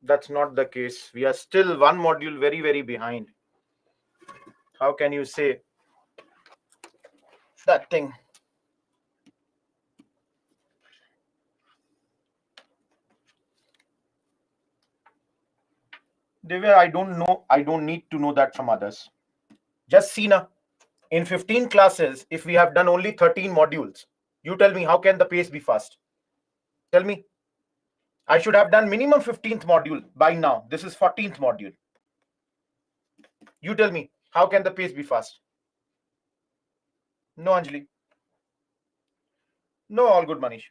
That's not the case. We are still one module very, very behind. How can you say that thing? Divya, I don't know. I don't need to know that from others. Just see now. In 15 classes, if we have done only 13 modules, you tell me how can the pace be fast? Tell me. I should have done minimum 15th module by now. This is 14th module. You tell me how can the pace be fast? No, Anjali. No, all good, Manish.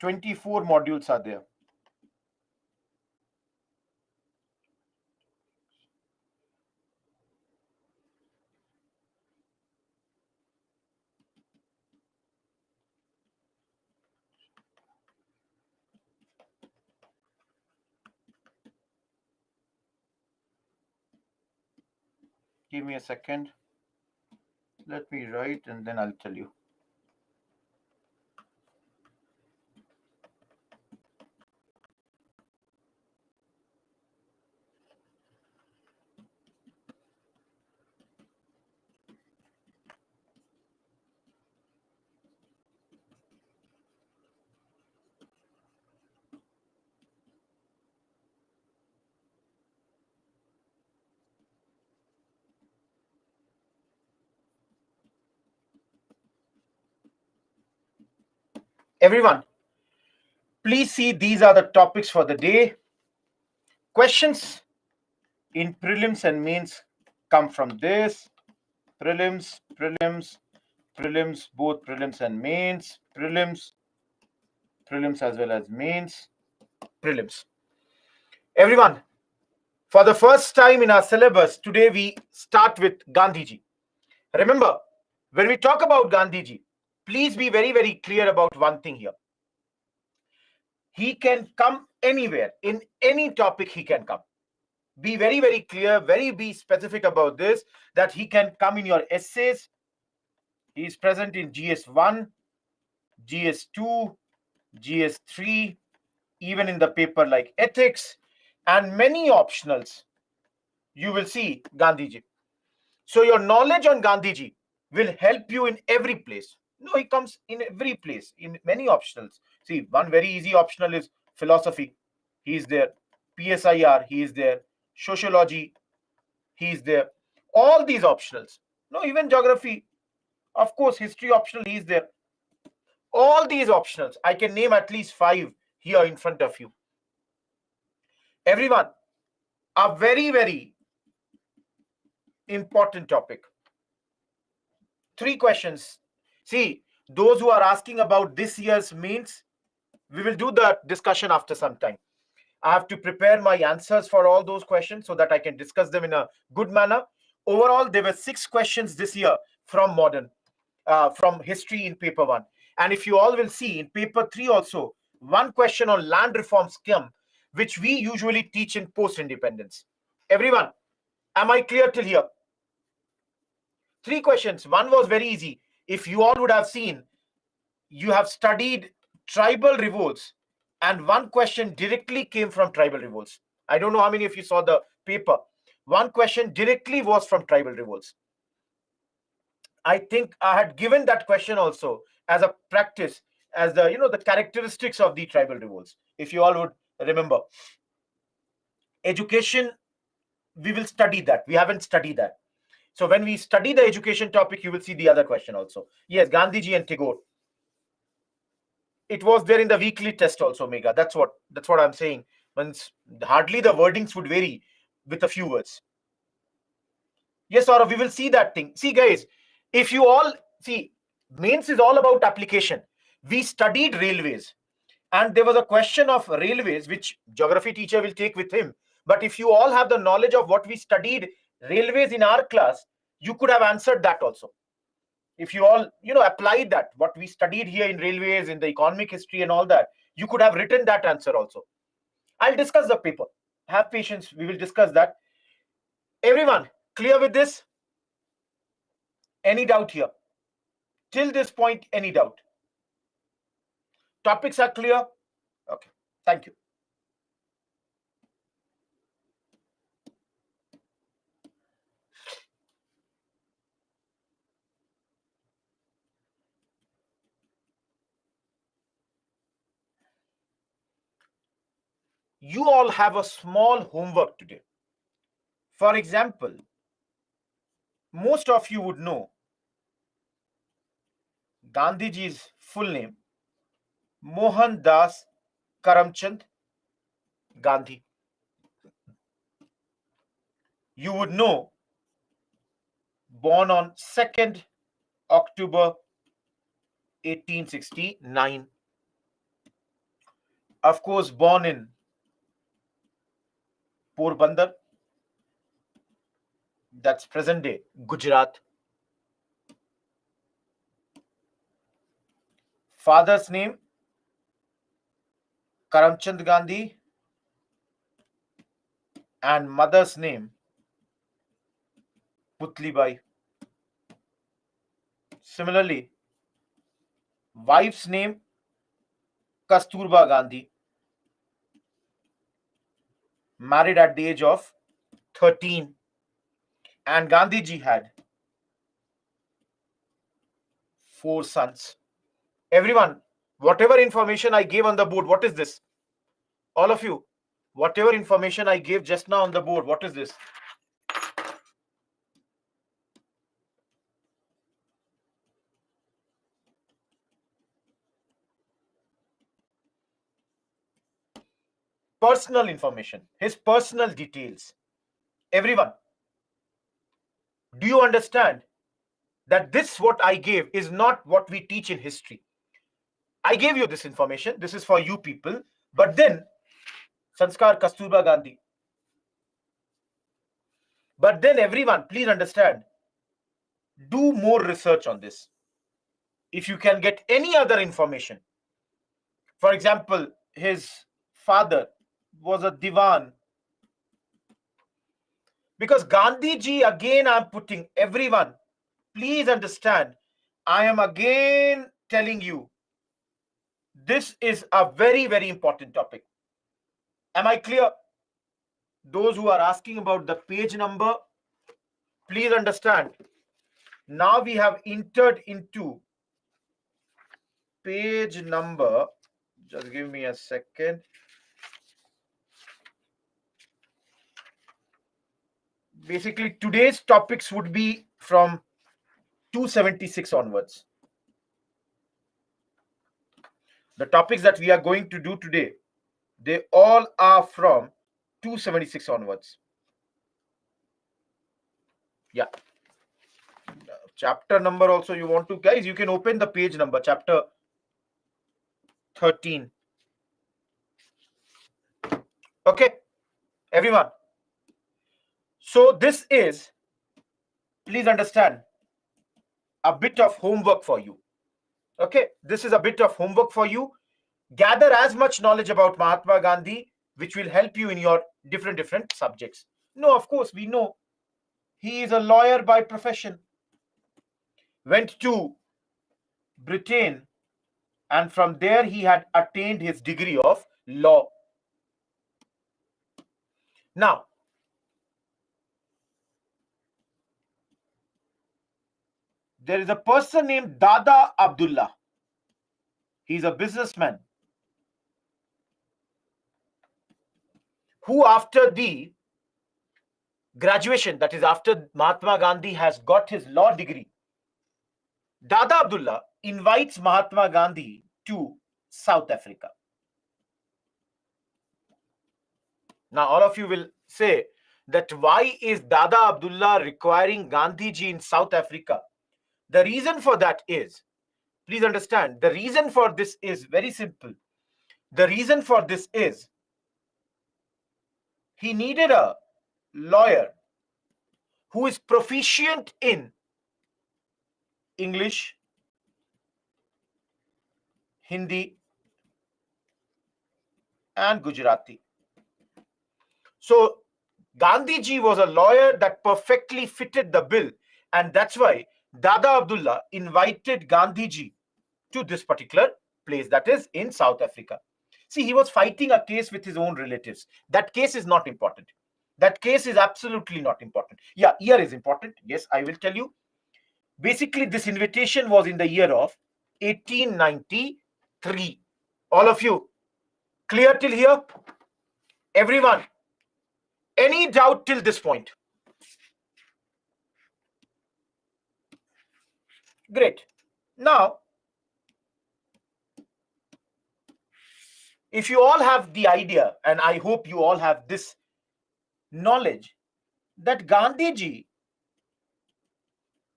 24 modules are there. Give me a second. Let me write and then I'll tell you. Everyone, please see these are the topics for the day. Questions in prelims and mains come from this. Prelims, both prelims and mains, prelims as well as mains, prelims. Everyone, for the first time in our syllabus, today we start with Gandhiji. Remember, when we talk about Gandhiji, please be very, very clear about one thing here. He can come anywhere, in any topic he can come. Be very, very clear, be specific about this, that he can come in your essays. He is present in GS1, GS2, GS3, even in the paper like ethics, and many optionals. You will see Gandhiji. So your knowledge on Gandhiji will help you in every place. No, he comes in every place, in many optionals. See, one very easy optional is philosophy. He is there. PSIR, he is there. Sociology, he is there. All these optionals. No, even geography. Of course, history optional, he is there. All these optionals. I can name at least 5 here in front of you. Everyone, a very, very important topic. 3 questions. See, those who are asking about this year's mains, we will do the discussion after some time. I have to prepare my answers for all those questions so that I can discuss them in a good manner. Overall, there were 6 questions this year from modern, from history in paper 1. And if you all will see in paper 3 also, 1 question on land reform scheme, which we usually teach in post-independence. Everyone, am I clear till here? 3 questions. One was very easy. If you all would have seen, you have studied tribal revolts, and 1 question directly came from tribal revolts. I don't know how many of you saw the paper. 1 question directly was from tribal revolts. I think I had given that question also as a practice, as the the characteristics of the tribal revolts. If you all would remember, education, we will study that. We haven't studied that. So when we study the education topic, you will see the other question also. Yes, Gandhiji and Tagore. It was there in the weekly test also, Mega. That's what I'm saying. Means hardly the wordings would vary with a few words. Yes, Saurav, we will see that thing. See, guys, if you all see, mains is all about application. We studied railways, and there was a question of railways, which geography teacher will take with him. But if you all have the knowledge of what we studied railways in our class, you could have answered that also. If you all applied that, what we studied here in railways, in the economic history and all that, you could have written that answer also. I'll discuss the paper. Have patience. We will discuss that. Everyone, clear with this? Any doubt here? Till this point, any doubt? Topics are clear? Okay. Thank you. You all have a small homework today. For example, most of you would know Gandhiji's full name, Mohandas Karamchand Gandhi. You would know, born on 2nd October 1869. Of course, born in Porbandar, that's present day Gujarat. Father's name, Karamchand Gandhi, and mother's name, Putlibai. Similarly, wife's name, Kasturba Gandhi, married at the age of 13. And Gandhiji had 4 sons. Everyone, whatever information I gave on the board, what is this? All of you, whatever information I gave just now on the board, what is this? Personal information, his personal details. Everyone, do you understand that this what I gave is not what we teach in history? I gave you this information. This is for you people. But then, Sanskar Kasturba Gandhi. But then everyone, please understand, do more research on this. If you can get any other information, for example, his father was a divan. Because Gandhiji, again, I'm putting everyone, please understand, I am again telling you, this is a very, very important topic. Am I clear? Those who are asking about the page number, please understand. Now we have entered into page number. Just give me a second. Basically, today's topics would be from 276 onwards. The topics that we are going to do today, they all are from 276 onwards. Yeah. Chapter number also you want to, guys, you can open the page number, chapter 13. Okay, everyone. So this is, please understand, a bit of homework for you. Okay, this is a bit of homework for you. Gather as much knowledge about Mahatma Gandhi, which will help you in your different subjects. No, of course, we know he is a lawyer by profession. Went to Britain, and from there he had attained his degree of law. Now, there is a person named Dada Abdullah. He's a businessman who, after the graduation, that is after Mahatma Gandhi has got his law degree, Dada Abdullah invites Mahatma Gandhi to South Africa. Now, all of you will say that why is Dada Abdullah requiring Gandhiji in South Africa? The reason for that is, please understand, the reason for this is very simple. The reason for this is he needed a lawyer who is proficient in English, Hindi, and Gujarati. So Gandhiji was a lawyer that perfectly fitted the bill, and that's why Dada Abdullah invited Gandhiji to this particular place, that is in South Africa. See, he was fighting a case with his own relatives. That case is not important. That case is absolutely not important. Yeah, year is important. Yes, I will tell you. Basically, this invitation was in the year of 1893. All of you, clear till here? Everyone, any doubt till this point? Great. Now, if you all have the idea, and I hope you all have this knowledge, that Gandhiji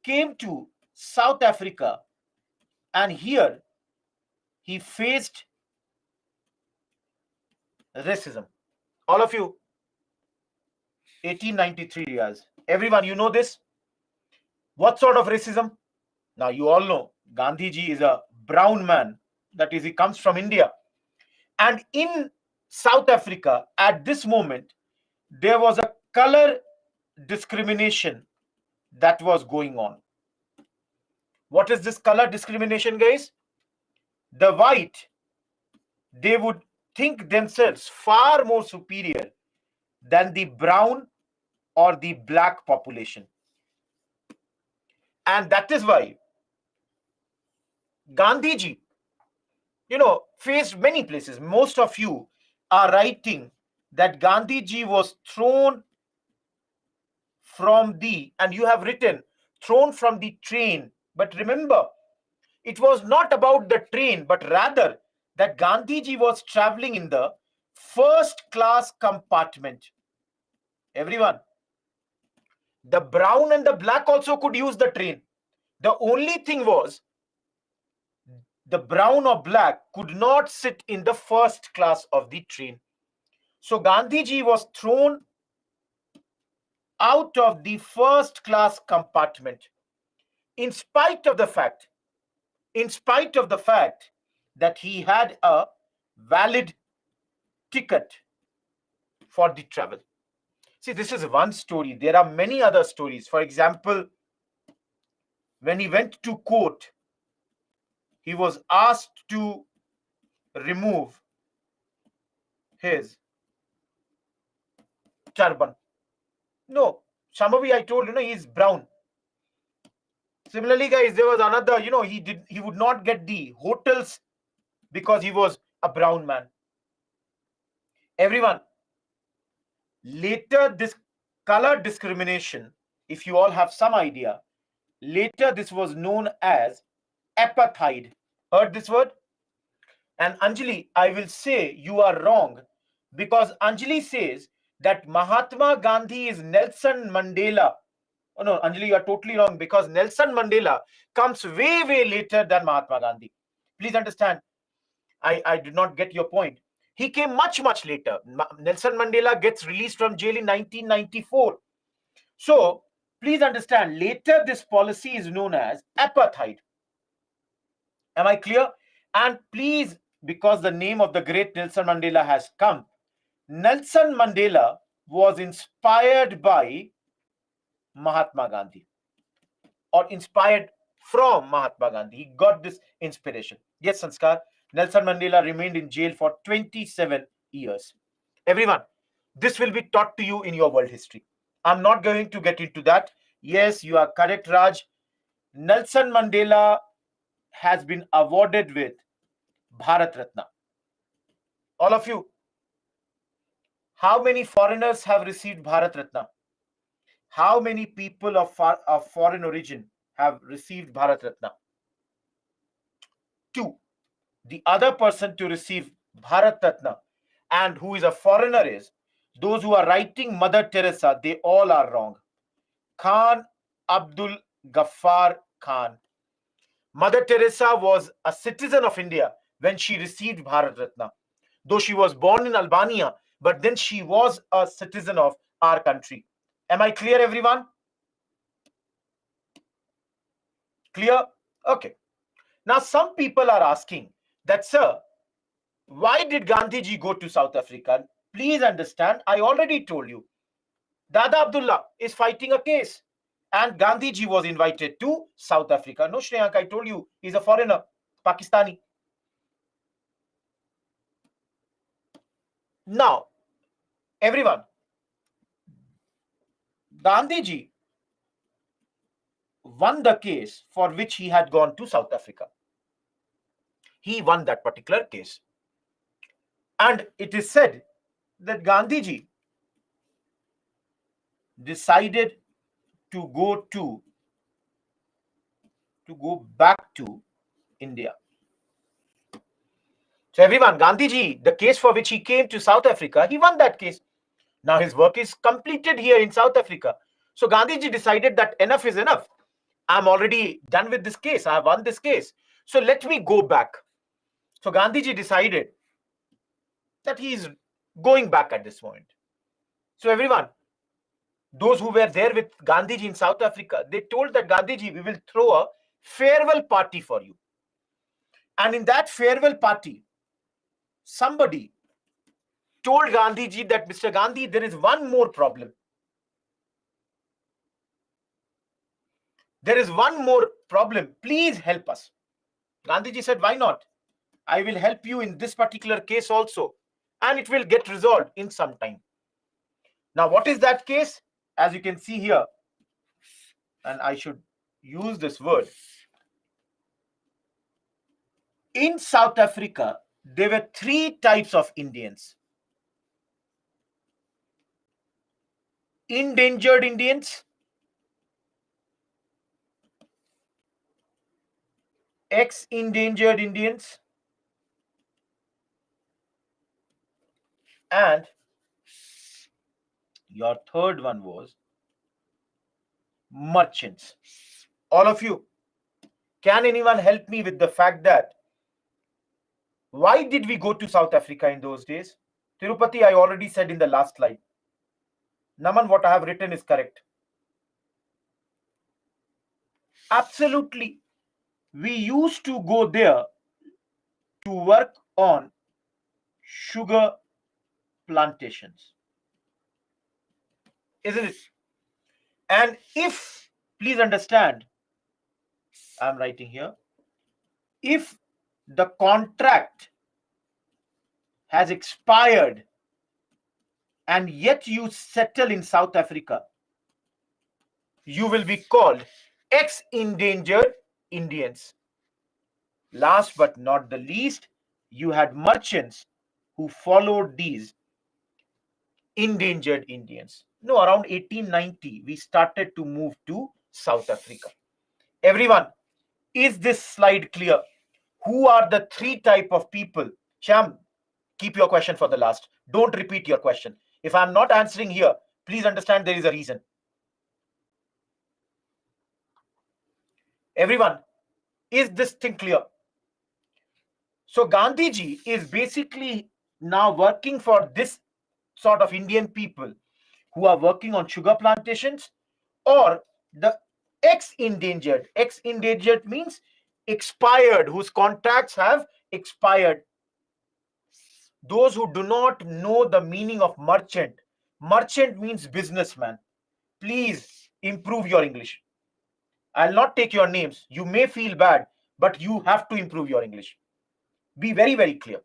came to South Africa and here he faced racism. All of you, 1893 years. Everyone, you know this? What sort of racism? Now, you all know Gandhiji is a brown man, that is, he comes from India. And in South Africa, at this moment, there was a color discrimination that was going on. What is this color discrimination, guys? The white, they would think themselves far more superior than the brown or the black population. And that is why Gandhiji, faced many places. Most of you are writing that Gandhiji was thrown from the, and you have written, thrown from the train. But remember, it was not about the train, but rather that Gandhiji was traveling in the first class compartment. Everyone, the brown and the black also could use the train. The only thing was the brown or black could not sit in the first class of the train. So Gandhiji was thrown out of the first class compartment in spite of the fact that he had a valid ticket for the travel. See, this is one story. There are many other stories. For example, when he went to court, he was asked to remove his turban. No, Shambhavi, I told he's brown. Similarly, guys, there was another, he would not get the hotels because he was a brown man. Everyone, later this color discrimination, if you all have some idea, later this was known as apartheid. Heard this word? And Anjali, I will say you are wrong, because Anjali says that Mahatma Gandhi is Nelson Mandela. Oh no, Anjali, you are totally wrong, because Nelson Mandela comes way, way later than Mahatma Gandhi. Please understand, I did not get your point. He came much, much later. Nelson Mandela gets released from jail in 1994. So, please understand, later this policy is known as apartheid. Am I clear? And please, because the name of the great Nelson Mandela has come, Nelson Mandela was inspired by Mahatma Gandhi, or inspired from Mahatma Gandhi. He got this inspiration. Yes, Sanskar, Nelson Mandela remained in jail for 27 years. Everyone, this will be taught to you in your world history. I'm not going to get into that. Yes, you are correct, Raj. Nelson Mandela has been awarded with Bharat Ratna. All of you, how many foreigners have received Bharat Ratna? How many people of foreign origin have received Bharat Ratna? 2. The other person to receive Bharat Ratna and who is a foreigner is, those who are writing Mother Teresa, they all are wrong. Khan Abdul Ghaffar Khan. Mother Teresa was a citizen of India when she received Bharat Ratna. Though she was born in Albania, but then she was a citizen of our country. Am I clear, everyone? Clear? Okay. Now, some people are asking that, sir, why did Gandhiji go to South Africa? Please understand, I already told you, Dada Abdullah is fighting a case and Gandhiji was invited to South Africa. No, Shreyank, I told you, he's a foreigner, Pakistani. Now, everyone, Gandhiji won the case for which he had gone to South Africa. He won that particular case. And it is said that Gandhiji decided to go back to India. So everyone, Gandhiji, the case for which he came to South Africa, he won that case. Now his work is completed here in South Africa. So Gandhiji decided that enough is enough. I'm already done with this case. I have won this case. So let me go back. So Gandhiji decided that he is going back at this point. So everyone, those who were there with Gandhiji in South Africa, they told that Gandhiji, we will throw a farewell party for you. And in that farewell party, somebody told Gandhiji that, Mr. Gandhi, there is one more problem. There is one more problem. Please help us. Gandhiji said, why not? I will help you in this particular case also. And it will get resolved in some time. Now, what is that case? As you can see here, and I should use this word. In South Africa, there were 3 types of Indians. Endangered Indians, ex-endangered Indians, and your third one was merchants. All of you, can anyone help me with the fact that why did we go to South Africa in those days? Tirupati, I already said in the last slide. Naman, what I have written is correct. Absolutely. We used to go there to work on sugar plantations. Isn't it? And if, please understand, I'm writing here, if the contract has expired and yet you settle in South Africa, you will be called ex-endangered Indians. Last but not the least, you had merchants who followed these endangered Indians. No, around 1890, we started to move to South Africa. Everyone, is this slide clear? Who are the 3 type of people? Sham, keep your question for the last. Don't repeat your question. If I'm not answering here, please understand there is a reason. Everyone, is this thing clear? So Gandhiji is basically now working for this sort of Indian people who are working on sugar plantations, or the ex-endangered. Ex-endangered means expired, whose contracts have expired. Those who do not know the meaning of merchant. Merchant means businessman. Please improve your English. I'll not take your names. You may feel bad, but you have to improve your English. Be very, very clear.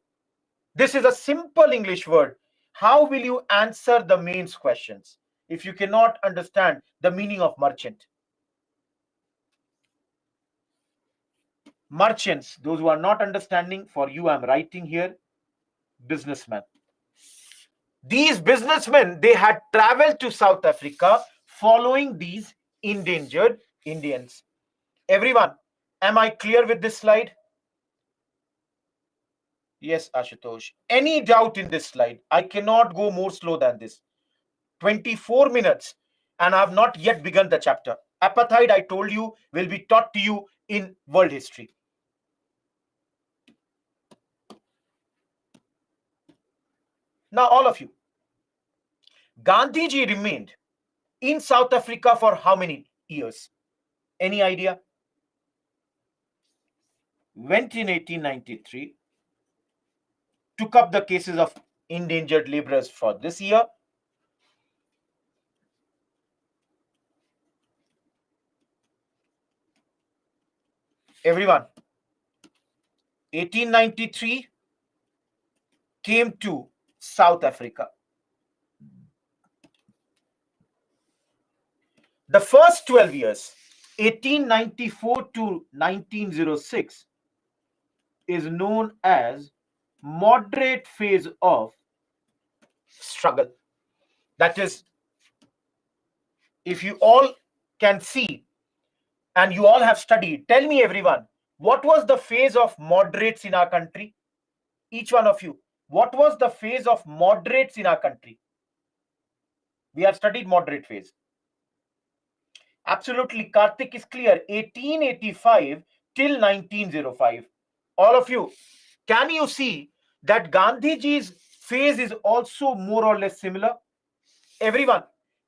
This is a simple English word. How will you answer the mains questions if you cannot understand the meaning of merchant? Merchants, those who are not understanding, for you I'm writing here, businessmen. These businessmen, they had traveled to South Africa following these endangered Indians. Everyone, am I clear with this slide? Yes, Ashutosh. Any doubt in this slide? I cannot go more slow than this. 24 minutes and I have not yet begun the chapter. Apartheid, I told you, will be taught to you in world history. Now, all of you, Gandhiji remained in South Africa for how many years? Any idea? Went in 1893, took up the cases of endangered laborers for this year. Everyone, 1893 came to South Africa. The first 12 years, 1894 to 1906, is known as moderate phase of struggle. That is, if you all can see and you all have studied, tell me everyone, what was the phase of moderates in our country? Each one of you, what was the phase of moderates in our country? We have studied moderate phase. Absolutely, Karthik is clear. 1885 till 1905. All of you, can you see that Gandhiji's phase is also more or less similar? Everyone,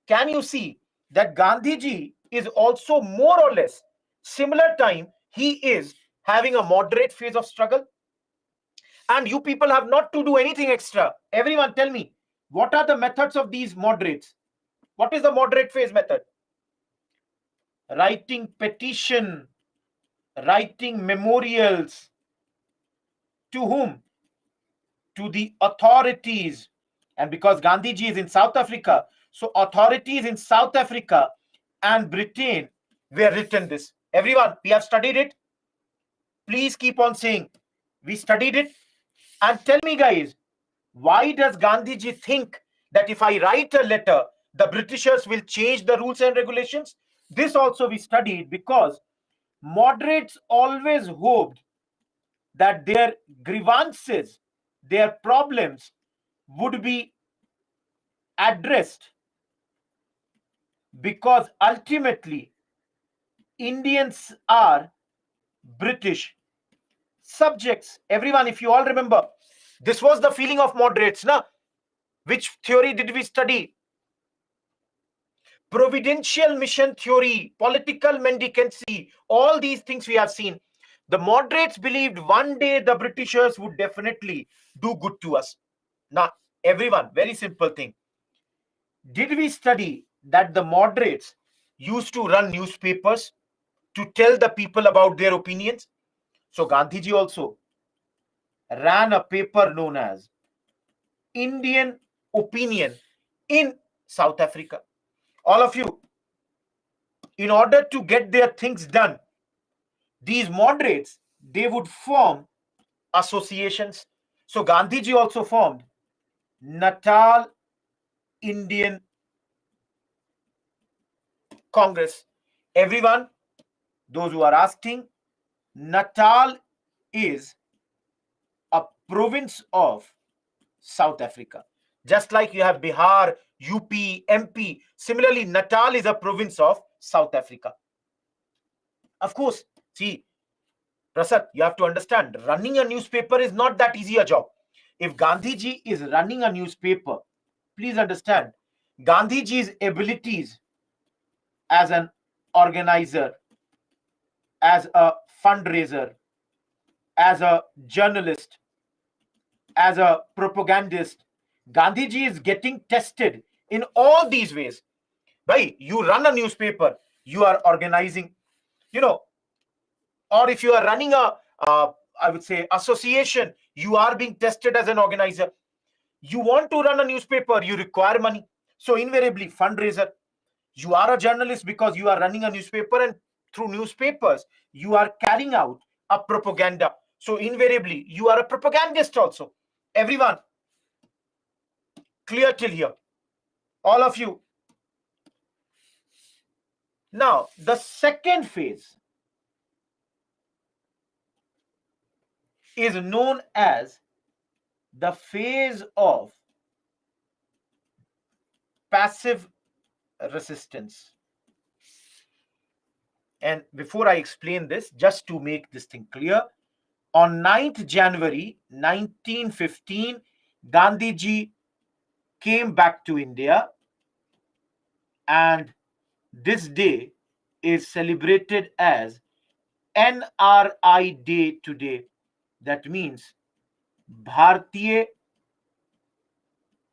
can you see that Gandhiji is also more or less similar time he is having a moderate phase of struggle? And you people have not to do anything extra. Everyone, tell me, what are the methods of these moderates? What is the moderate phase method? Writing petition, writing memorials. To whom? To the authorities. And because Gandhiji is in South Africa, so authorities in South Africa and Britain were written this. Everyone, we have studied it. Please keep on saying, we studied it. And tell me, guys, why does Gandhiji think that if I write a letter, the Britishers will change the rules and regulations? This also we studied because moderates always hoped that their grievances, their problems would be addressed, because ultimately Indians are British subjects. Everyone, if you all remember, this was the feeling of moderates. Now, which theory did we study? Providential mission theory, political mendicancy, all these things we have seen. The moderates believed one day the Britishers would definitely do good to us. Now, everyone, very simple thing. Did we study that the moderates used to run newspapers to tell the people about their opinions? So Gandhiji also ran a paper known as Indian Opinion in South Africa. All of you, in order to get their things done, these moderates, they would form associations. So Gandhiji also formed Natal Indian Congress. Everyone, those who are asking, Natal is a province of South Africa. Just like you have Bihar, UP, MP, similarly, Natal is a province of South Africa. Of course, see, Prasad, you have to understand, running a newspaper is not that easy a job. If Gandhiji is running a newspaper, please understand, Gandhiji's abilities as an organizer, as a fundraiser, as a journalist, as a propagandist, Gandhiji is getting tested in all these ways. Bhai, you run a newspaper, you are organizing, or if you are running a, I would say, association, you are being tested as an organizer. You want to run a newspaper, you require money. So invariably, fundraiser. You are a journalist because you are running a newspaper, and through newspapers, you are carrying out a propaganda. So invariably, you are a propagandist also. Everyone, clear till here? All of you. Now, the second phase is known as the phase of passive resistance. And before I explain this, just to make this thing clear, on 9th January 1915, Gandhiji came back to India, and this day is celebrated as NRI Day today. That means Bharatiya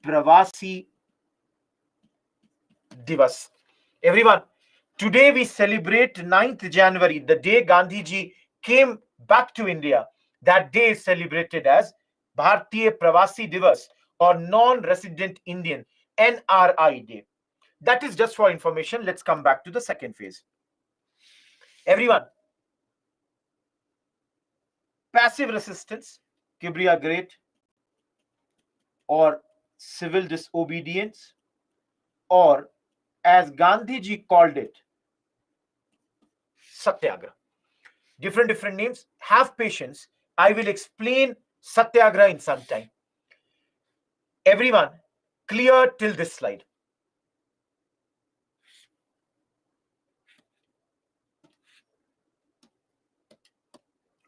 Pravasi Divas. Everyone, today we celebrate 9th January, the day Gandhiji came back to India. That day is celebrated as Bharatiya Pravasi Divas or Non-Resident Indian, NRI Day. That is just for information. Let's come back to the second phase. Everyone, passive resistance, Kibriya Great, or civil disobedience, or as Gandhiji called it, Satyagraha. Different names. Have patience. I will explain Satyagraha in some time. Everyone, clear till this slide.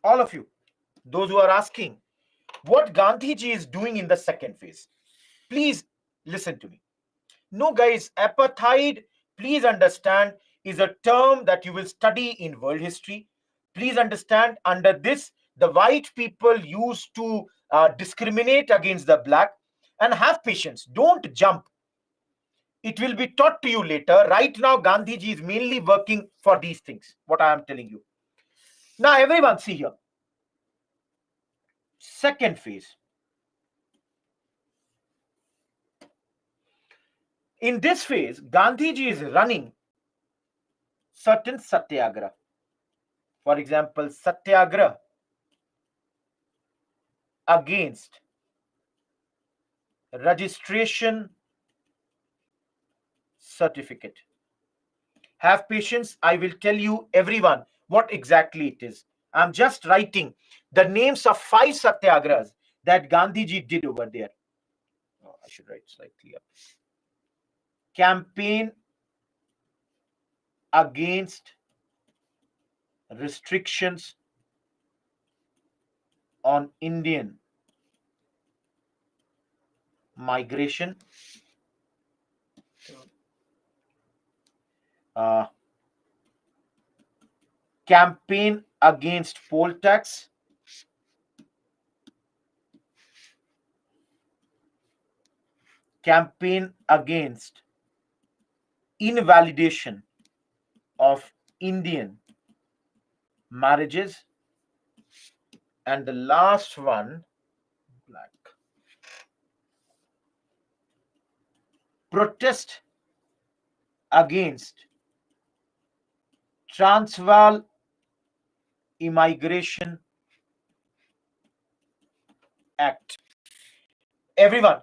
All of you, those who are asking what Gandhiji is doing in the second phase, please listen to me. No, guys, apartheid, please understand, is a term that you will study in world history. Please understand, under this, the white people used to discriminate against the black. And have patience. Don't jump. It will be taught to you later. Right now, Gandhiji is mainly working for these things, what I am telling you. Now, everyone see here. Second phase. In this phase, Gandhiji is running certain satyagraha. For example, satyagraha against registration certificate. Have patience. I will tell you, everyone, what exactly it is. I'm just writing the names of 5 satyagrahas that Gandhiji did over there. Oh, I should write slightly up. Campaign against restrictions on Indian migration. Campaign against poll tax. Campaign against invalidation of Indian marriages. And the last one, black. Protest against Transvaal Immigration Act. Everyone,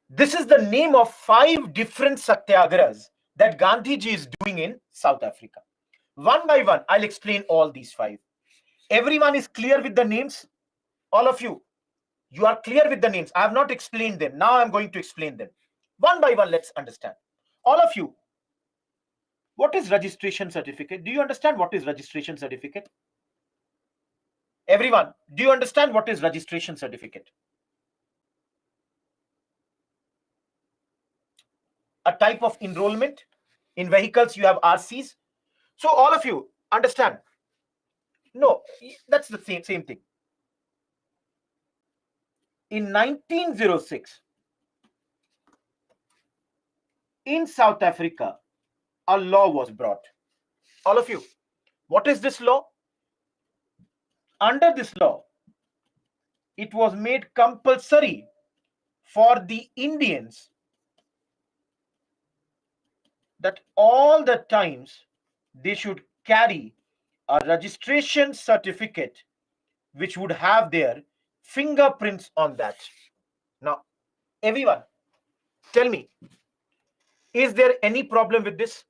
this is the name of 5 different satyagrahas that Gandhiji is doing in South Africa. One by one, I'll explain all these 5. Everyone is clear with the names? All of you, you are clear with the names. I have not explained them. Now I'm going to explain them. One by one, let's understand. All of you, what is registration certificate? Do you understand what is registration certificate? Everyone, do you understand what is registration certificate? A type of enrollment. In vehicles, you have RCs. So all of you understand. No, that's the same thing. In 1906, in South Africa, a law was brought. All of you, what is this law? Under this law, it was made compulsory for the Indians that all the times they should carry a registration certificate which would have their fingerprints on that. Now, everyone, tell me, is there any problem with this?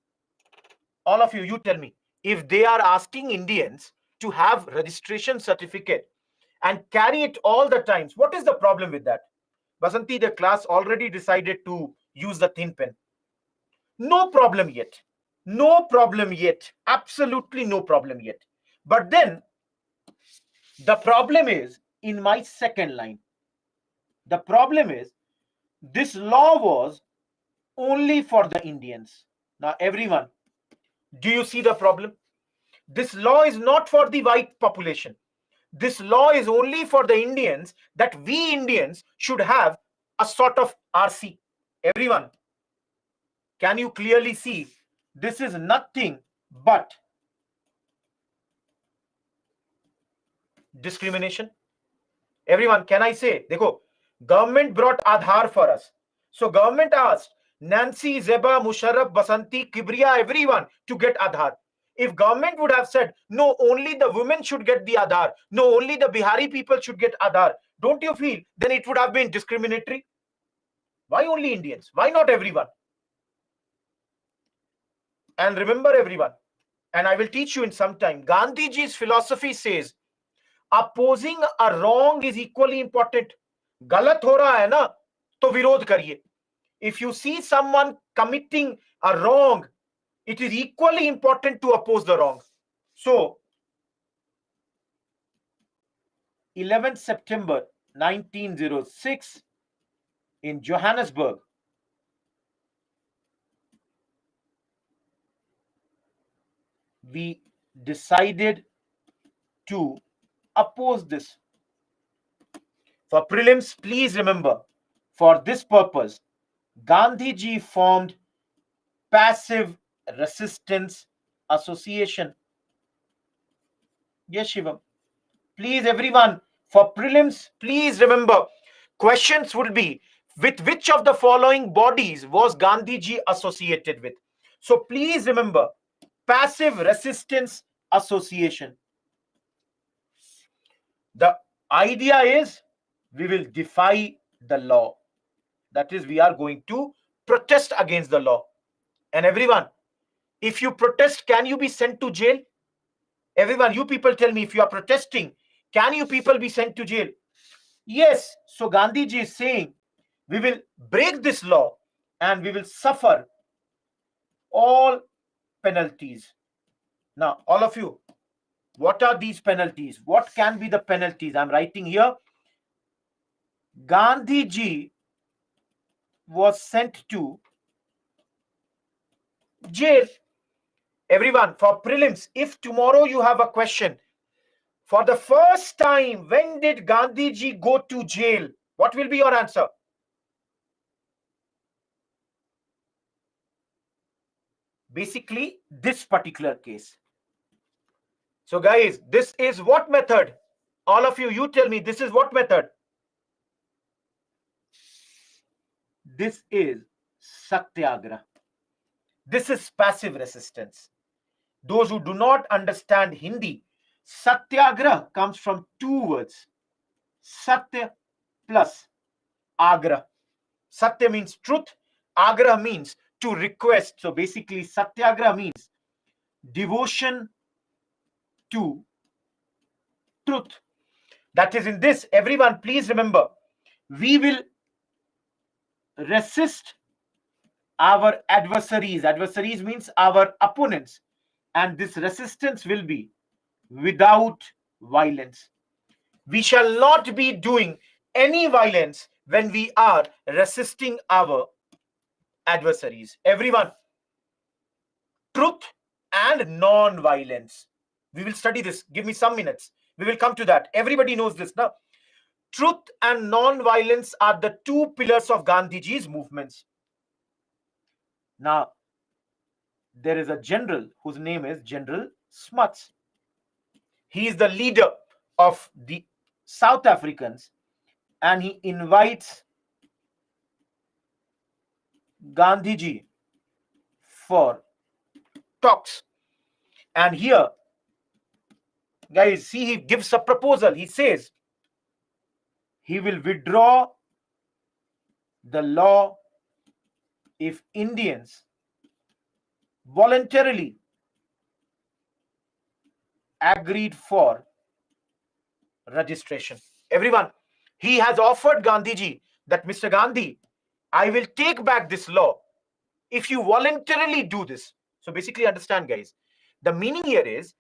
All of you, you tell me. If they are asking Indians to have registration certificate and carry it all the times, what is the problem with that? Vasanti, the class already decided to use the thin pen. No problem yet. No problem yet. Absolutely no problem yet. But then the problem is in my second line. The problem is this law was only for the Indians. Now, everyone, do you see the problem? This law is not for the white population. This law is only for the Indians, that we Indians should have a sort of RC. Everyone, can you clearly see? This is nothing but discrimination. Everyone, can I say, देखो, government brought Aadhaar for us. So government asked Nancy, Zeba, Musharraf, Basanti, Kibriya, everyone to get Aadhaar. If government would have said, no, only the women should get the Aadhaar, no, only the Bihari people should get Aadhaar, don't you feel then it would have been discriminatory? Why only Indians? Why not everyone? And remember, everyone, and I will teach you in some time, Gandhiji's philosophy says, opposing a wrong is equally important. गलत हो रहा है ना, तो विरोध करिए. If you see someone committing a wrong, it is equally important to oppose the wrong. So, 11th September 1906 in Johannesburg, we decided to oppose this. For prelims, please remember, for this purpose, Gandhiji formed Passive Resistance Association. Yes, Shivam. Please, everyone, for prelims, please remember, questions would be, with which of the following bodies was Gandhiji associated with? So please remember, Passive Resistance Association. The idea is we will defy the law. That is, we are going to protest against the law. And everyone, if you protest, can you be sent to jail? Everyone, you people tell me, if you are protesting, can you people be sent to jail? Yes. So Gandhiji is saying, we will break this law and we will suffer all penalties. Now, all of you, what are these penalties? What can be the penalties? I'm writing here. Gandhiji was sent to jail. Everyone, for prelims, if tomorrow you have a question, for the first time, when did Gandhiji go to jail? What will be your answer? Basically, this particular case. So guys, this is what method? All of you, you tell me, this is what method? This is Satyagraha. This is passive resistance. Those who do not understand Hindi, Satyagraha comes from two words. Satya plus Agra. Satya means truth. Agra means to request. So basically, Satyagraha means devotion to truth. That is in this. Everyone, please remember, we will resist our adversaries. Adversaries means our opponents. And this resistance will be without violence. We shall not be doing any violence when we are resisting our adversaries. Everyone, truth and non-violence. We will study this. Give me some minutes. We will come to that. Everybody knows this now. Truth and non-violence are the two pillars of Gandhiji's movements. Now, there is a general whose name is General Smuts. He is the leader of the South Africans and he invites Gandhiji for talks. And here, guys, see, he gives a proposal. He says he will withdraw the law if Indians voluntarily agreed for registration. Everyone, he has offered Gandhiji that, Mr. Gandhi, I will take back this law if you voluntarily do this. So basically, understand, guys, the meaning here is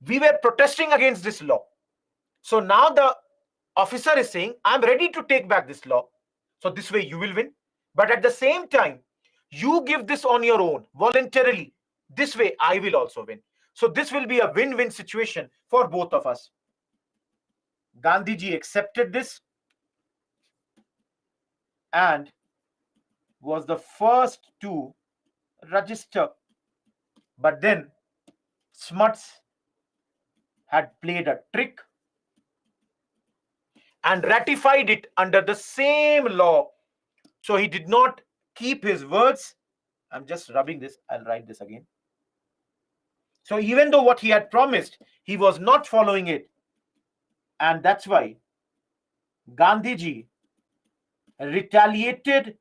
we were protesting against this law. So now the officer is saying, I'm ready to take back this law. So this way you will win. But at the same time, you give this on your own voluntarily. This way I will also win. So this will be a win-win situation for both of us. Gandhiji accepted this. and was the first to register. But then Smuts had played a trick and ratified it under the same law. So he did not keep his words. I'm just rubbing this. I'll write this again. So even though what he had promised, he was not following it. And that's why Gandhiji retaliated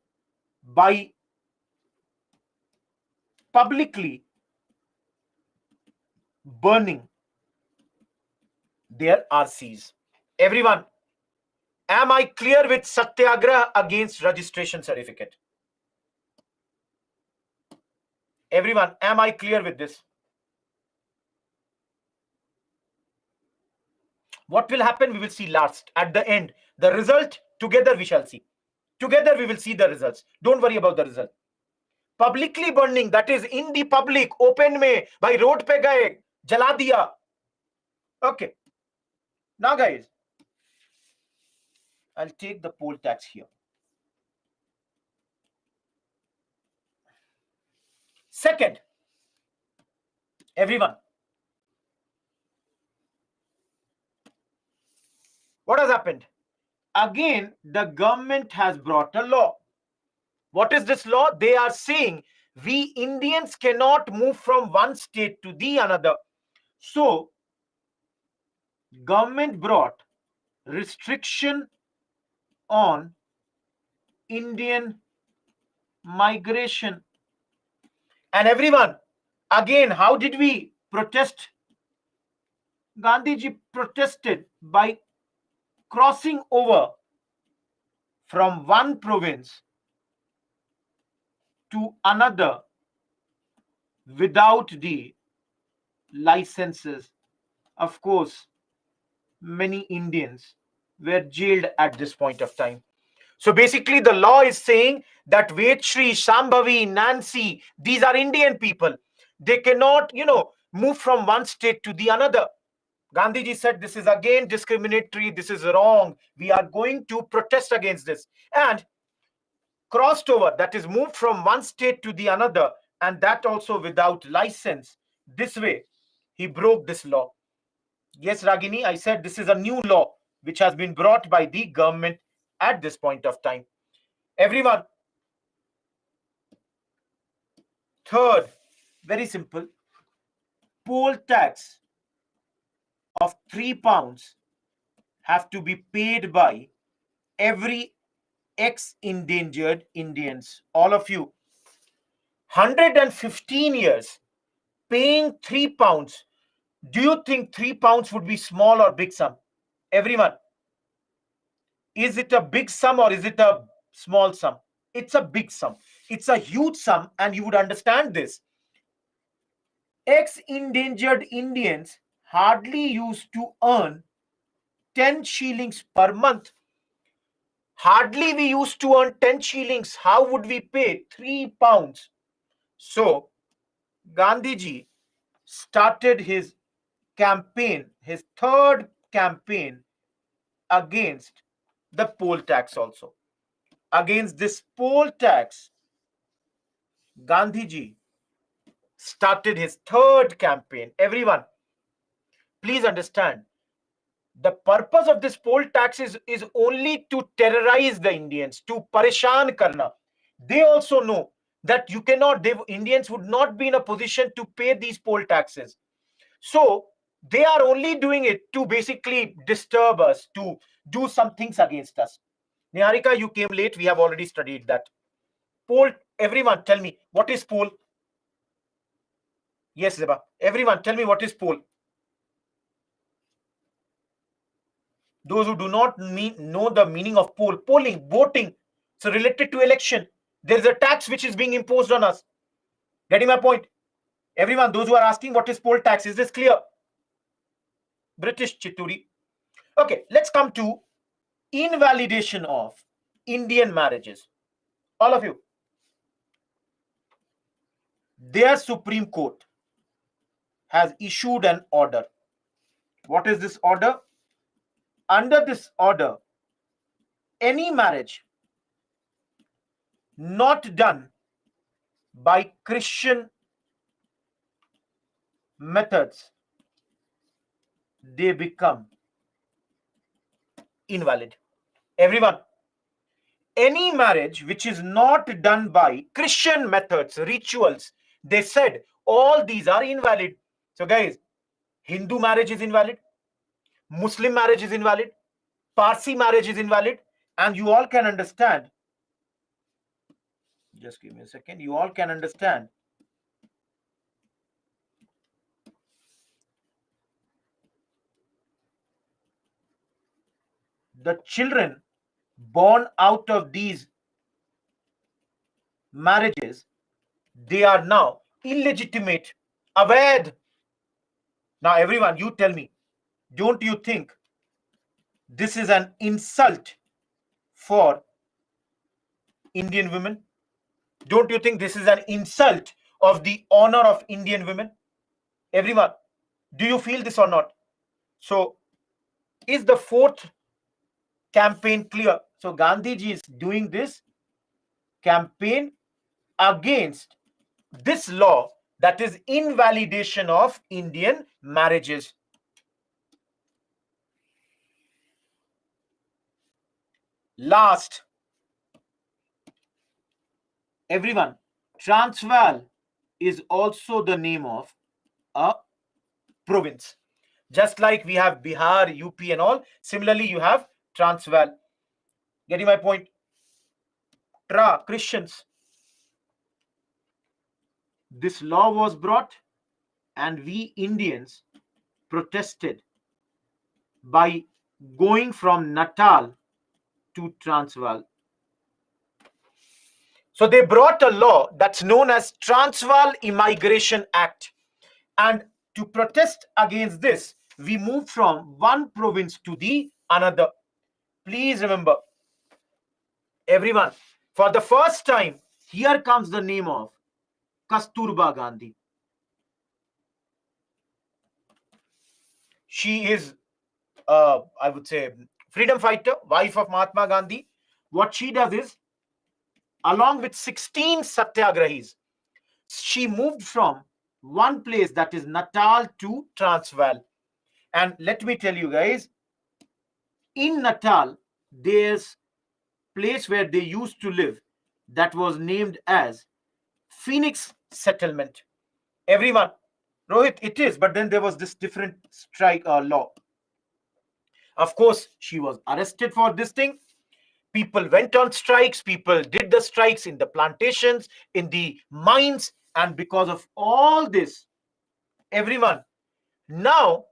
by publicly burning their RCs. Everyone, am I clear with Satyagraha against registration certificate? Everyone, am I clear with this? What will happen? We will see last. At the end, the result, together we shall see. Together we will see the results. Don't worry about the result. Publicly burning, that is in the public, open mein, by road pe gaye, jala diya. Okay. Now guys, I'll take the poll tax here. Second, everyone, what has happened? Again, the government has brought a law. What is this law? They are saying we Indians cannot move from one state to the another. So, government brought restriction on Indian migration. And everyone, again, how did we protest? Gandhiji protested by crossing over from one province to another without the licenses. Of course, many Indians were jailed at this point of time. So basically, the law is saying that Vetri, Shambhavi, Nancy, these are Indian people. They cannot, move from one state to the another. Gandhiji said this is again discriminatory. This is wrong. We are going to protest against this. And crossed over, that is moved from one state to the another, and that also without license. This way, he broke this law. Yes, Ragini, I said this is a new law which has been brought by the government at this point of time. Everyone, third, very simple, poll tax of £3 have to be paid by every ex-endangered Indians. All of you, 115 years, paying £3. Do you think £3 would be small or big sum? Everyone, is it a big sum or is it a small sum? It's a big sum. It's a huge sum, and you would understand this. Ex-endangered Indians hardly used to earn 10 shillings per month. Hardly we used to earn 10 shillings. How would we pay £3? So, Gandhiji started his campaign, his third campaign against the poll tax also. Against this poll tax, Gandhiji started his third campaign. Everyone, please understand, the purpose of this poll tax is only to terrorize the Indians, to pareshan karna. They also know that you cannot, Indians would not be in a position to pay these poll taxes. So they are only doing it to basically disturb us, to do some things against us. Niharika, you came late. We have already studied that. Poll, everyone tell me, what is poll? Yes, Zeba. Everyone tell me, what is poll? Those who do not know the meaning of poll, polling, voting, so related to election, there is a tax which is being imposed on us. Getting my point? Everyone, those who are asking what is poll tax, is this clear? British Chituri. Okay, let's come to invalidation of Indian marriages. All of you, their Supreme Court has issued an order. What is this order? Under this order, any marriage not done by Christian methods, they become invalid. Everyone, any marriage which is not done by Christian methods, rituals, they said all these are invalid. So, guys, Hindu marriage is invalid, Muslim marriage is invalid, Parsi marriage is invalid, and you all can understand. Just give me a second. You all can understand. The children born out of these marriages, they are now illegitimate, avaid. Now, everyone, you tell me, don't you think this is an insult for Indian women? Don't you think this is an insult of the honor of Indian women? Everyone, do you feel this or not? So, is the fourth campaign clear? So, Gandhiji is doing this campaign against this law, that is invalidation of Indian marriages. Last, everyone, Transvaal is also the name of a province. Just like we have Bihar, UP and all, similarly you have Transvaal. Getting my point? Christians. This law was brought and we Indians protested by going from Natal to Transvaal. So they brought a law that's known as Transvaal Immigration Act. And to protest against this, we moved from one province to the another. Please remember, everyone, for the first time, here comes the name of Kasturba Gandhi. She is, I would say, freedom fighter, wife of Mahatma Gandhi. What she does is, along with 16 satyagrahis, she moved from one place, that is Natal, to Transvaal. And let me tell you guys, in Natal, there's place where they used to live that was named as Phoenix Settlement. Everyone, Rohit, it is, but then there was this different strike law. Of course, she was arrested for this thing. People went on strikes. People did the strikes in the plantations, in the mines. And because of all this, everyone, now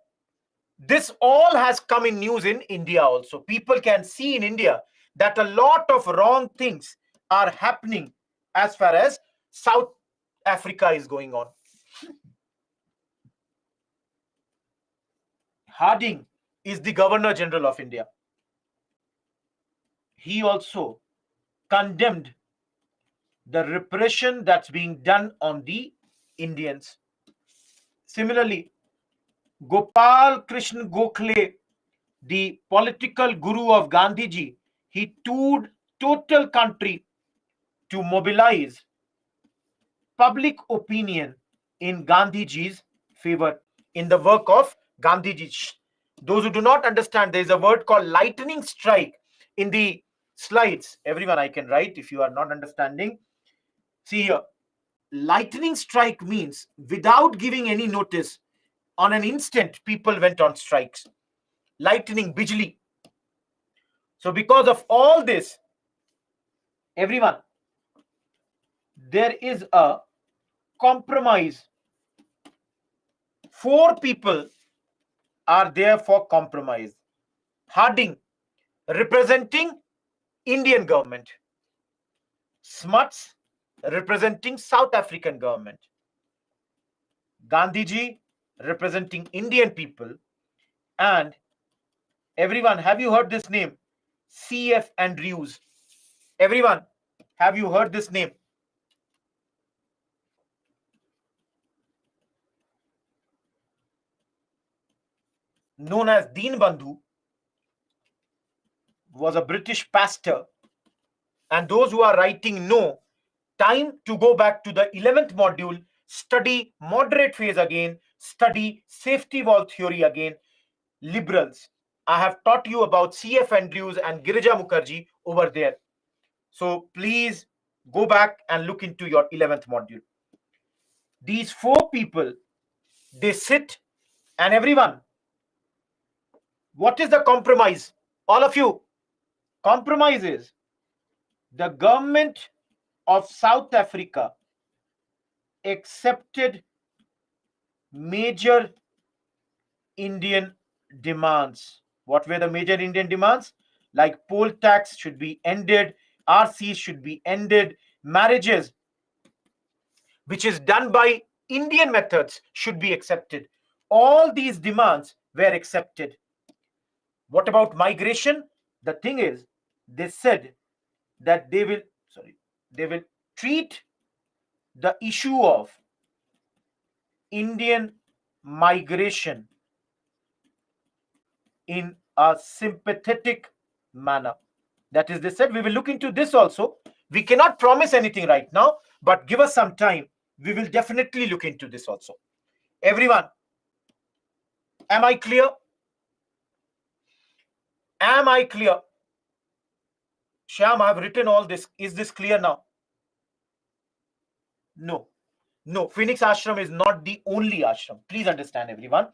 this all has come in news in India also. People can see in India that a lot of wrong things are happening as far as South Africa is going on. Harding is the Governor General of India. He also condemned the repression that's being done on the Indians. Similarly, Gopal Krishna Gokhale, the political guru of Gandhiji, he toured total country to mobilize public opinion in Gandhiji's favor, in the work of Gandhiji. Those who do not understand, there is a word called lightning strike in the slides. Everyone, I can write if you are not understanding. See here, lightning strike means without giving any notice, on an instant, people went on strikes. Lightning, bijli. So because of all this, everyone, there is a compromise. 4 people are there for compromise. Harding, representing Indian government. Smuts, representing South African government. Gandhiji, representing Indian people. And everyone, have you heard this name? C.F. Andrews. Everyone, have you heard this name? Known as Deen Bandhu, was a British pastor And those who are writing no, time to go back to the 11th module, study moderate phase again, study safety valve theory again. Liberals, I have taught you about C.F. Andrews and Girija Mukherjee over there. So please go back and look into your 11th module. These four people, they sit, and everyone, what is the compromise? All of you, compromise is the government of South Africa accepted major Indian demands. What were the major Indian demands? Like poll tax should be ended, RCs should be ended, marriages which is done by Indian methods should be accepted. All these demands were accepted. What about migration? The thing is, they said that they will treat the issue of Indian migration in a sympathetic manner. That is, they said, we will look into this also. We cannot promise anything right now, but give us some time. We will definitely look into this also. Everyone, am I clear? Am I clear? Shyam, I have written all this. Is this clear now? No. No, Phoenix Ashram is not the only ashram. Please understand, everyone.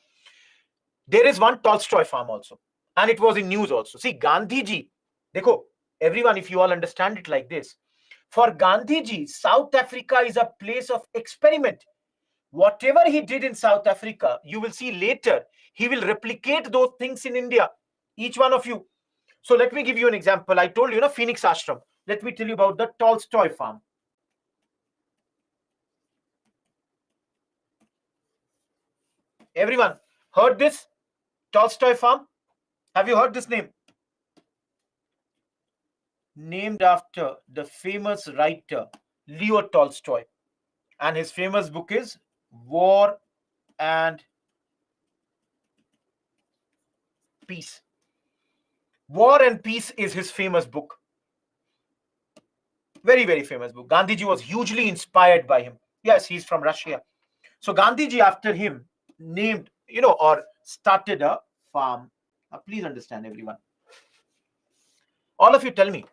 There is one Tolstoy farm also. And it was in news also. See, Gandhiji, dekho, everyone, if you all understand it like this, for Gandhiji, South Africa is a place of experiment. Whatever he did in South Africa, you will see later, he will replicate those things in India. Each one of you. So let me give you an example. I told you, Phoenix Ashram. Let me tell you about the Tolstoy farm. Everyone heard this? Tolstoy farm? Have you heard this name? Named after the famous writer Leo Tolstoy. And his famous book is War and Peace. War and Peace is his famous book. Very, very famous book. Gandhiji was hugely inspired by him. Yes, he's from Russia. So Gandhiji, after him, named, or started a farm. Please understand, everyone. All of you tell me,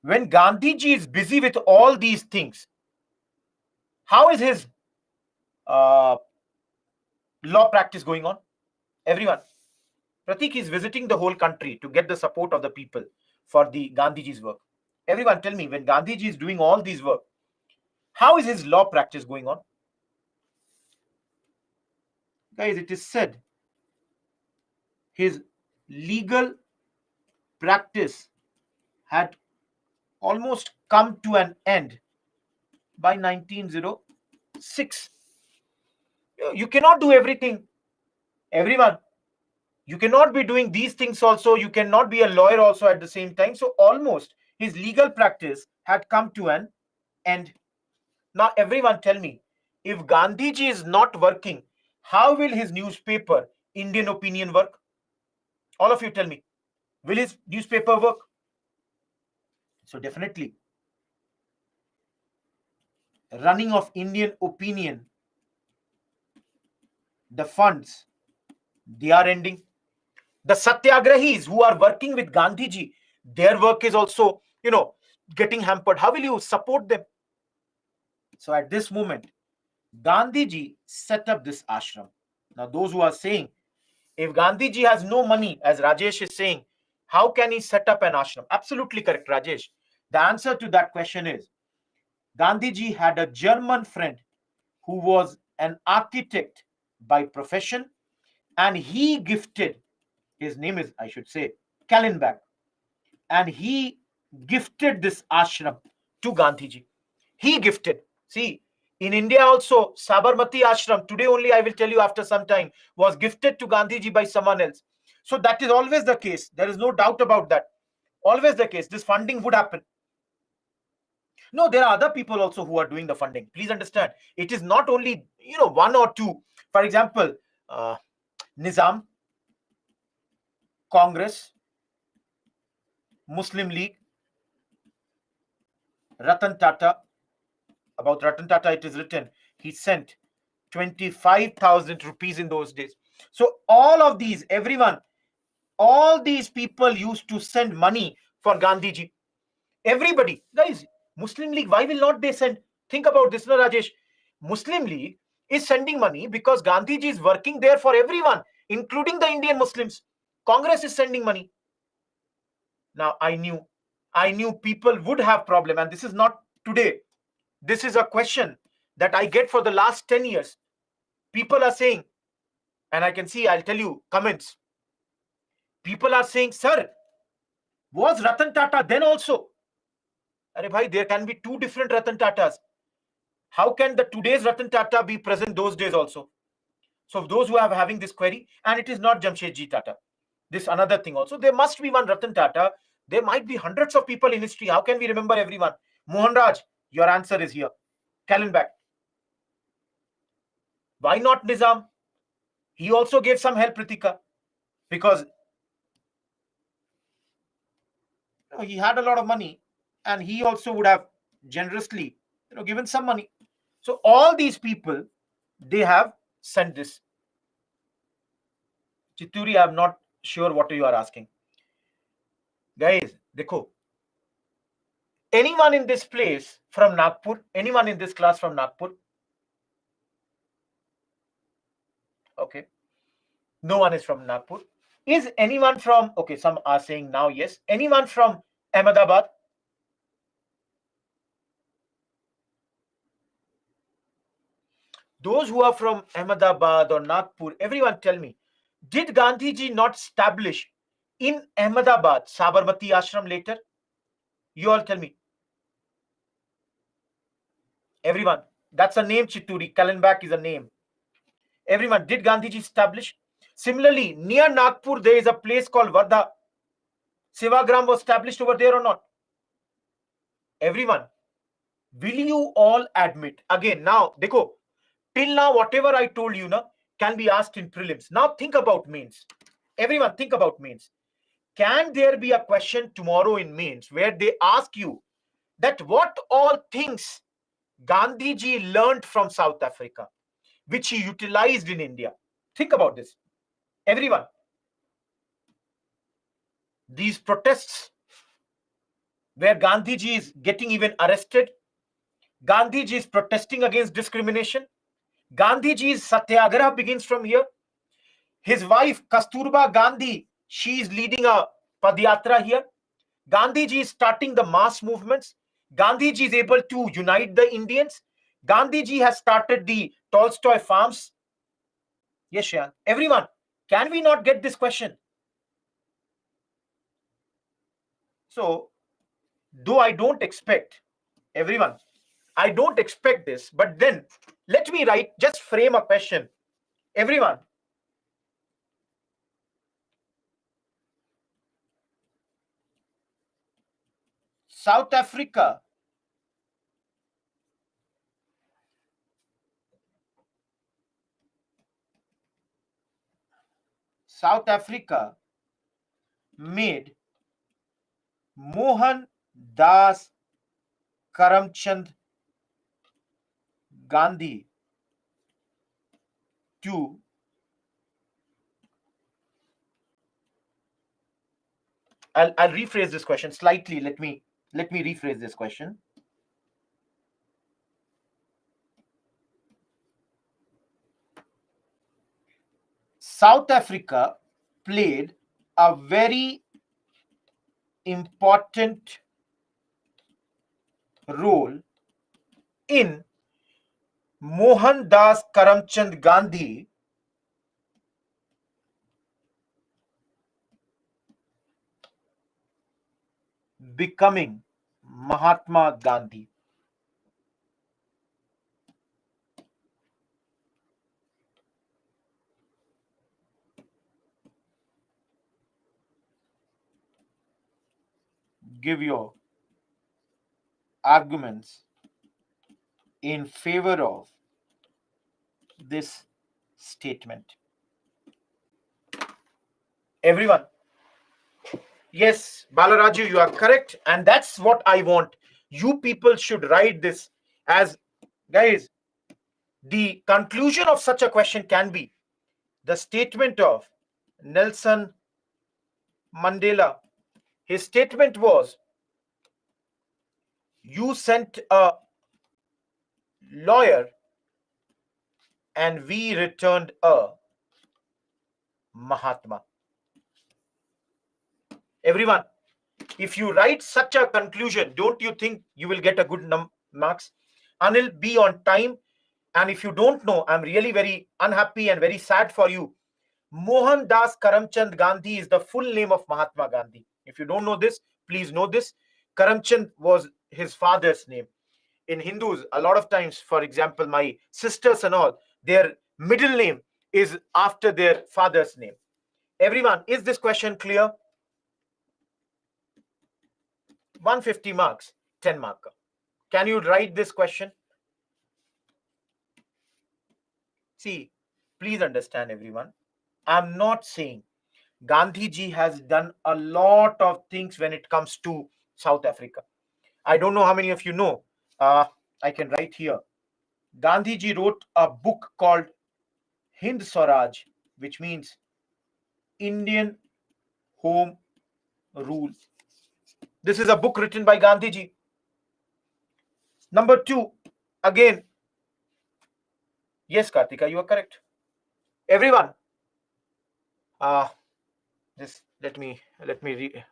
when Gandhiji is busy with all these things, how is his law practice going on? Everyone. Pratik is visiting the whole country to get the support of the people for the Gandhiji's work. Everyone tell me, when Gandhiji is doing all these work, how is his law practice going on? Guys, it is said his legal practice had almost come to an end by 1906. You cannot do everything. Everyone, you cannot be doing these things also. You cannot be a lawyer also at the same time. So almost his legal practice had come to an end. Now, everyone tell me, if Gandhiji is not working, how will his newspaper, Indian Opinion, work? All of you tell me, will his newspaper work? So definitely, running of Indian Opinion, the funds, they are ending. The Satyagrahis who are working with Gandhiji, their work is also, getting hampered. How will you support them? So at this moment, Gandhiji set up this ashram. Now, those who are saying, if Gandhiji has no money, as Rajesh is saying, how can he set up an ashram? Absolutely correct, Rajesh. The answer to that question is, Gandhiji had a German friend who was an architect by profession, and he gifted, his name is, I should say, Kallenbach, and he gifted this ashram to Gandhiji. He gifted. See, in India also, Sabarmati Ashram, today only I will tell you after some time, was gifted to Gandhiji by someone else. So that is always the case. There is no doubt about that. Always the case. This funding would happen. No, there are other people also who are doing the funding. Please understand. It is not only, one or two. For example, Nizam, Congress, Muslim League, Ratan Tata, about Ratan Tata, it is written he sent 25,000 rupees in those days. So all of these, everyone, all these people used to send money for Gandhiji. Everybody, guys, Muslim League, why will not they send? Think about this, no, Rajesh. Muslim League is sending money because Gandhiji is working there for everyone, including the Indian Muslims. Congress is sending money. Now, I knew people would have problem, and this is not today. This is a question that I get for the last 10 years. People are saying, and I can see, I'll tell you comments. People are saying, sir, was Ratan Tata then also? Arey bhai, there can be two different Ratan Tatas. How can the today's Ratan Tata be present those days also? So those who are having this query, and it is not Jamshedji Tata. This another thing also. There must be one Ratan Tata. There might be hundreds of people in history. How can we remember everyone? Mohan Raj, your answer is here. Kallenbach. Why not Nizam? He also gave some help, Pritika, because he had a lot of money, and he also would have generously, given some money. So all these people, they have sent this. Chitturi, I'm not sure what you are asking. Guys, dekho. Anyone in this place from Nagpur? Anyone in this class from Nagpur? Okay. No one is from Nagpur. Is anyone from, okay, some are saying now yes. Anyone from Ahmedabad? Those who are from Ahmedabad or Nagpur, everyone tell me, did Gandhiji not establish in Ahmedabad Sabarmati Ashram later? You all tell me. Everyone, that's a name, Chitturi. Kallenbach is a name. Everyone, did Gandhiji establish? Similarly, near Nagpur, there is a place called Wardha. Sevagram was established over there or not? Everyone, will you all admit? Again, now, dekho, till now, whatever I told you na, can be asked in prelims. Now think about mains. Everyone, think about mains. Can there be a question tomorrow in mains where they ask you that what all things Gandhiji learned from South Africa, which he utilized in India? Think about this. Everyone, these protests where Gandhiji is getting even arrested, Gandhiji is protesting against discrimination, Gandhiji's Satyagraha begins from here. His wife, Kasturba Gandhi, she is leading a Padyatra here. Gandhiji is starting the mass movements. Gandhiji is able to unite the Indians. Gandhiji has started the Tolstoy farms. Yes, Shayan. Everyone, can we not get this question? So, though I don't expect, everyone, I don't expect this, but then let me just frame a question. Everyone, South Africa made Mohan Das Karamchand Gandhi to I'll rephrase this question slightly. Let me rephrase this question. South Africa played a very important role in Mohandas Karamchand Gandhi becoming Mahatma Gandhi. Give your arguments in favor of this statement. Everyone, yes, Balaraju, you are correct, and that's what I want. You people should write this as, guys, the conclusion of such a question can be the statement of Nelson Mandela. His statement was, you sent a lawyer and we returned a Mahatma. Everyone, if you write such a conclusion, don't you think you will get a good marks? Anil, be on time. And if you don't know, I'm really very unhappy and very sad for you. Mohandas Karamchand Gandhi is the full name of Mahatma Gandhi. If you don't know this, please know this. Karamchand was his father's name. In Hindus, a lot of times, for example, my sisters and all, their middle name is after their father's name. Everyone, is this question clear? 150 marks, 10 marker. Can you write this question? See, please understand, everyone. I'm not saying Gandhi ji has done a lot of things when it comes to South Africa. I don't know how many of you know. I can write here. Gandhi ji wrote a book called Hind Swaraj, which means Indian Home Rule. This is a book written by Gandhi ji. Number 2, again, yes, Kartika, you are correct. Everyone, this let me read.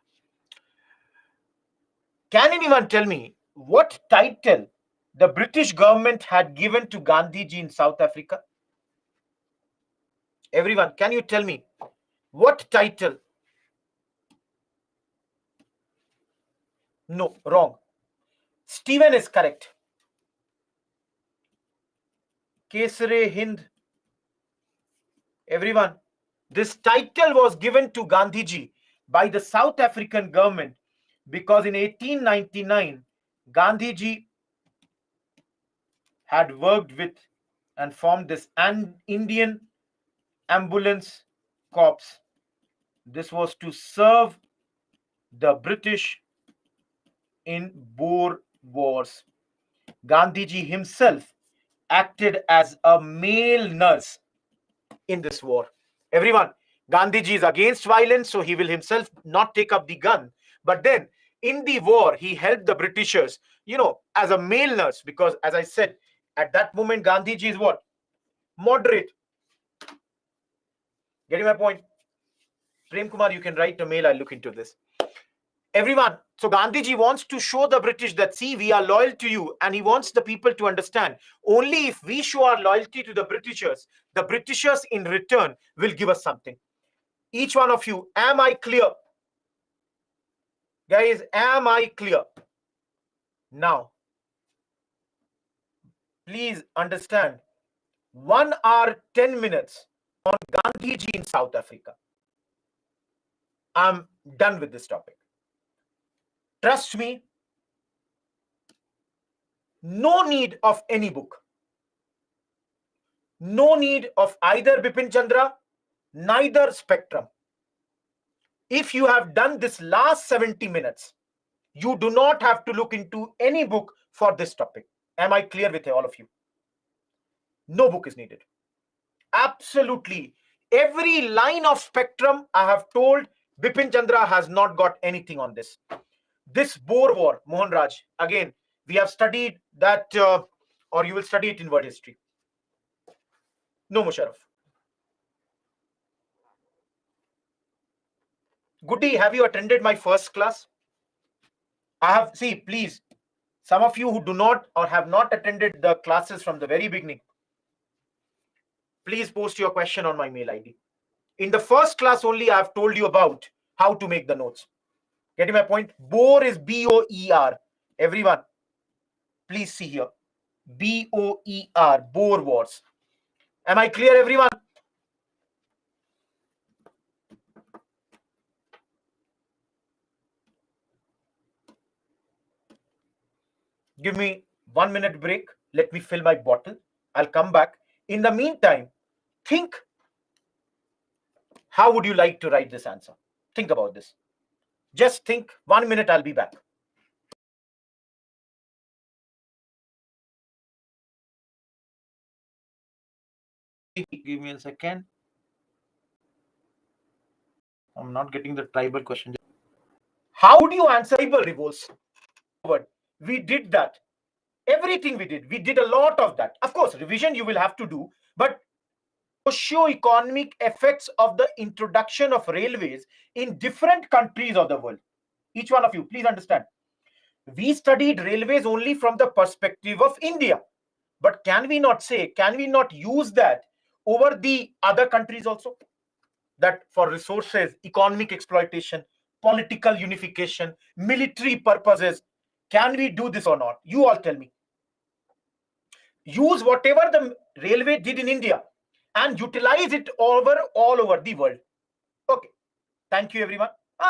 Can anyone tell me what title the British government had given to Gandhi ji in South Africa? Everyone, can you tell me what title? No, wrong. Stephen is correct. Kesare Hind. Everyone, this title was given to Gandhi ji by the South African government because in 1899, Gandhi ji had worked with and formed this Indian Ambulance Corps. This was to serve the British in Boer Wars. Gandhiji himself acted as a male nurse in this war. Everyone, Gandhiji is against violence, so he will himself not take up the gun. But then in the war, he helped the Britishers, as a male nurse, because as I said, at that moment, Gandhiji is what? Moderate. Getting my point? Prem Kumar, you can write a mail. I'll look into this. Everyone, so Gandhiji wants to show the British that, see, we are loyal to you, and he wants the people to understand only if we show our loyalty to the Britishers in return will give us something. Each one of you, am I clear? Guys, am I clear? Now, please understand, 1 hour, 10 minutes on Gandhiji in South Africa. I'm done with this topic. Trust me, no need of any book. No need of either Bipin Chandra, neither Spectrum. If you have done this last 70 minutes, you do not have to look into any book for this topic. Am I clear with all of you? No book is needed. Absolutely. Every line of Spectrum, I have told, Bipin Chandra has not got anything on this. This Boer War, Mohan Raj, again, we have studied that, or you will study it in world history. No, Musharraf. Goody, have you attended my first class? I have, see, please, some of you who do not or have not attended the classes from the very beginning, please post your question on my mail ID. In the first class only, I have told you about how to make the notes. Getting my point? Boer is B-O-E-R. Everyone, please see here. B-O-E-R, Boer Wars. Am I clear, everyone? Give me 1 minute break. Let me fill my bottle. I'll come back. In the meantime, think, how would you like to write this answer? Think about this. Just think. 1 minute, I'll be back. Give me a second. I'm not getting the tribal question. How do you answer tribal revolts? We did that. Everything we did a lot of that. Of course, revision you will have to do, but socio-economic effects of the introduction of railways in different countries of the world. Each one of you, please understand. We studied railways only from the perspective of India. But can we not use that over the other countries also? That for resources, economic exploitation, political unification, military purposes, can we do this or not? You all tell me. Use whatever the railway did in India and utilize it all over the world. Okay. Thank you, everyone.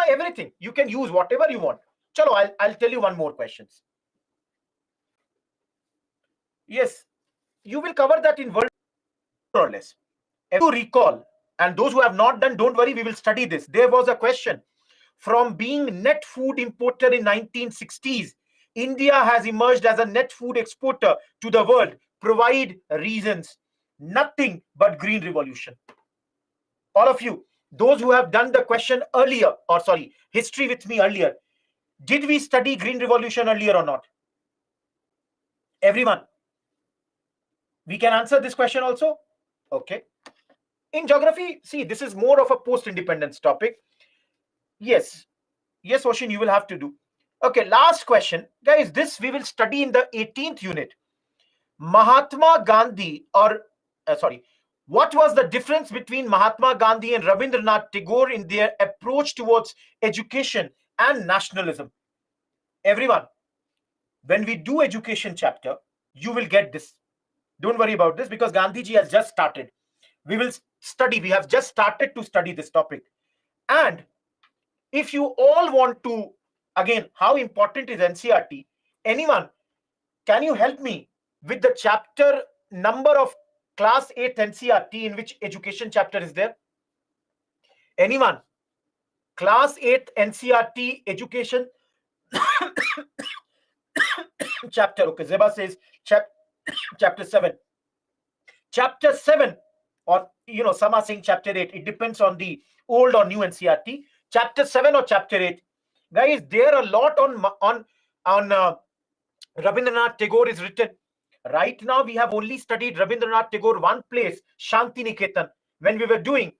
Everything. You can use whatever you want. Chalo, I'll tell you one more questions. Yes, you will cover that in world more or less. If you recall, and those who have not done, don't worry, we will study this. There was a question. From being net food importer in 1960s, India has emerged as a net food exporter to the world. Provide reasons. Nothing but green revolution. All of you, those who have done the question earlier, or sorry, history with me earlier, did we study green revolution earlier or not? Everyone, we can answer this question also. Okay. In geography, see, this is more of a post-independence topic. Yes, Oshin, you will have to do. Okay, last question. Guys, this we will study in the 18th unit. Mahatma Gandhi, what was the difference between Mahatma Gandhi and Rabindranath Tagore in their approach towards education and nationalism? Everyone, when we do education chapter, you will get this. Don't worry about this because Gandhiji has just started. We have just started to study this topic. And if you all want to, again, how important is NCERT? Anyone, can you help me with the chapter number of class 8 NCERT in which education chapter is there? Anyone? Class 8 NCERT education chapter. Okay, Zeba says chapter 7. Chapter 7, or some are saying chapter 8. It depends on the old or new NCERT. Chapter 7 or chapter 8. Guys, there are a lot on Rabindranath Tagore is written. Right now, we have only studied Rabindranath Tagore one place, Shanti Niketan, when we were doing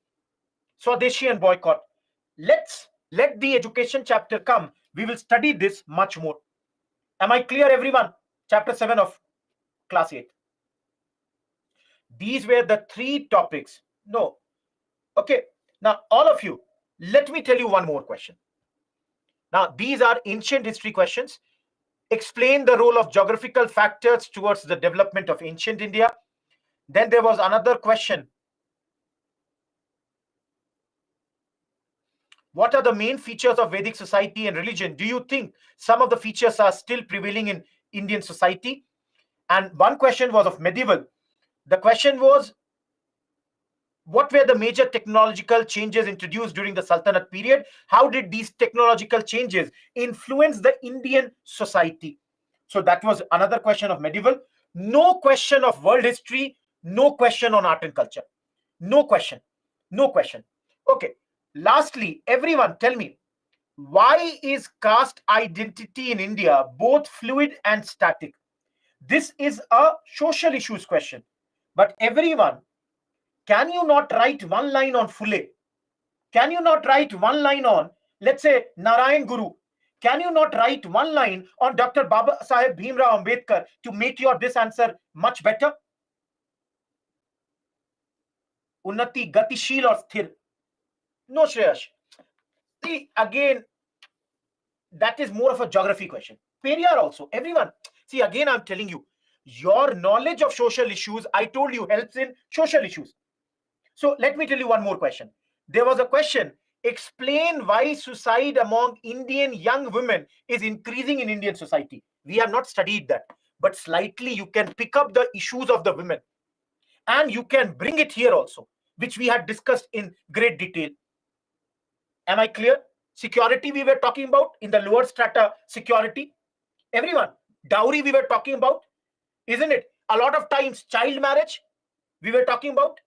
Swadeshi and boycott. Let the education chapter come. We will study this much more. Am I clear, everyone? Chapter 7 of class 8. These were the 3 topics. No. Okay. Now, all of you, let me tell you one more question. Now, these are ancient history questions. Explain the role of geographical factors towards the development of ancient India. Then there was another question. What are the main features of Vedic society and religion? Do you think some of the features are still prevailing in Indian society? And one question was of medieval. The question was, what were the major technological changes introduced during the Sultanate period? How did these technological changes influence the Indian society? So that was another question of medieval. No question of world history. No question on art and culture. No question. No question. Okay. Lastly, everyone tell me, why is caste identity in India both fluid and static? This is a social issues question. But everyone, can you not write one line on Phule? Can you not write one line on, let's say, Narayan Guru? Can you not write one line on Dr. Baba Saheb Bhimrao Ambedkar to make your this answer much better? Unnati Gatishil or Sthir? No, Shreyash. See, again, that is more of a geography question. Periyar also, everyone. See, again, I'm telling you, your knowledge of social issues, I told you, helps in social issues. So let me tell you one more question. There was a question, explain why suicide among Indian young women is increasing in Indian society. We have not studied that, but slightly you can pick up the issues of the women and you can bring it here also, which we had discussed in great detail. Am I clear? Security we were talking about in the lower strata security. Everyone, dowry we were talking about, isn't it? A lot of times child marriage we were talking about.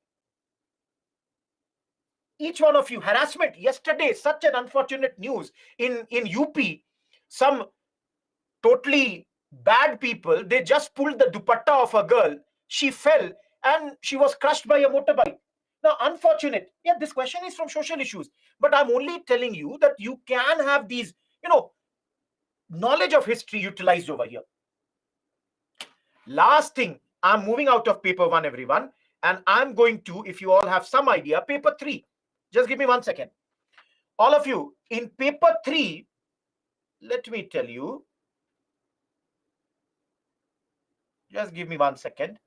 each one of you, harassment. Yesterday, such an unfortunate news in UP. Some totally bad people, they just pulled the dupatta of a girl. She fell and she was crushed by a motorbike. Now, unfortunate. Yeah, this question is from social issues, but I'm only telling you that you can have these, knowledge of history utilized over here. Last thing, I'm moving out of paper 1, everyone, and I'm going to, if you all have some idea, paper 3. Just give me 1 second. All of you, in paper 3, let me tell you. Just give me 1 second.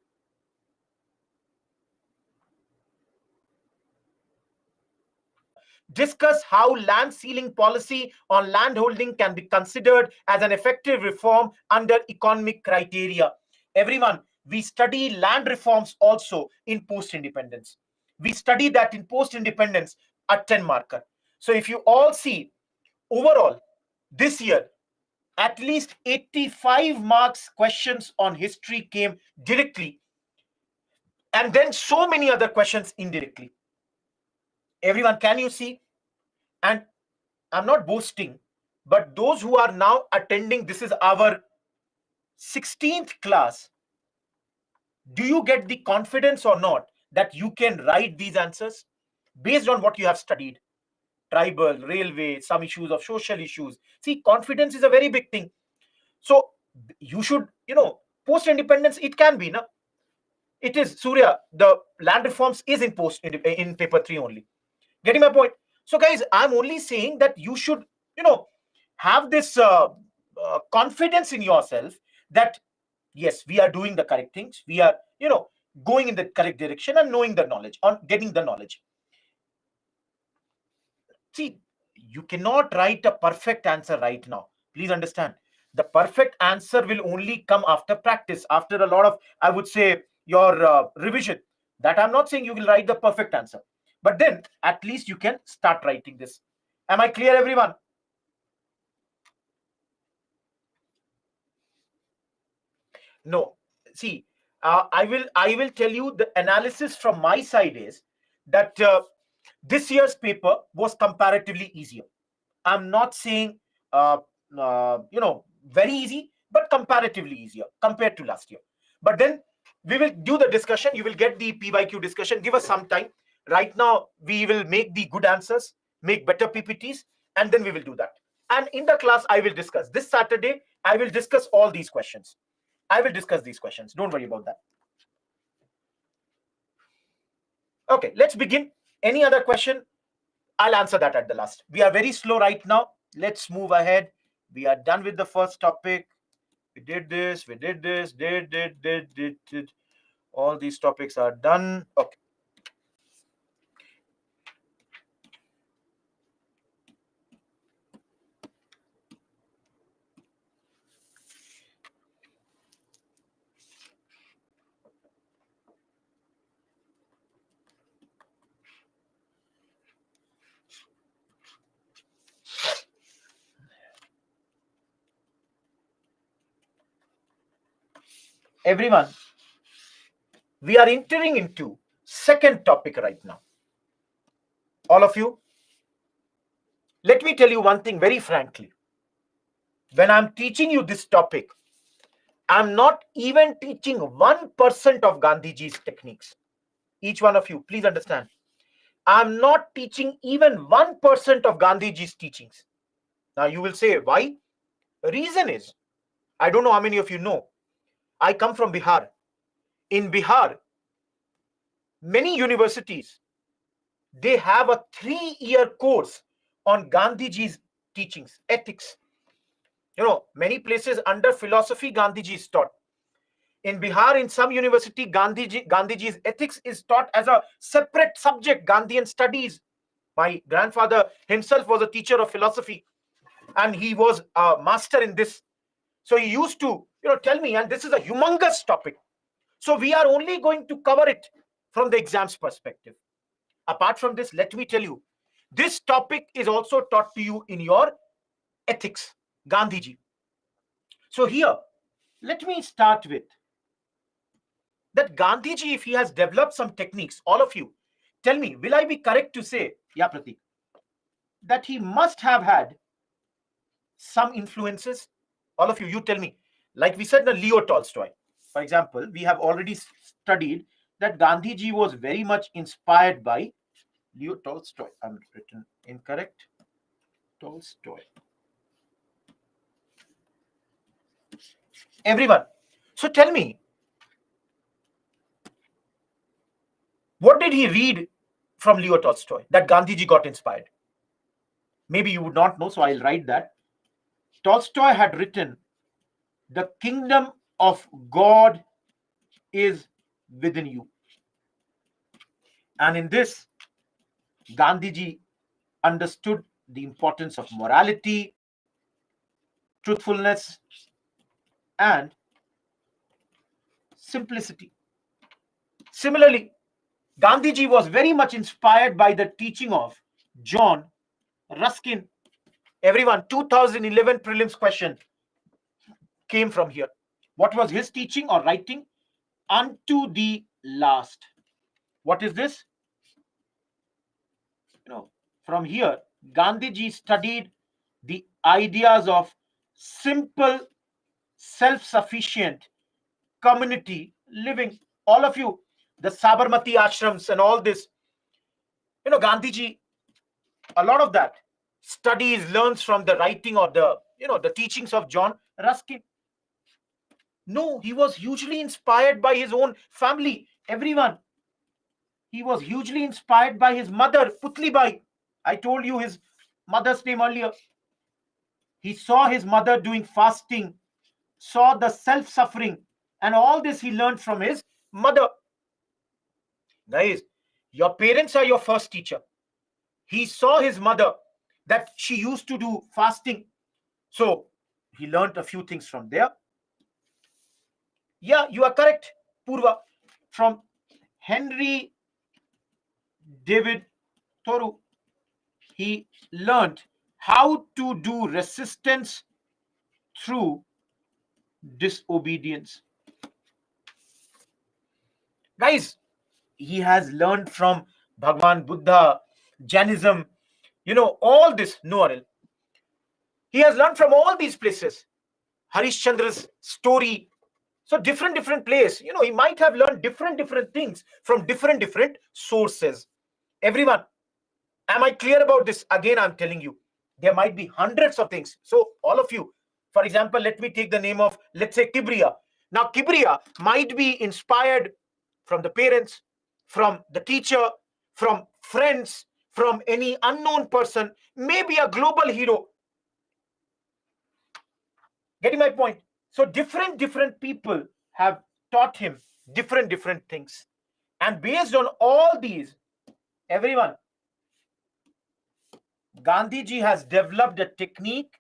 Discuss how land ceiling policy on landholding can be considered as an effective reform under economic criteria. Everyone, we study land reforms also in post-independence. We study that in post-independence at 10 marker. So if you all see, overall, this year, at least 85 marks questions on history came directly, and then so many other questions indirectly. Everyone, can you see? And I'm not boasting, but those who are now attending, this is our 16th class. Do you get the confidence or not that you can write these answers based on what you have studied? Tribal, railway, some issues of social issues. See, confidence is a very big thing. So you should, post independence, it can be, no? It is, Surya, the land reforms is in paper 3 only. Getting my point? So, guys, I'm only saying that you should, have this confidence in yourself that, yes, we are doing the correct things. We are, going in the correct direction and knowing the knowledge, on getting the knowledge. See, you cannot write a perfect answer right now. Please understand. The perfect answer will only come after practice, after a lot of, I would say, your revision. That I'm not saying you will write the perfect answer, but then at least you can start writing this. Am I clear, everyone? No. See, I will tell you the analysis from my side is that this year's paper was comparatively easier. I'm not saying very easy, but comparatively easier compared to last year. But then we will do the discussion. You will get the PYQ discussion. Give us some time. Right now, we will make the good answers, make better PPTs, and then we will do that. And in the class, I will discuss. This Saturday, I will discuss all these questions. I will discuss these questions. Don't worry about that. Okay, let's begin. Any other question? I'll answer that at the last. We are very slow right now. Let's move ahead. We are done with the first topic. We did this, did. All these topics are done. Okay. Everyone, we are entering into second topic right now. All of you, let me tell you one thing very frankly. When I'm teaching you this topic, I'm not even teaching 1% of Gandhiji's techniques. Each one of you, please understand. I'm not teaching even 1% of Gandhiji's teachings. Now you will say, why? The reason is, I don't know how many of you know, I come from Bihar. In Bihar, many universities, they have a 3-year course on Gandhiji's teachings, ethics. Many places under philosophy, Gandhiji is taught. In Bihar, in some university, Gandhiji's ethics is taught as a separate subject, Gandhian studies. My grandfather himself was a teacher of philosophy, and he was a master in this. So he used to, tell me, and this is a humongous topic. So we are only going to cover it from the exams perspective. Apart from this, let me tell you, this topic is also taught to you in your ethics, Gandhiji. So here, let me start with that Gandhiji, if he has developed some techniques, all of you, Tell me, will I be correct to say, yeah, Pratik, that he must have had some influences? All of you, you tell me. Like we said, the Leo Tolstoy, for example, we have already studied that Gandhiji was very much inspired by Leo Tolstoy. I'm written incorrect. Tolstoy. Everyone. So tell me, what did he read from Leo Tolstoy that Gandhiji got inspired? Maybe you would not know, so I'll write that. Tolstoy had written, "The kingdom of God is within you." And in this, Gandhiji understood the importance of morality, truthfulness, and simplicity. Similarly, Gandhiji was very much inspired by the teaching of John Ruskin. Everyone, 2011 prelims question came from here. What was his teaching or writing? Unto the last. What is this? From here, Gandhiji studied the ideas of simple, self-sufficient community living. All of you, the Sabarmati ashrams and all this, Gandhiji, a lot of that studies, learns from the writing or the teachings of John Ruskin. No, he was hugely inspired by his own family. Everyone, he was hugely inspired by his mother, Putlibai. I told you his mother's name earlier. He saw his mother doing fasting, saw the self-suffering, and all this he learned from his mother. Guys, your parents are your first teacher. He saw his mother, that she used to do fasting. So he learned a few things from there. Yeah, you are correct, Purva. From Henry David Thoreau, he learned how to do resistance through disobedience. Guys, he has learned from Bhagwan Buddha, Jainism, all this, Noel. He has learned from all these places. Harishchandra's story. So different place. He might have learned different things from different sources. Everyone, am I clear about this? Again, I'm telling you, there might be hundreds of things. So all of you, for example, let me take the name of, let's say, Kibriya. Now, Kibriya might be inspired from the parents, from the teacher, from friends, from any unknown person, maybe a global hero. Getting my point? So different people have taught him different things. And based on all these, everyone, Gandhiji has developed a technique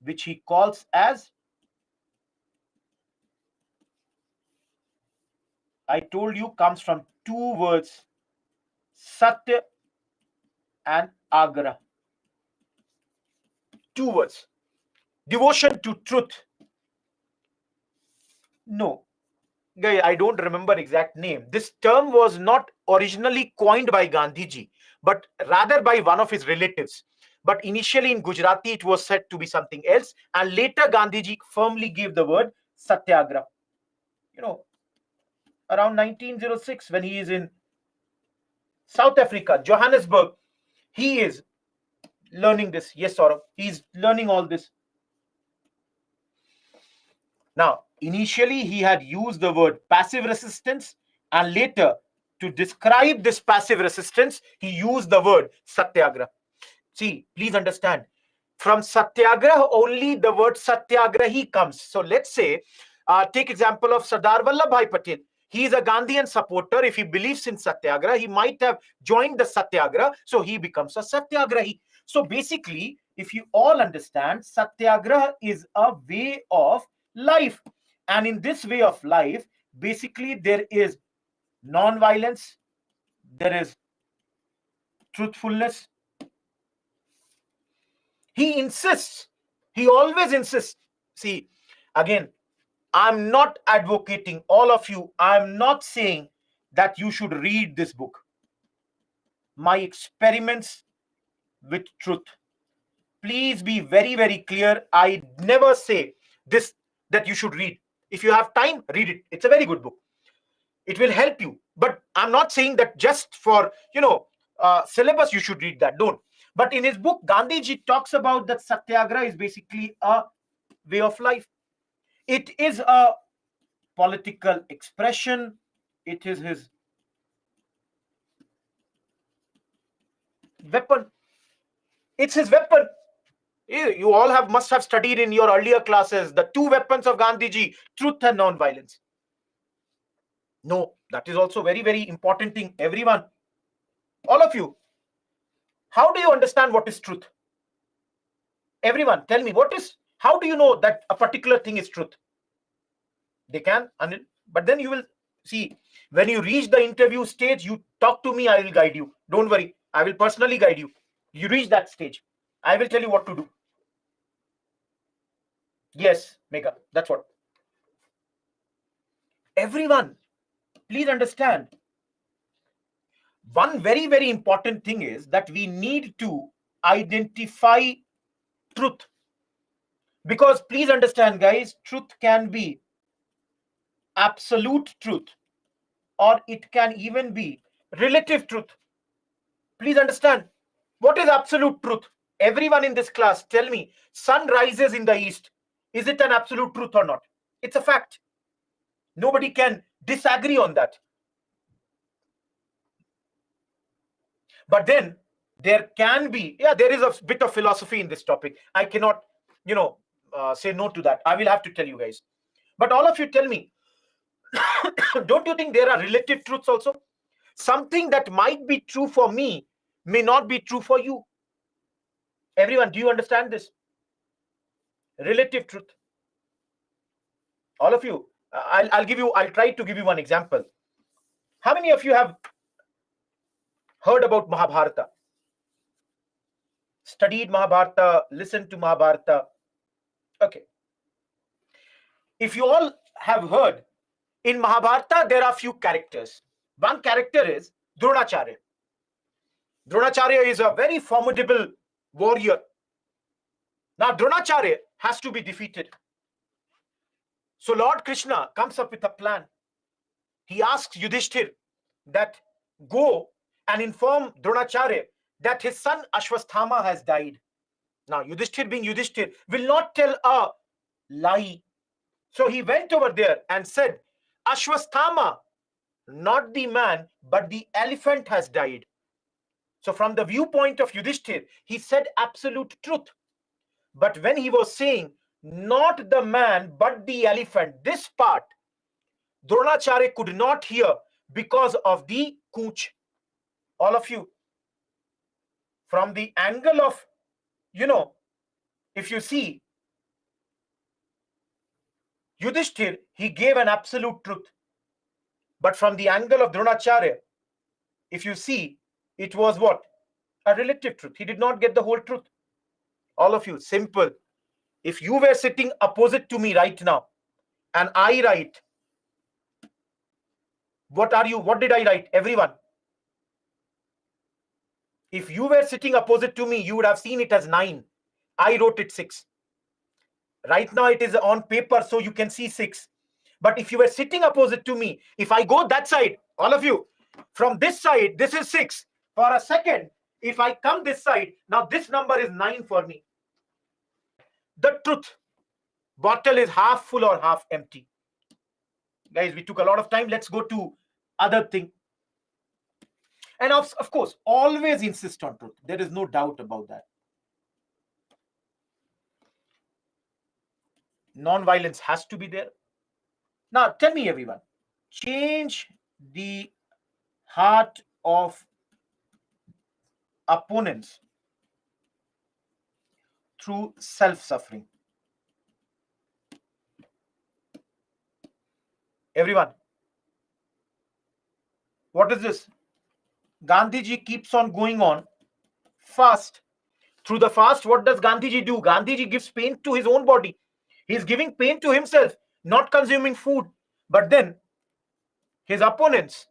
which he calls as, I told you, comes from two words, Satya and Agra. Two words. Devotion to truth. No, guy, I don't remember exact name. This term was not originally coined by Gandhiji, but rather by one of his relatives. But initially in Gujarati, it was said to be something else. And later, Gandhiji firmly gave the word Satyagraha. Around 1906, when he is in South Africa, Johannesburg, he is learning this. Yes, Saurabh, he's learning all this. Now, initially, he had used the word passive resistance, and later, to describe this passive resistance, he used the word Satyagraha. See, please understand, from Satyagraha, only the word Satyagrahi comes. So let's say, take example of Sardar Vallabhbhai Patel. He is a Gandhian supporter. If he believes in Satyagraha, he might have joined the Satyagraha, so he becomes a Satyagrahi. So basically, if you all understand, Satyagraha is a way of life. And in this way of life, basically there is non-violence, there is truthfulness. He insists, he always insists. See, again, I'm not advocating, all of you, I'm not saying that you should read this book. my experiments with truth. Please be very, very clear. I never say this that you should read. If you have time, read it. It's a very good book. It will help you. But I'm not saying that just for, syllabus you should read that. Don't. But in his book, Gandhiji talks about that Satyagraha is basically a way of life. It is a political expression. It is his weapon. It's his weapon. You all must have studied in your earlier classes the two weapons of Gandhiji, truth and non-violence. No, that is also very, very important thing. Everyone, all of you, how do you understand what is truth? Everyone, tell me, how do you know that a particular thing is truth? They can, but then you will see, when you reach the interview stage, you talk to me, I will guide you. Don't worry, I will personally guide you. You reach that stage, I will tell you what to do. Yes, Megha, that's what. Everyone, please understand. One very, very important thing is that we need to identify truth. Because please understand, guys, truth can be absolute truth, or it can even be relative truth. Please understand, what is absolute truth? Everyone in this class, tell me, sun rises in the east. Is it an absolute truth or not? It's a fact. Nobody can disagree on that. But then there can be, there is a bit of philosophy in this topic. I cannot, say no to that. I will have to tell you guys. But all of you tell me, don't you think there are relative truths also? Something that might be true for me may not be true for you. Everyone, do you understand this? Relative truth. All of you, I'll try to give you one example. How many of you have heard about Mahabharata? Studied Mahabharata, listened to Mahabharata? Okay. If you all have heard, in Mahabharata, there are few characters. One character is Dronacharya. Dronacharya is a very formidable warrior. Now, Dronacharya has to be defeated. So Lord Krishna comes up with a plan. He asks Yudhishthir that go and inform Dronacharya that his son Ashwasthama has died. Now, Yudhishthir being Yudhishthir will not tell a lie. So he went over there and said, Ashwasthama, not the man, but the elephant has died. So from the viewpoint of Yudhishthir, he said absolute truth. But when he was saying, not the man, but the elephant, this part, Dronacharya could not hear because of the cooch. All of you, from the angle of, if you see, Yudhishthir, he gave an absolute truth. But from the angle of Dronacharya, if you see, it was what? A relative truth. He did not get the whole truth. All of you, simple. If you were sitting opposite to me right now, and I write, what are you? What did I write? Everyone. If you were sitting opposite to me, you would have seen it as 9. I wrote it 6. Right now it is on paper, so you can see 6. But if you were sitting opposite to me, if I go that side, all of you, from this side, this is 6. For a second, if I come this side, now this number is 9 for me. The truth. Bottle is half full or half empty. Guys, we took a lot of time. Let's go to other thing. And of course, always insist on truth. There is no doubt about that. Non-violence has to be there. Now, tell me, everyone, change the heart of opponents through self-suffering. Everyone, what is this? Gandhiji keeps on going on fast. Through the fast, what does Gandhiji do? Gandhiji gives pain to his own body. He's giving pain to himself, not consuming food. But then his opponents,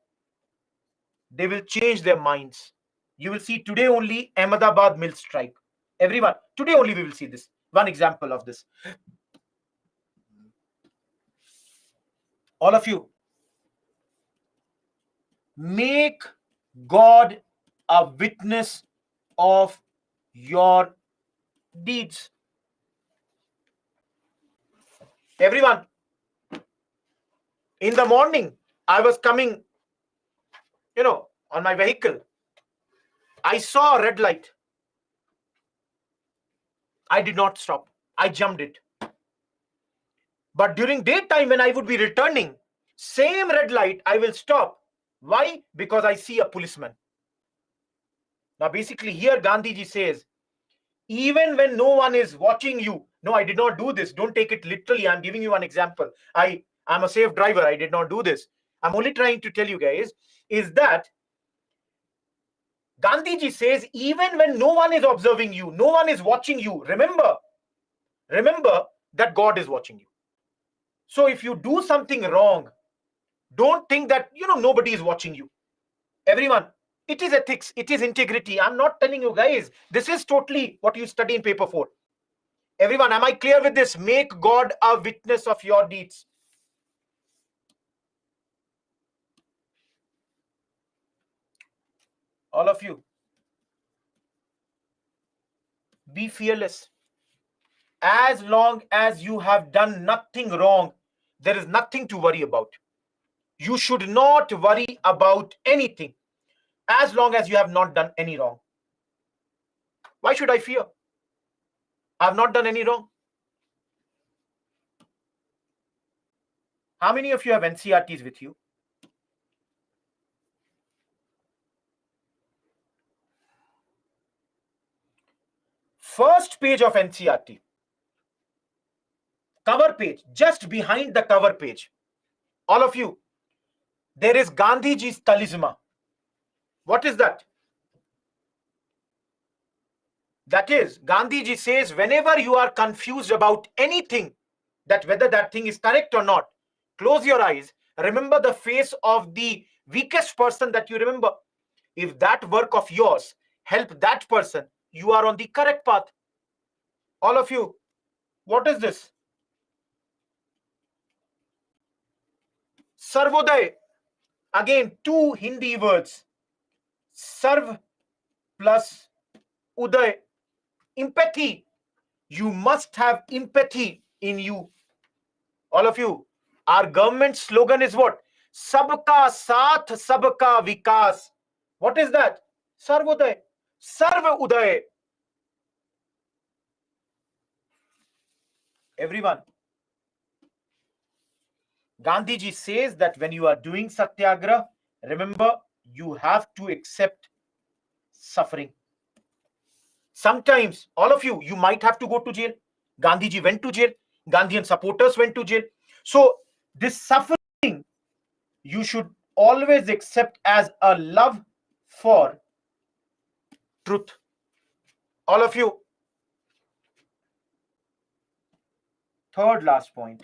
they will change their minds. You will see today only Ahmedabad mill strike. Everyone, today only we will see this. One example of this. All of you, make God a witness of your deeds. Everyone, in the morning, I was coming, on my vehicle. I saw a red light. I did not stop. I jumped it. But during daytime, when I would be returning, same red light, I will stop. Why? Because I see a policeman. Now, basically, here Gandhiji says, even when no one is watching you, no, I did not do this. Don't take it literally. I'm giving you an example. I'm a safe driver. I did not do this. I'm only trying to tell you guys is that Gandhiji says, even when no one is observing you, no one is watching you, remember that God is watching you. So if you do something wrong, don't think that, nobody is watching you. Everyone, it is ethics, it is integrity. I'm not telling you guys, this is totally what you study in paper 4. Everyone, am I clear with this? Make God a witness of your deeds. All of you, be fearless. As long as you have done nothing wrong, there is nothing to worry about. You should not worry about anything as long as you have not done any wrong. Why should I fear? I have not done any wrong. How many of you have NCRTs with you? First page of NCRT, cover page, just behind the cover page. All of you, there is Gandhiji's talisman. What is that? That is, Gandhiji says, whenever you are confused about anything, that whether that thing is correct or not, close your eyes, remember the face of the weakest person that you remember. If that work of yours help that person, you are on the correct path. All of you, what is this? Sarvodaya. Again, two Hindi words. Sarv plus Uday. Empathy. You must have empathy in you. All of you. Our government slogan is what? Sabka Saath, Sabka Vikas. What is that? Sarvodaya. Sarv Uday. Everyone. Gandhiji says that when you are doing Satyagraha, remember, you have to accept suffering. Sometimes, all of you, you might have to go to jail. Gandhiji went to jail. Gandhian supporters went to jail. So, this suffering, you should always accept as a love for truth. All of you. Third last point.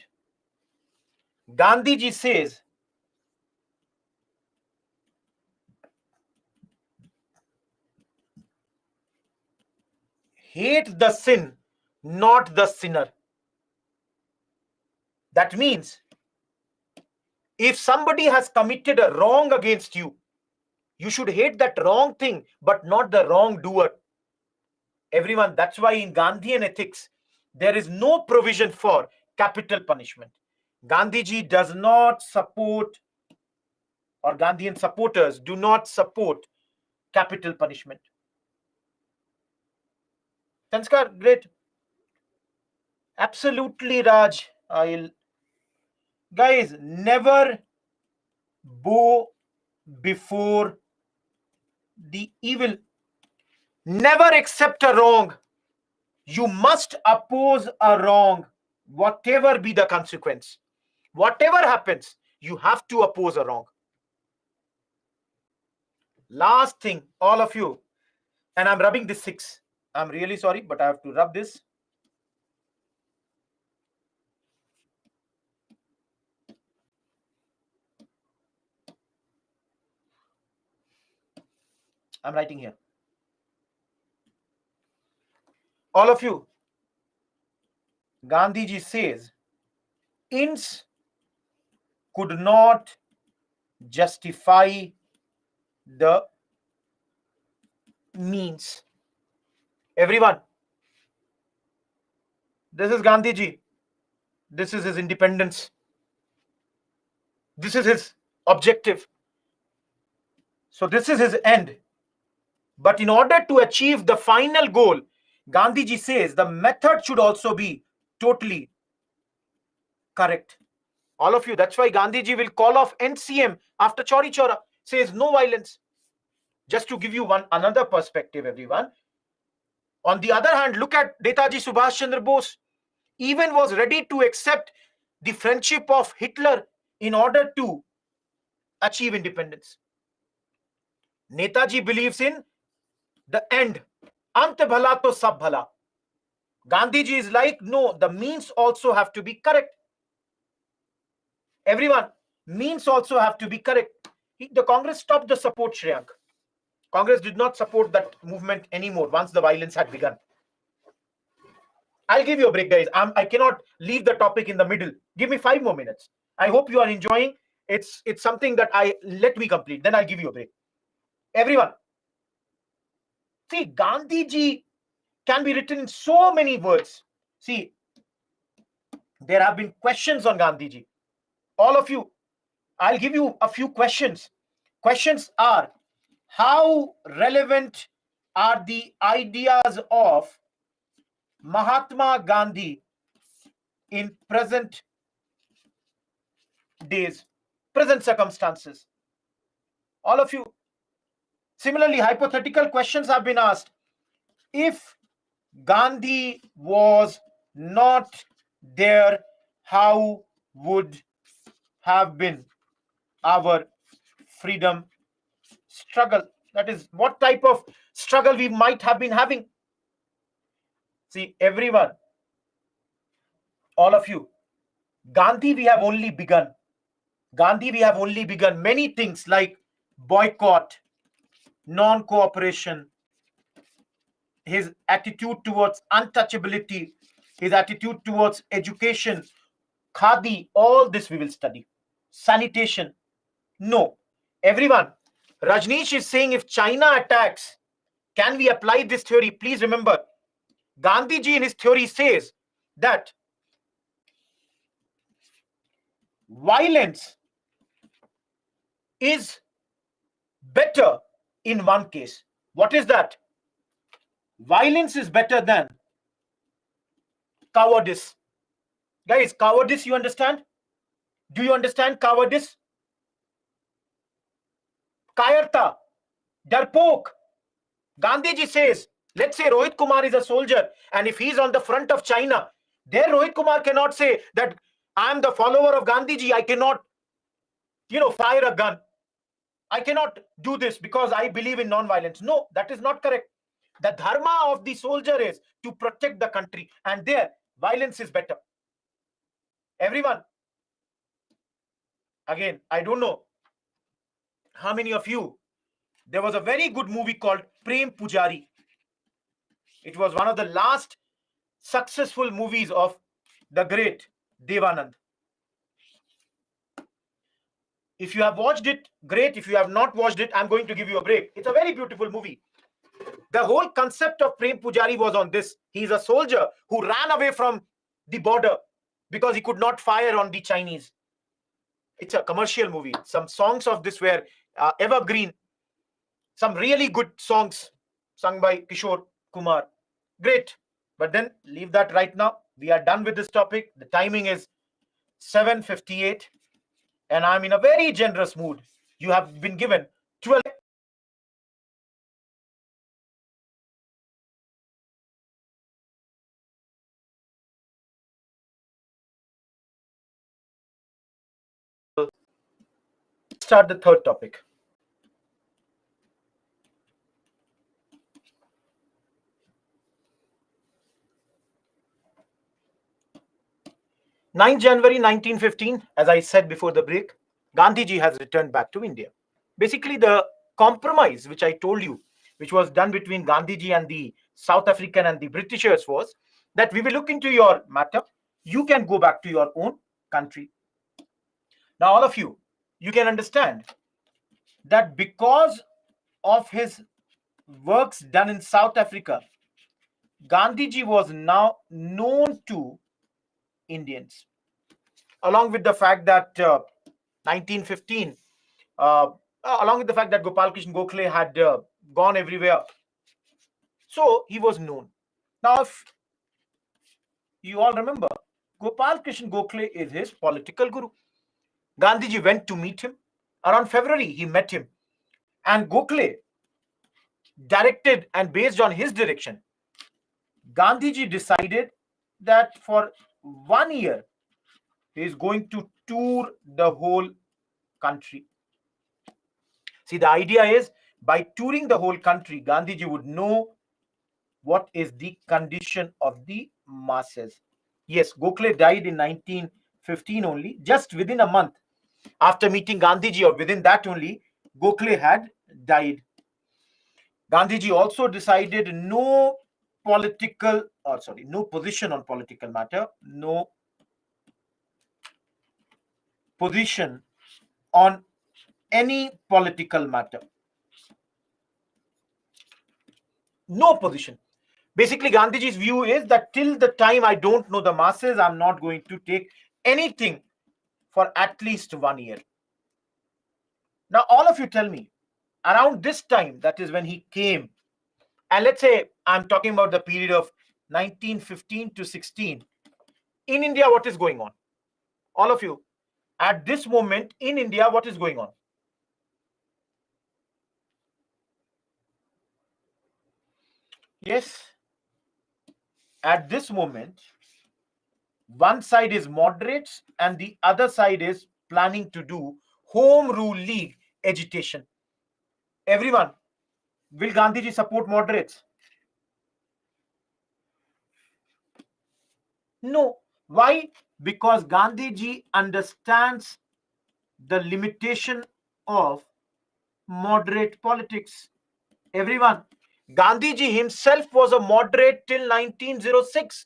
Gandhiji says, hate the sin, not the sinner. That means, if somebody has committed a wrong against you, you should hate that wrong thing, but not the wrongdoer. Everyone, that's why in Gandhian ethics, there is no provision for capital punishment. Gandhiji does not support, or Gandhian supporters do not support capital punishment. Sanskar, great. Absolutely, Raj. Guys, never bow before the evil. Never accept a wrong. You must oppose a wrong, whatever be the consequence. Whatever happens, you have to oppose a wrong. Last thing, all of you, and I'm rubbing this 6. I'm really sorry, but I have to rub this. I'm writing here. All of you, Gandhiji says, ends could not justify the means. Everyone, this is Gandhiji. This is his independence. This is his objective. So this is his end. But in order to achieve the final goal, Gandhiji says the method should also be totally correct. All of you, that's why Gandhiji will call off NCM after Chauri Chaura, says no violence. Just to give you another perspective, everyone. On the other hand, look at Netaji Subhash Chandra Bose. Even was ready to accept the friendship of Hitler in order to achieve independence. Netaji believes in the end. Ant bhala to sab bhala. Gandhiji is like, no, the means also have to be correct. Everyone, means also have to be correct. The Congress stopped the support, Shreyank. Congress did not support that movement anymore once the violence had begun. I'll give you a break, guys. I cannot leave the topic in the middle. Give me 5 more minutes. I hope you are enjoying. It's something that let me complete. Then I'll give you a break. Everyone, see, Gandhiji can be written in so many words. See, there have been questions on Gandhiji. All of you, I'll give you a few questions. Questions are, how relevant are the ideas of Mahatma Gandhi in present days, present circumstances? All of you. Similarly, hypothetical questions have been asked. If Gandhi was not there, how would have been our freedom struggle? That is, what type of struggle we might have been having. See, everyone, all of you, Gandhi, we have only begun. Gandhi, we have only begun. Many things like boycott, non-cooperation, his attitude towards untouchability, his attitude towards education, khadi, all this we will study. Sanitation, no. Everyone, Rajneesh is saying, if China attacks, can we apply this theory? Please remember, Gandhiji in his theory says that violence is better in one case. What is that? Violence is better than cowardice. Guys, cowardice, you understand? Do you understand cowardice? Kayarta, darpok. Gandhiji says, let's say Rohit Kumar is a soldier, and if he's on the front of China, there Rohit Kumar cannot say that I'm the follower of Gandhiji, I cannot, fire a gun. I cannot do this because I believe in non-violence. No, that is not correct. The dharma of the soldier is to protect the country, and there, violence is better. Everyone, again, I don't know how many of you, there was a very good movie called Prem Pujari. It was one of the last successful movies of the great Devanand. If you have watched it, great. If you have not watched it, I'm going to give you a break. It's a very beautiful movie. The whole concept of Prem Pujari was on this. He's a soldier who ran away from the border because he could not fire on the Chinese. It's a commercial movie. Some songs of this were evergreen. Some really good songs sung by Kishore Kumar. Great. But then leave that right now. We are done with this topic. The timing is 7:58 and I'm in a very generous mood. You have been given 12. Start the third topic. January 9, 1915, as I said before the break, Gandhiji has returned back to India. Basically, the compromise which I told you, which was done between Gandhiji and the South African and the Britishers was that we will look into your matter. You can go back to your own country. Now, all of you, you can understand that because of his works done in South Africa, Gandhiji was now known to Indians, along with the fact that 1915, along with the fact that Gopal Krishna Gokhale had gone everywhere. So he was known. Now, if you all remember, Gopal Krishna Gokhale is his political guru. Gandhiji went to meet him. Around February, he met him. And Gokhale directed, and based on his direction, Gandhiji decided that for 1 year, he is going to tour the whole country. See, the idea is by touring the whole country, Gandhiji would know what is the condition of the masses. Yes, Gokhale died in 1915 only, just within a month after meeting Gandhiji, or within that only, Gokhale had died. Gandhiji also decided no position on political matter, no position on any political matter. No position. Basically, Gandhiji's view is that till the time I don't know the masses, I'm not going to take anything for at least 1 year. Now, all of you tell me, around this time, that is when he came, and let's say I'm talking about the period of 1915 to 16, in India, what is going on? All of you, at this moment in India, what is going on? Yes, at this moment, one side is moderates and the other side is planning to do Home Rule League agitation. Everyone, will Gandhiji support moderates? No. Why? Because Gandhiji understands the limitation of moderate politics. Everyone, Gandhiji himself was a moderate till 1906.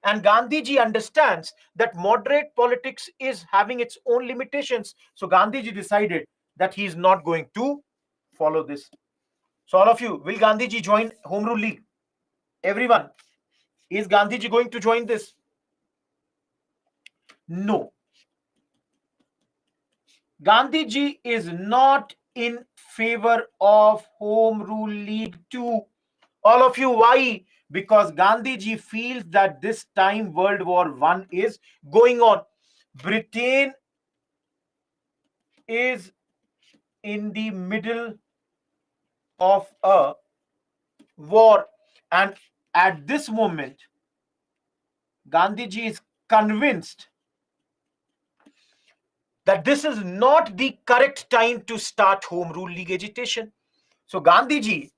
And Gandhiji understands that moderate politics is having its own limitations. So Gandhiji decided that he is not going to follow this. So all of you, will Gandhiji join Home Rule League? Everyone, is Gandhiji going to join this? No. Gandhiji is not in favor of Home Rule League too. All of you, why? Because Gandhiji feels that this time World War I is going on. Britain is in the middle of a war, and at this moment, Gandhiji is convinced that this is not the correct time to start Home Rule League agitation. So Gandhiji,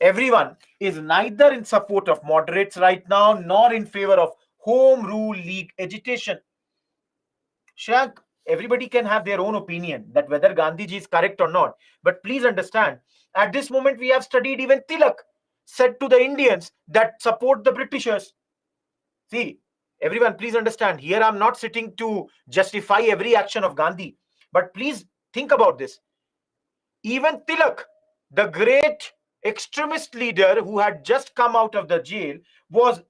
everyone, is neither in support of moderates right now nor in favor of Home Rule League agitation. Shrank, everybody can have their own opinion that whether Gandhiji is correct or not. But please understand, at this moment we have studied even Tilak said to the Indians that support the Britishers. See, everyone, please understand, here I'm not sitting to justify every action of Gandhi. But please think about this. Even Tilak, the great extremist leader who had just come out of the jail, was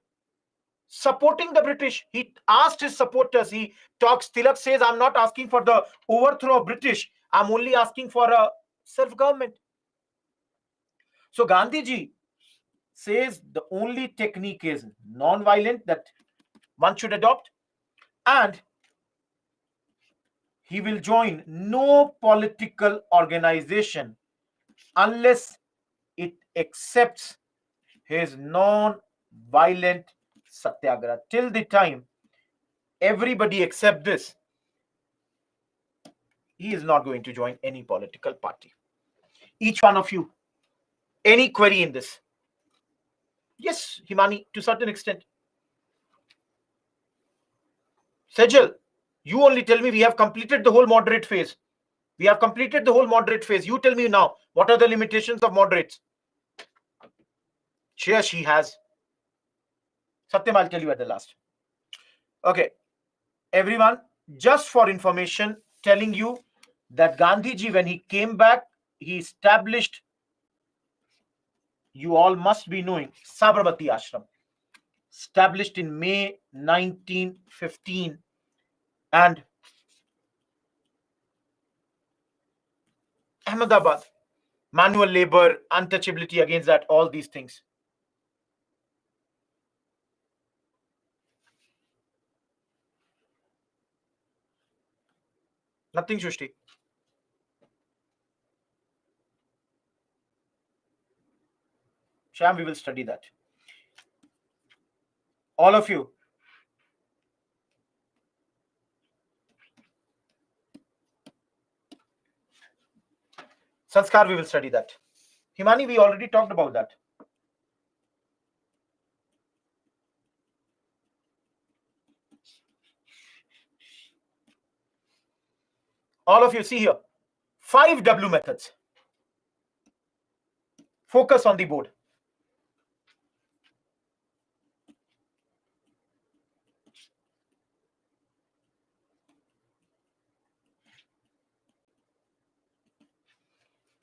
supporting the British. He asked his supporters, Tilak says, I'm not asking for the overthrow of British, I'm only asking for a self-government. So Gandhiji says the only technique is non-violent that one should adopt, and he will join no political organization unless it accepts his non-violent satyagraha. Till the time everybody accept this, he is not going to join any political party. Each one of you, any query in this? Yes, Himani, to a certain extent. Sejal, you only tell me we have completed the whole moderate phase. We have completed the whole moderate phase. You tell me now, what are the limitations of moderates? She has. Satyam, I'll tell you at the last. Okay, everyone, just for information, telling you that Gandhiji, when he came back, he established, you all must be knowing, Sabarmati Ashram, established in May 1915, and Ahmedabad, manual labor, untouchability, against that, all these things. Nothing, Shushti. Sham, we will study that. All of you. Sanskar, we will study that. Himani, we already talked about that. All of you, see here. 5 W methods. Focus on the board.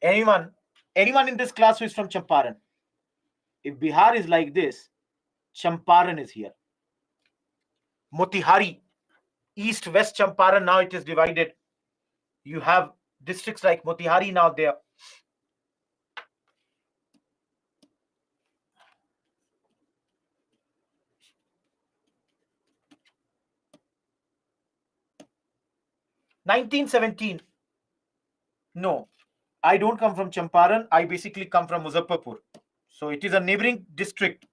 Anyone in this class who is from Champaran? If Bihar is like this, Champaran is here. Motihari, East, West Champaran, now it is divided. You have districts like Motihari now there. (1917). No, I don't come from Champaran. I basically come from Muzaffarpur. So it is a neighboring district,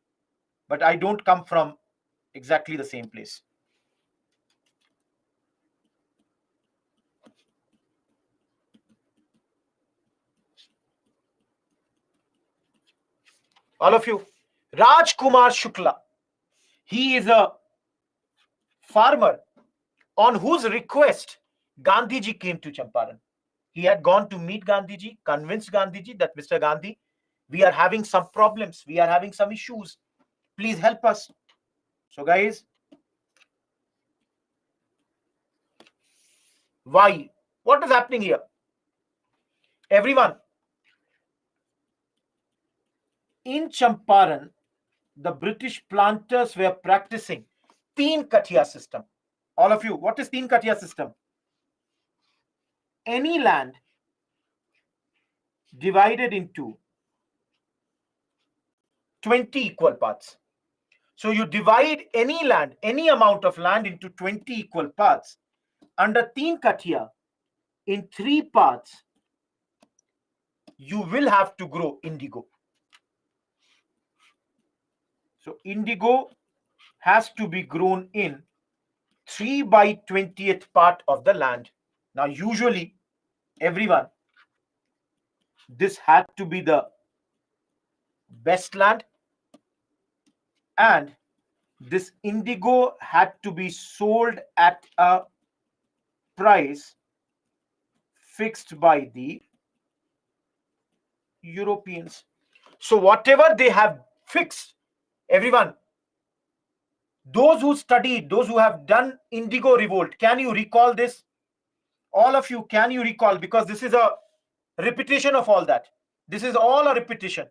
but I don't come from exactly the same place. All of you. Rajkumar Shukla. He is a farmer on whose request Gandhiji came to Champaran. He had gone to meet Gandhiji, convinced Gandhiji that Mr. Gandhi, we are having some problems, we are having some issues. Please help us. So guys, why? What is happening here? Everyone, in Champaran, the British planters were practicing Teen Kathia system. All of you, what is Teen Kathia system? Any land divided into 20 equal parts. So you divide any land, any amount of land into 20 equal parts. Under Teen Kathia, in 3 parts, you will have to grow indigo. So indigo has to be grown in 3/20th part of the land. Now, usually, everyone, this had to be the best land, and this indigo had to be sold at a price fixed by the Europeans. So whatever they have fixed, everyone, those who studied, those who have done indigo revolt, can you recall this? All of you, can you recall? Because this is a repetition of all that. This is all a repetition.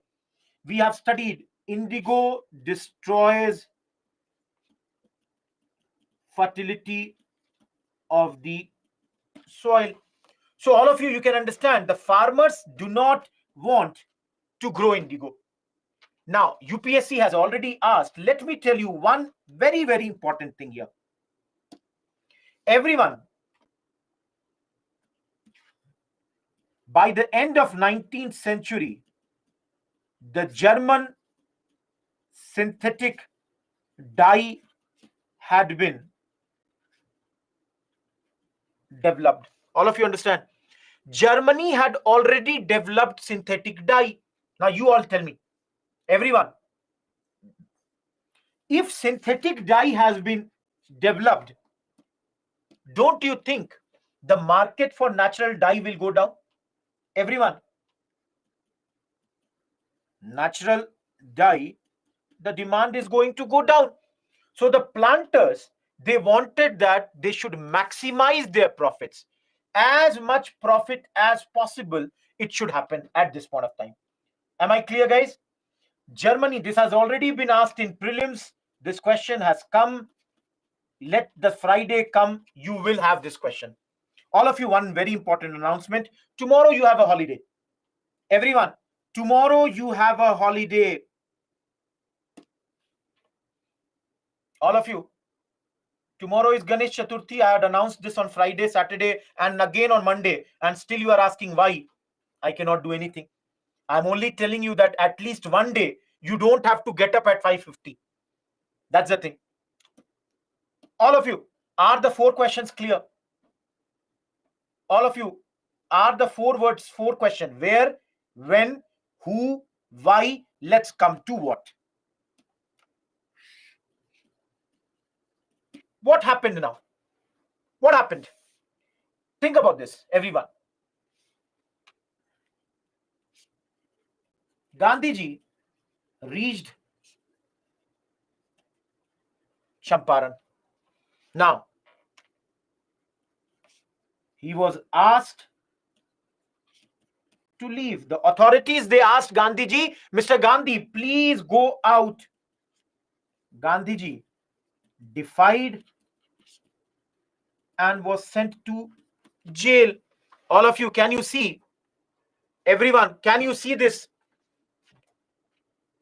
We have studied indigo destroys fertility of the soil. So all of you, you can understand the farmers do not want to grow indigo. Now, UPSC has already asked. Let me tell you one very, very important thing here. Everyone, by the end of 19th century, the German synthetic dye had been developed. All of you understand? Germany had already developed synthetic dye. Now you all tell me, everyone, if synthetic dye has been developed, don't you think the market for natural dye will go down? Everyone, natural dye the demand is going to go down. So the planters, they wanted that they should maximize their profits. As much profit as possible, it should happen at this point of time. Am I clear, guys? Germany, this has already been asked in prelims. This question has come. Let the Friday come, you will have this question. All of you, one very important announcement. Tomorrow you have a holiday. Everyone, tomorrow you have a holiday. All of you, tomorrow is Ganesh Chaturthi. I had announced this on Friday, Saturday, and again on Monday. And still you are asking why. I cannot do anything. I'm only telling you that at least one day, you don't have to get up at 5:50. That's the thing. All of you, are the 4 questions clear? All of you, are the 4 words, 4 questions? Where, when, who, why? Let's come to what. What happened now? What happened? Think about this, everyone. Gandhiji reached Champaran. Now, he was asked to leave. The authorities, they asked Gandhiji, Mr. Gandhi, please go out. Gandhiji defied and was sent to jail. All of you, can you see? Everyone, can you see this?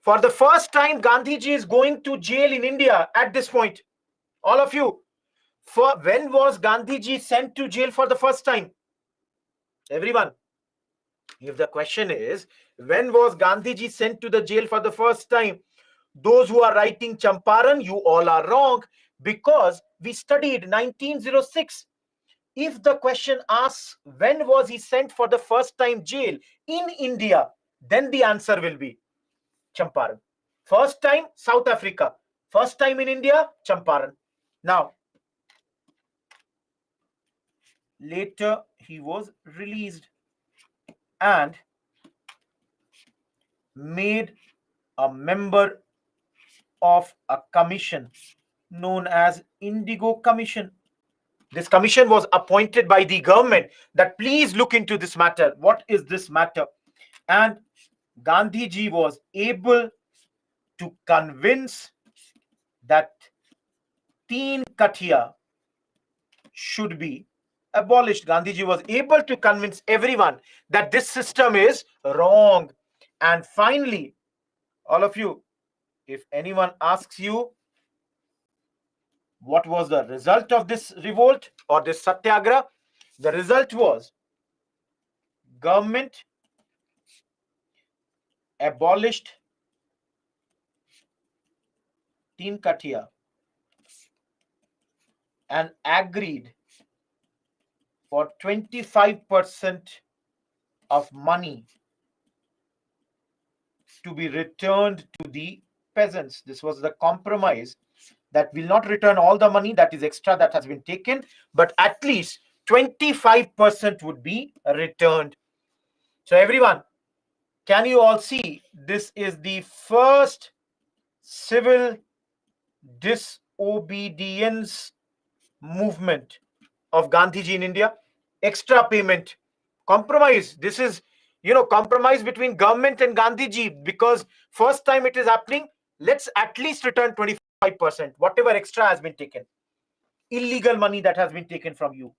For the first time, Gandhiji is going to jail in India at this point. All of you, for when was Gandhiji sent to jail for the first time? Everyone, if the question is, when was Gandhiji sent to the jail for the first time? Those who are writing Champaran, you all are wrong, because we studied 1906. If the question asks when was he sent for the first time jail in India, then the answer will be Champaran. First time, South Africa. First time in India, Champaran. Now, later he was released and made a member of a commission known as Indigo Commission. This commission was appointed by the government that please look into this matter. What is this matter? And Gandhiji was able to convince that Teen Kathia should be abolished. Gandhiji was able to convince everyone that this system is wrong. And finally, all of you, if anyone asks you what was the result of this revolt or this satyagraha, the result was government abolished Teen Kathia and agreed for 25% of money to be returned to the peasants. This was the compromise, that will not return all the money that is extra that has been taken, but at least 25% would be returned. So everyone, can you all see this is the first civil disobedience movement of Gandhiji in India? Extra payment, compromise. This is, compromise between government and Gandhiji, because first time it is happening. Let's at least return 25%, whatever extra has been taken, illegal money that has been taken from you.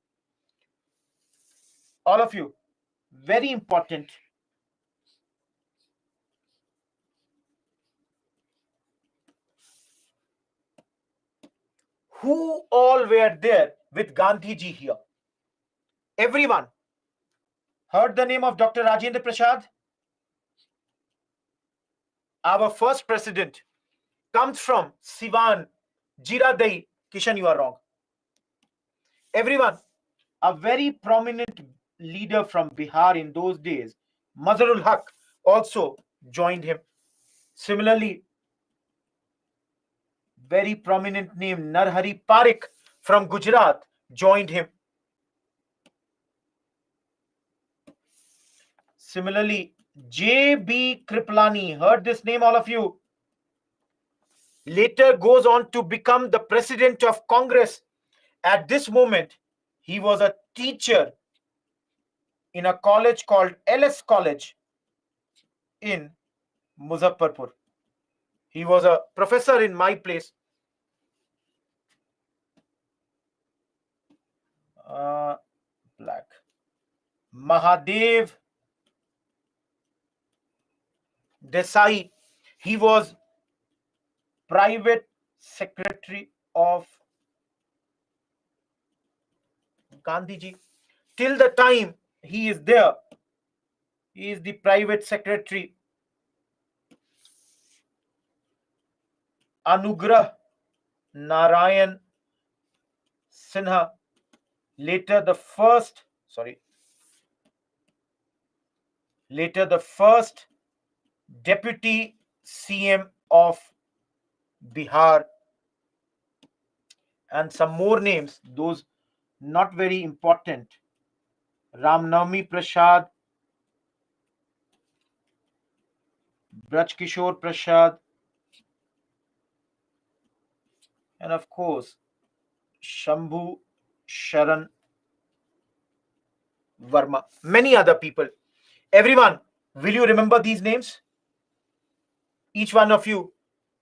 All of you, very important. Who all were there with Gandhiji here? Everyone heard the name of Dr. Rajendra Prasad? Our first president comes from Siwan, Jiradai. Kishan, you are wrong. Everyone, a very prominent leader from Bihar in those days, Mazharul Haq, also joined him. Similarly, very prominent name Narhari Parikh from Gujarat joined him. Similarly, J.B. Kriplani, heard this name, all of you? later goes on to become the president of Congress. At this moment, he was a teacher in a college called LS College in Muzaffarpur. He was a professor in my place. Black. Mahadev Desai. He was private secretary of Gandhiji. Till the time he is there, he is the private secretary. Anugrah Narayan Sinha, later the first deputy CM of Bihar, and some more names, those not very important. Ramnavami Prasad, Braj Kishore Prasad, and of course Shambhu Sharan Verma. Many other people. Everyone, will you remember these names? Each one of you.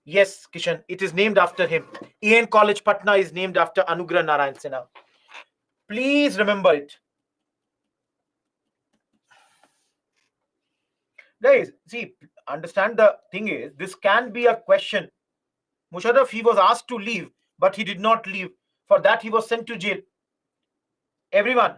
Yes, Kishan, it is named after him. AN College Patna is named after Anugrah Narayan Sinha. Please remember it. Guys, see, understand the thing is, this can be a question. Musharraf, he was asked to leave, but he did not leave. For that, he was sent to jail. Everyone.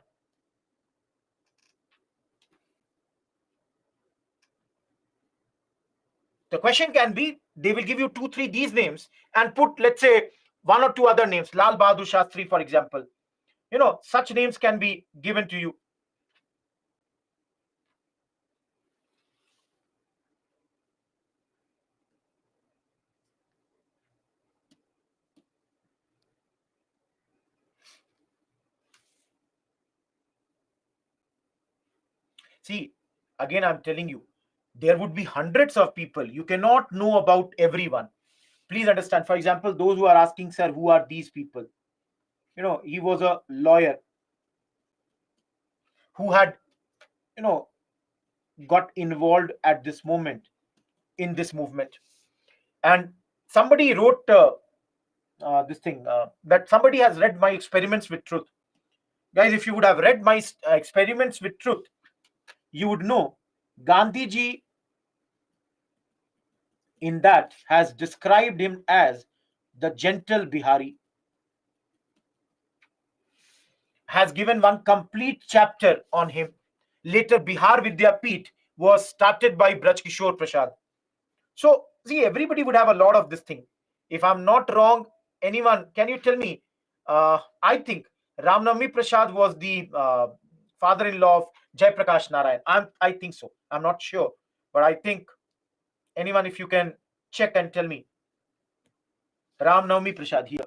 The question can be, they will give you 2-3 these names and put, let's say, 1 or 2 other names. Lal Bahadur Shastri, for example. Such names can be given to you. See, again, I'm telling you, there would be hundreds of people. You cannot know about everyone. Please understand. For example, those who are asking, sir, who are these people? He was a lawyer who had, got involved at this moment in this movement. And somebody wrote this thing, that somebody has read my Experiments with Truth. Guys, if you would have read my Experiments with Truth, you would know Gandhiji in that has described him as the gentle Bihari, has given one complete chapter on him. Later, Bihar Vidyapeeth was started by Braj Kishore Prasad. So, see, everybody would have a lot of this thing. If I'm not wrong, anyone, can you tell me? I think Ramnavami Prasad was the father-in-law of Jaiprakash Narayan. I think so. I'm not sure. But I think, anyone, if you can check and tell me. Ramnavami Prasad here.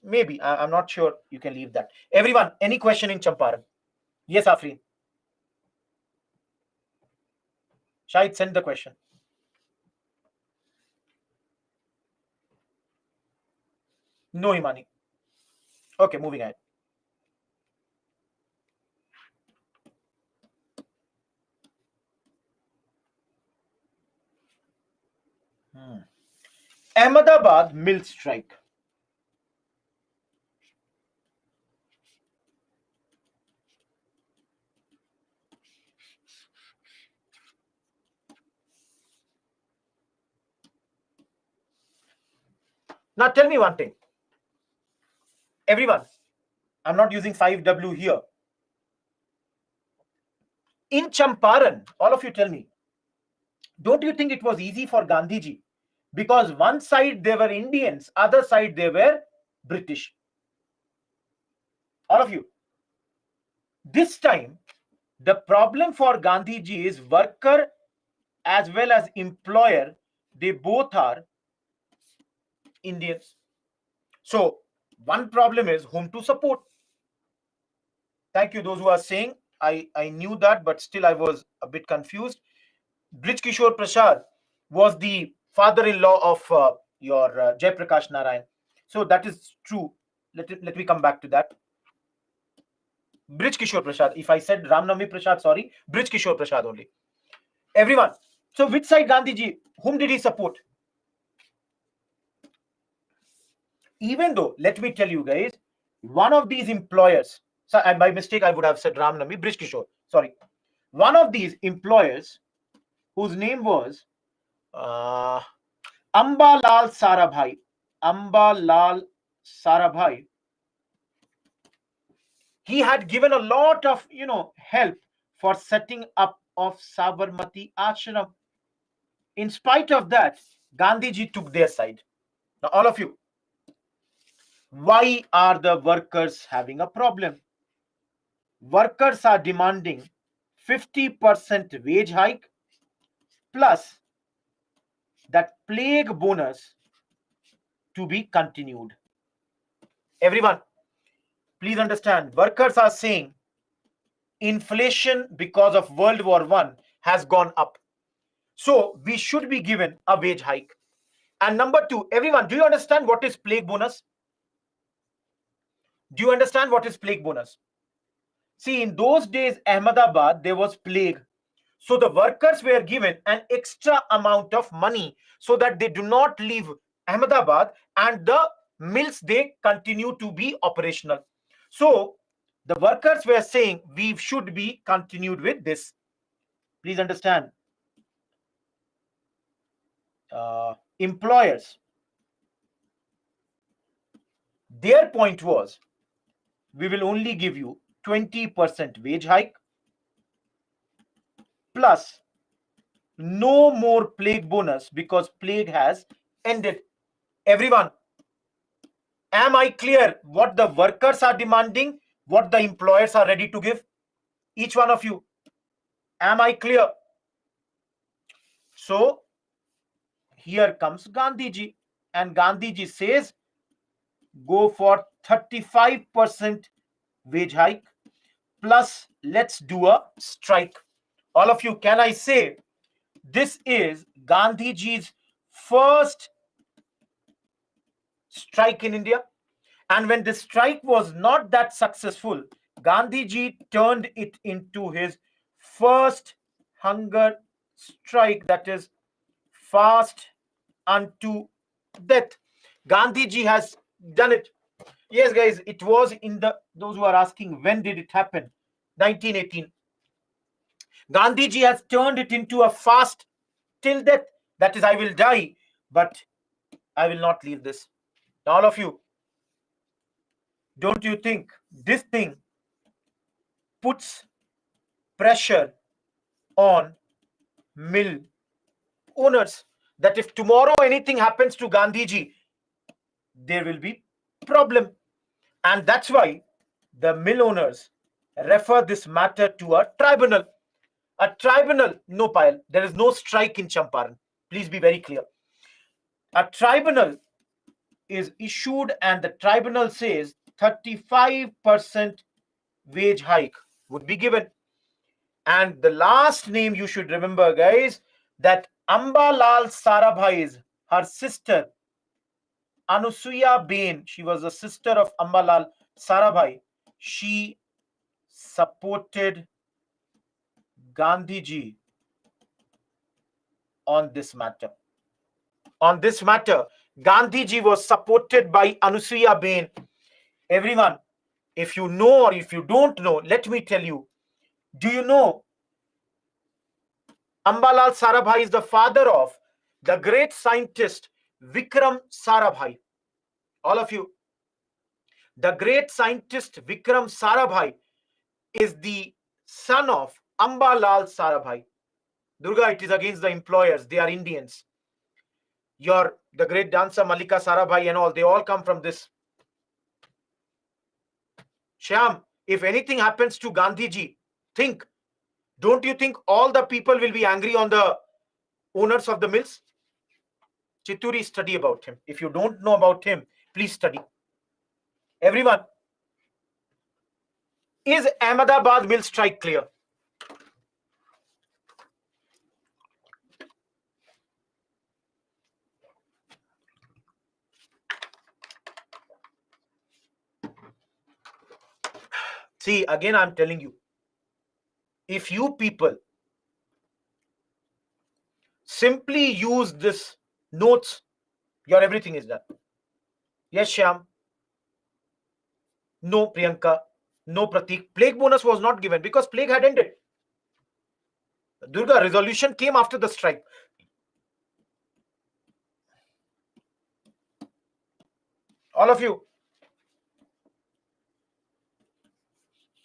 Maybe. I'm not sure. You can leave that. Everyone, any question in Champaran? Yes, Afreen. Shahid, send the question. No, Imani. Okay, moving ahead. Ahmedabad mill strike. Now tell me one thing. Everyone, I'm not using 5W here. In Champaran, all of you tell me, don't you think it was easy for Gandhiji? Because one side they were Indians, other side they were British. All of you. This time, the problem for Gandhiji is worker as well as employer, they both are Indians. So, one problem is whom to support. Thank you, those who are saying I knew that, but still I was a bit confused. Brij Kishore Prasad was the father-in-law of your Jaiprakash Narayan. So that is true. Let me come back to that. Brij Kishore Prasad. If I said Ramnami Prasad, sorry, Brij Kishore Prasad only. Everyone. So which side Gandhiji? Whom did he support? Even though, let me tell you guys, one of these employers, so and by mistake I would have said Ramnami, Brij Kishore, sorry. One of these employers whose name was Amba Lal Sarabhai. Amba Lal Sarabhai. He had given a lot of, help for setting up of Sabarmati Ashram. In spite of that, Gandhiji took their side. Now, all of you, why are the workers having a problem? Workers are demanding 50% wage hike plus that plague bonus to be continued. Everyone, please understand, workers are saying inflation because of World War I has gone up. So we should be given a wage hike. And number two, everyone, do you understand what is plague bonus? Do you understand what is plague bonus? See, in those days, Ahmedabad, there was plague. So the workers were given an extra amount of money so that they do not leave Ahmedabad and the mills, they continue to be operational. So the workers were saying we should be continued with this. Please understand. Employers, their point was we will only give you 20% wage hike plus no more plague bonus because plague has ended. Everyone, am I clear what the workers are demanding, what the employers are ready to give? Each one of you, am I clear? So here comes Gandhiji, and Gandhiji says go for 35% wage hike plus let's do a strike. All of you, can I say this is Gandhiji's first strike in India? And when the strike was not that successful, Gandhiji turned it into his first hunger strike, that is fast unto death. Gandhiji has done it. Yes, guys, it was in those who are asking when did it happen? 1918. Gandhiji has turned it into a fast till death. That is, I will die, but I will not leave this. All of you, don't you think this thing puts pressure on mill owners that if tomorrow anything happens to Gandhiji, there will be problem? And that's why the mill owners refer this matter to a tribunal. A tribunal, no Payal, there is no strike in Champaran. Please be very clear. A tribunal is issued and the tribunal says 35% wage hike would be given. And the last name you should remember, guys, that Amba Lal Sarabhai is her sister, Anusuya Bain. She was a sister of Amba Lal Sarabhai. She supported Gandhiji on this matter. On this matter, Gandhiji was supported by Anusuya Bain. Everyone, if you know or if you don't know, let me tell you. Do you know Amba Lal Sarabhai is the father of the great scientist Vikram Sarabhai? All of you, the great scientist Vikram Sarabhai is the son of Amba Lal Sarabhai. Durga, it is against the employers. They are Indians. The great dancer Malika Sarabhai and all, they all come from this. Shyam, if anything happens to Gandhiji, don't you think all the people will be angry on the owners of the mills? Chituri, study about him. If you don't know about him, please study. Everyone, Is Ahmedabad mill strike clear? See, again, I'm telling you, if you people simply use this notes, your everything is done. Yes, Shyam. No, Priyanka. No, Pratik. Plague bonus was not given because plague had ended. Durga, resolution came after the strike. All of you.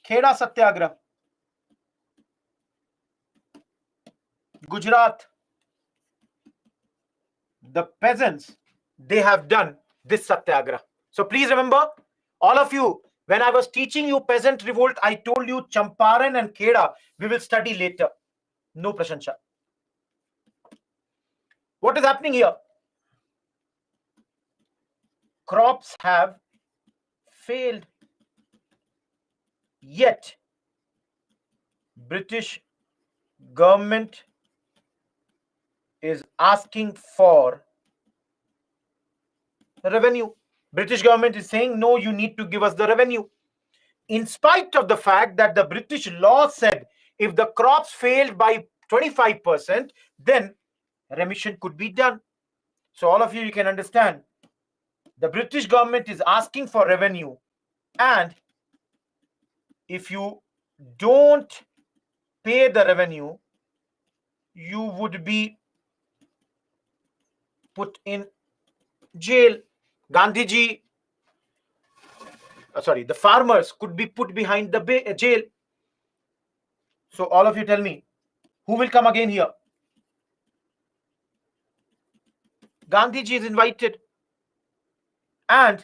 Kheda Satyagrah. Gujarat. The peasants, they have done this Satyagrah. So please remember, all of you, when I was teaching you peasant revolt, I told you Champaran and Kheda, we will study later. No Prashansha. What is happening here? Crops have failed. Yet, British government is asking for revenue. British government is saying, no, you need to give us the revenue. In spite of the fact that the British law said if the crops failed by 25%, then remission could be done. So all of you can understand, the British government is asking for revenue, and if you don't pay the revenue, you would be put in jail. Gandhiji, the farmers could be put behind the jail. So all of you tell me, who will come again here? Gandhiji is invited, and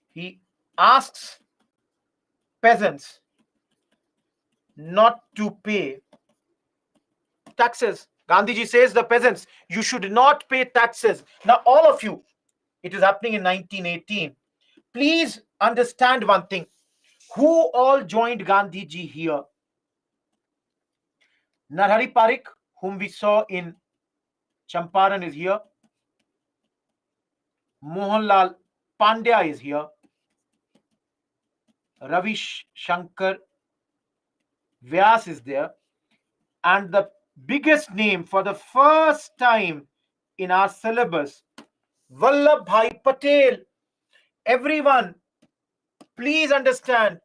he asks peasants not to pay taxes. Gandhiji says the peasants, you should not pay taxes. Now all of you, it is happening in 1918. Please understand one thing. Who all joined Gandhiji here? Narhari Parikh, whom we saw in Champaran, is here. Mohanlal Pandya is here. Ravi Shankar Vyas is there. And the biggest name for the first time in our syllabus, Vallabhbhai Patel. Everyone, please understand,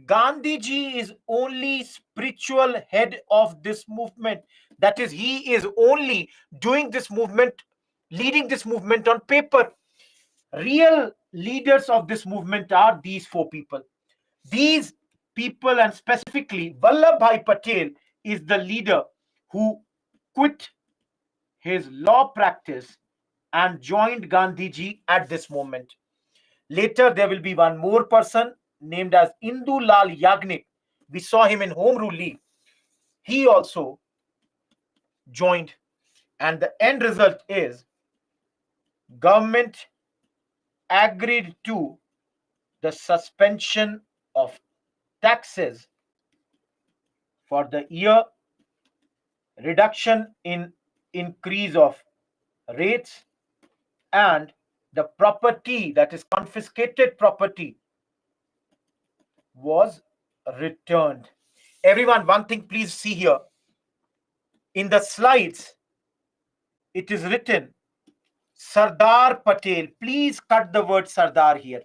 Gandhiji is only spiritual head of this movement. That is, he is only doing this movement, leading this movement on paper. Real leaders of this movement are these four people. These people, and specifically Vallabhbhai Patel, is the leader who quit his law practice and joined Gandhiji at this moment. Later, there will be one more person named as Indu Lal Yagnik. We saw him in Home Rule League. He also joined, and the end result is government agreed to the suspension of taxes for the year, reduction in increase of rates, and the property, that is confiscated property, was returned. Everyone, one thing please see here. In the slides, it is written Sardar Patel. Please cut the word Sardar here.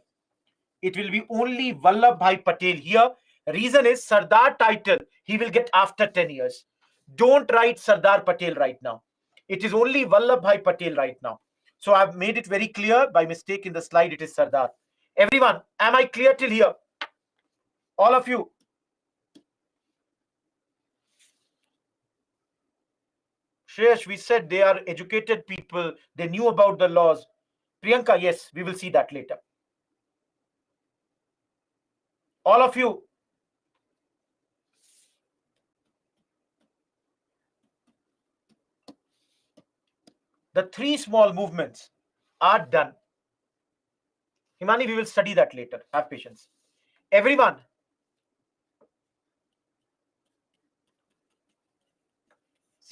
It will be only Vallabhbhai Patel here. Reason is Sardar title he will get after 10 years. Don't write Sardar Patel right now. It is only Vallabhbhai Patel right now. So I've made it very clear. By mistake in the slide, it is Sardar. Everyone, am I clear till here? All of you. Shreyash, we said they are educated people. They knew about the laws. Priyanka, yes, we will see that later. All of you. The three small movements are done. Himani, we will study that later. Have patience. Everyone,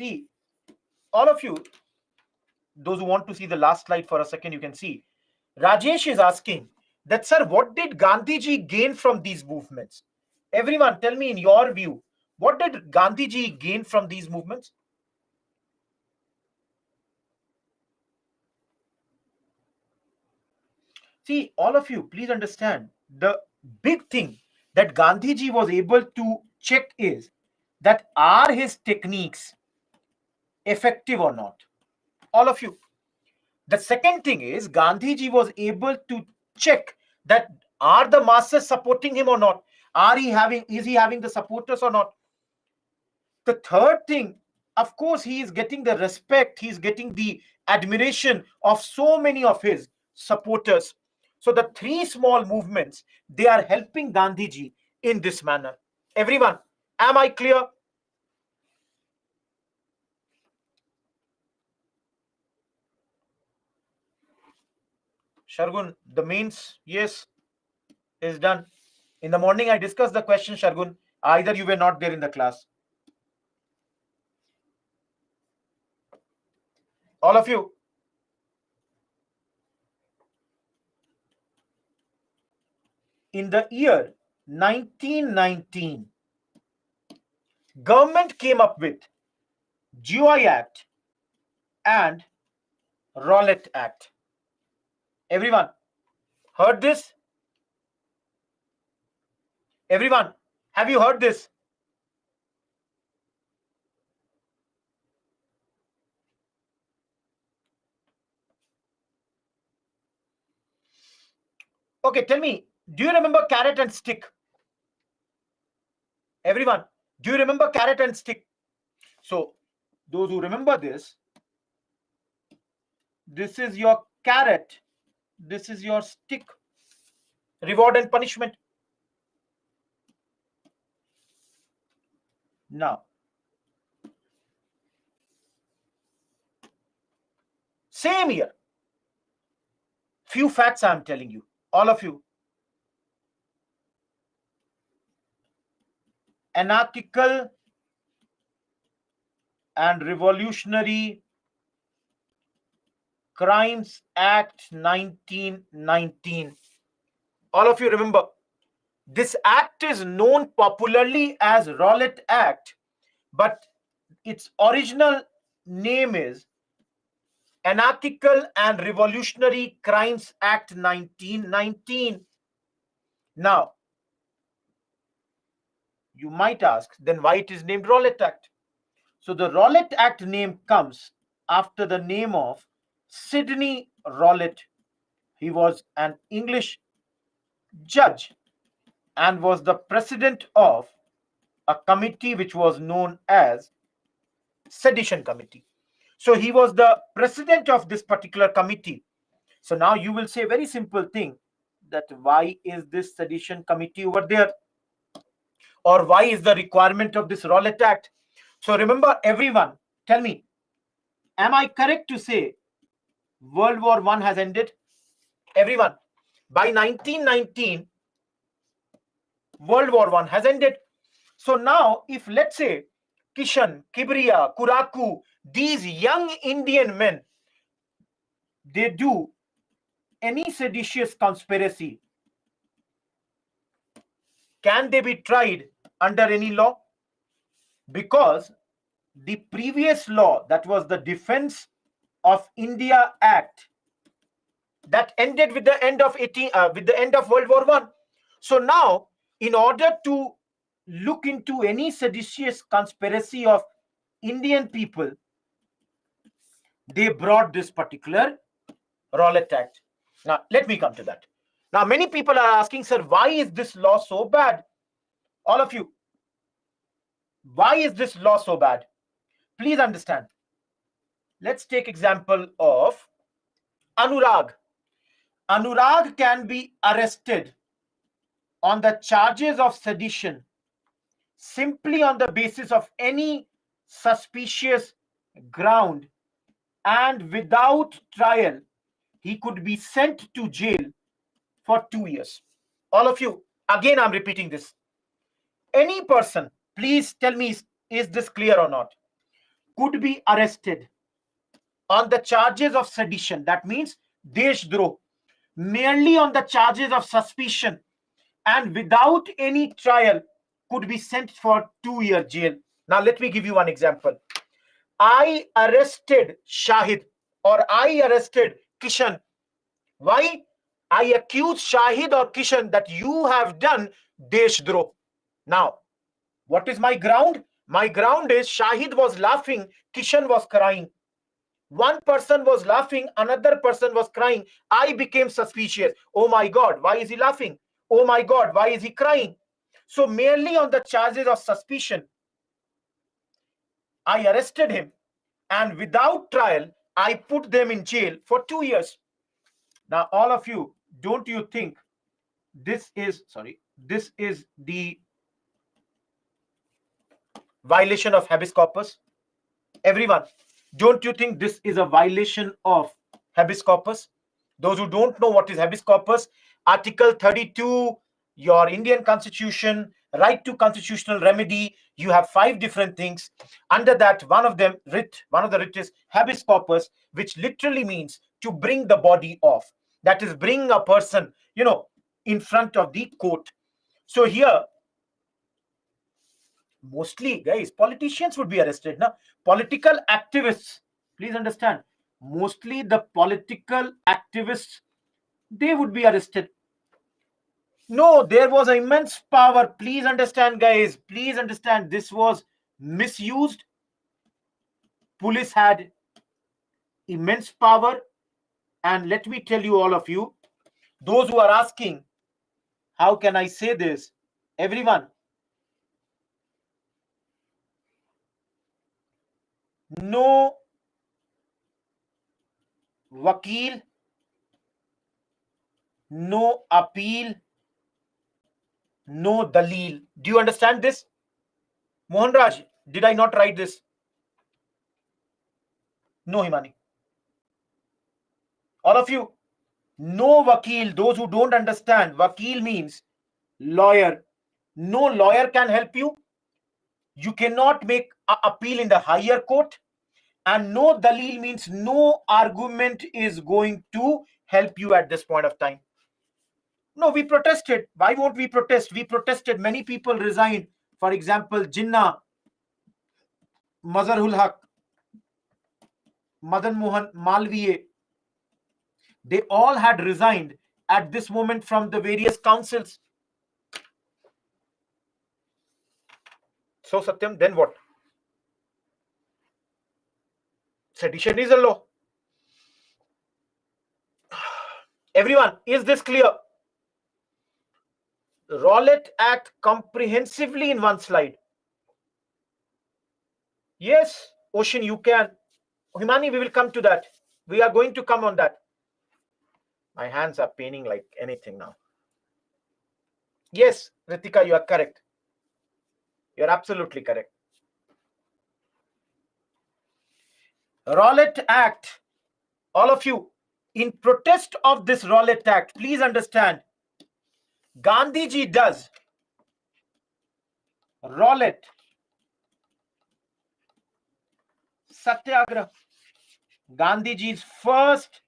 See, all of you, those who want to see the last slide for a second, you can see. Rajesh is asking that, sir, what did Gandhiji gain from these movements? Everyone, tell me in your view, what did Gandhiji gain from these movements? See, all of you, please understand, the big thing that Gandhiji was able to check is that are his techniques effective or not? All of you. The second thing is Gandhiji was able to check that are the masses supporting him or not? Is he having the supporters or not? The third thing, of course, he is getting the respect, he's getting the admiration of so many of his supporters. So the three small movements, they are helping Gandhiji in this manner. Everyone, am I clear? Shargun, the means, yes, is done. In the morning, I discussed the question, Shargun. Either you were not there in the class. All of you. In the year 1919, government came up with GI Act and Rowlatt Act. Everyone heard this? Everyone, have you heard this? Okay, tell me, do you remember carrot and stick? Everyone, do you remember carrot and stick? So, those who remember this is your carrot, this is your stick. Reward and punishment. Now, same year, few facts I'm telling you, all of you. Anarchical and Revolutionary Crimes Act 1919. All of you remember, this act is known popularly as Rowlatt Act, but its original name is Anarchical and Revolutionary Crimes Act 1919. Now, you might ask, then why it is named Rowlatt Act? So the Rowlatt Act name comes after the name of Sidney Rowlatt. He was an English judge and was the president of a committee which was known as Sedition Committee. So he was the president of this particular committee. So now you will say very simple thing, that why is this Sedition Committee over there? Or why is the requirement of this Rowlatt Act? So remember, everyone, tell me, am I correct to say World War I has ended? Everyone, by 1919, World War I has ended. So now, if let's say Kishan, Kibriya, Kuraku, these young Indian men, they do any seditious conspiracy, can they be tried under any law? Because the previous law, that was the Defense of India Act, that ended with the end of World War I. So now, in order to look into any seditious conspiracy of Indian people, they brought this particular Rowlatt Act. Now, let me come to that. Now, many people are asking, sir, why is this law so bad? All of you, why is this law so bad? Please understand. Let's take example of Anurag. Anurag can be arrested on the charges of sedition simply on the basis of any suspicious ground, and without trial, he could be sent to jail for 2 years. All of you, again, I'm repeating this. Any person, please tell me, is this clear or not? could be arrested on the charges of sedition, that means Deshdroh, merely on the charges of suspicion, and without any trial could be sent for 2-year jail. Now let me give you one example. I arrested Shahid, or I arrested Kishan. Why? I accuse Shahid or Kishan that you have done Deshdroh. Now, what is my ground? My ground is Shahid was laughing, Kishan was crying. One person was laughing, another person was crying. I became suspicious. Oh my God, why is he laughing? Oh my God, why is he crying? So merely on the charges of suspicion, I arrested him, and without trial, I put them in jail for 2 years. Now, all of you, don't you think this is the violation of habeas corpus? Everyone, don't you think this is a violation of habeas corpus? Those who don't know what is habeas corpus, Article 32, your Indian Constitution, right to constitutional remedy, you have 5 different things. Under that, one of the writ is habeas corpus, which literally means to bring the body off. That is, bring a person, in front of the court. So here, mostly, guys, politicians would be arrested. Now, political activists, please understand, mostly the political activists, they would be arrested. No, there was immense power. Please understand, guys. Please understand, this was misused. Police had immense power. And let me tell you, all of you, those who are asking, how can I say this? Everyone, no vakil, no appeal, no dalil. Do you understand this? Mohan Raj, did I not write this? No, Himani. All of you, no vakil. Those who don't understand, vakil means lawyer. No lawyer can help you. You cannot make an appeal in the higher court. And no dalil means no argument is going to help you at this point of time. No, we protested. Why won't we protest? We protested. Many people resigned. For example, Jinnah, Mazharul Haq, Madan Mohan Malviya, they all had resigned at this moment from the various councils. So, Satyam, then what? Sedition is a law. Everyone, is this clear? Rowlatt Act comprehensively in one slide. Yes, Ocean, you can. Himani, we will come to that. We are going to come on that. My hands are paining like anything now. Yes, Ritika, you are correct. You are absolutely correct. Rowlatt Act, all of you, in protest of this Rowlatt Act, please understand, Gandhiji does Rowlatt Satyagraha, Gandhiji's first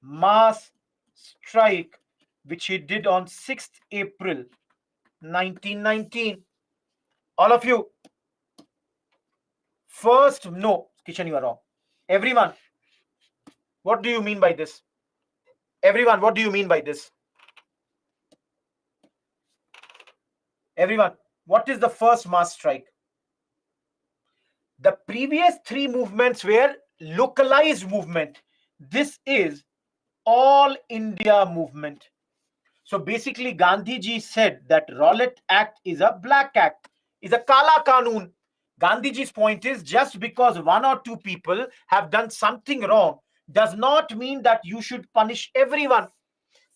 mass strike, which he did on 6th April 1919. All of you, first, no, Kishan, you are wrong. Everyone, what do you mean by this? Everyone, what do you mean by this? Everyone, what is the first mass strike? The previous 3 movements were localized movement. This is all India movement. So basically, Gandhiji said that Rowlatt Act is a black act, is a Kala Kanun. Gandhiji's point is, just because 1 or 2 people have done something wrong does not mean that you should punish everyone.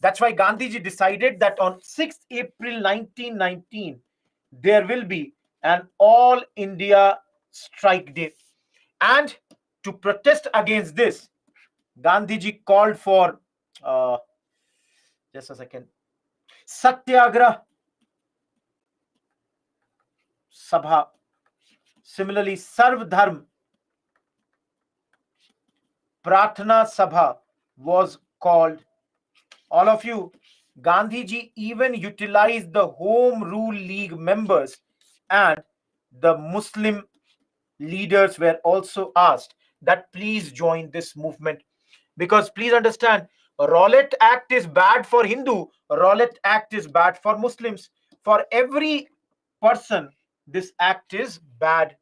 That's why Gandhiji decided that on 6th April 1919, there will be an all India strike day. And to protest against this, Gandhiji called for, just a second, Satyagraha Sabha. Similarly, Sarv Dharm Pratna Sabha was called. All of you, Gandhiji even utilized the Home Rule League members, and the Muslim leaders were also asked that please join this movement. Because please understand, Rowlatt Act is bad for Hindu, Rowlatt Act is bad for Muslims. For every person, this act is bad.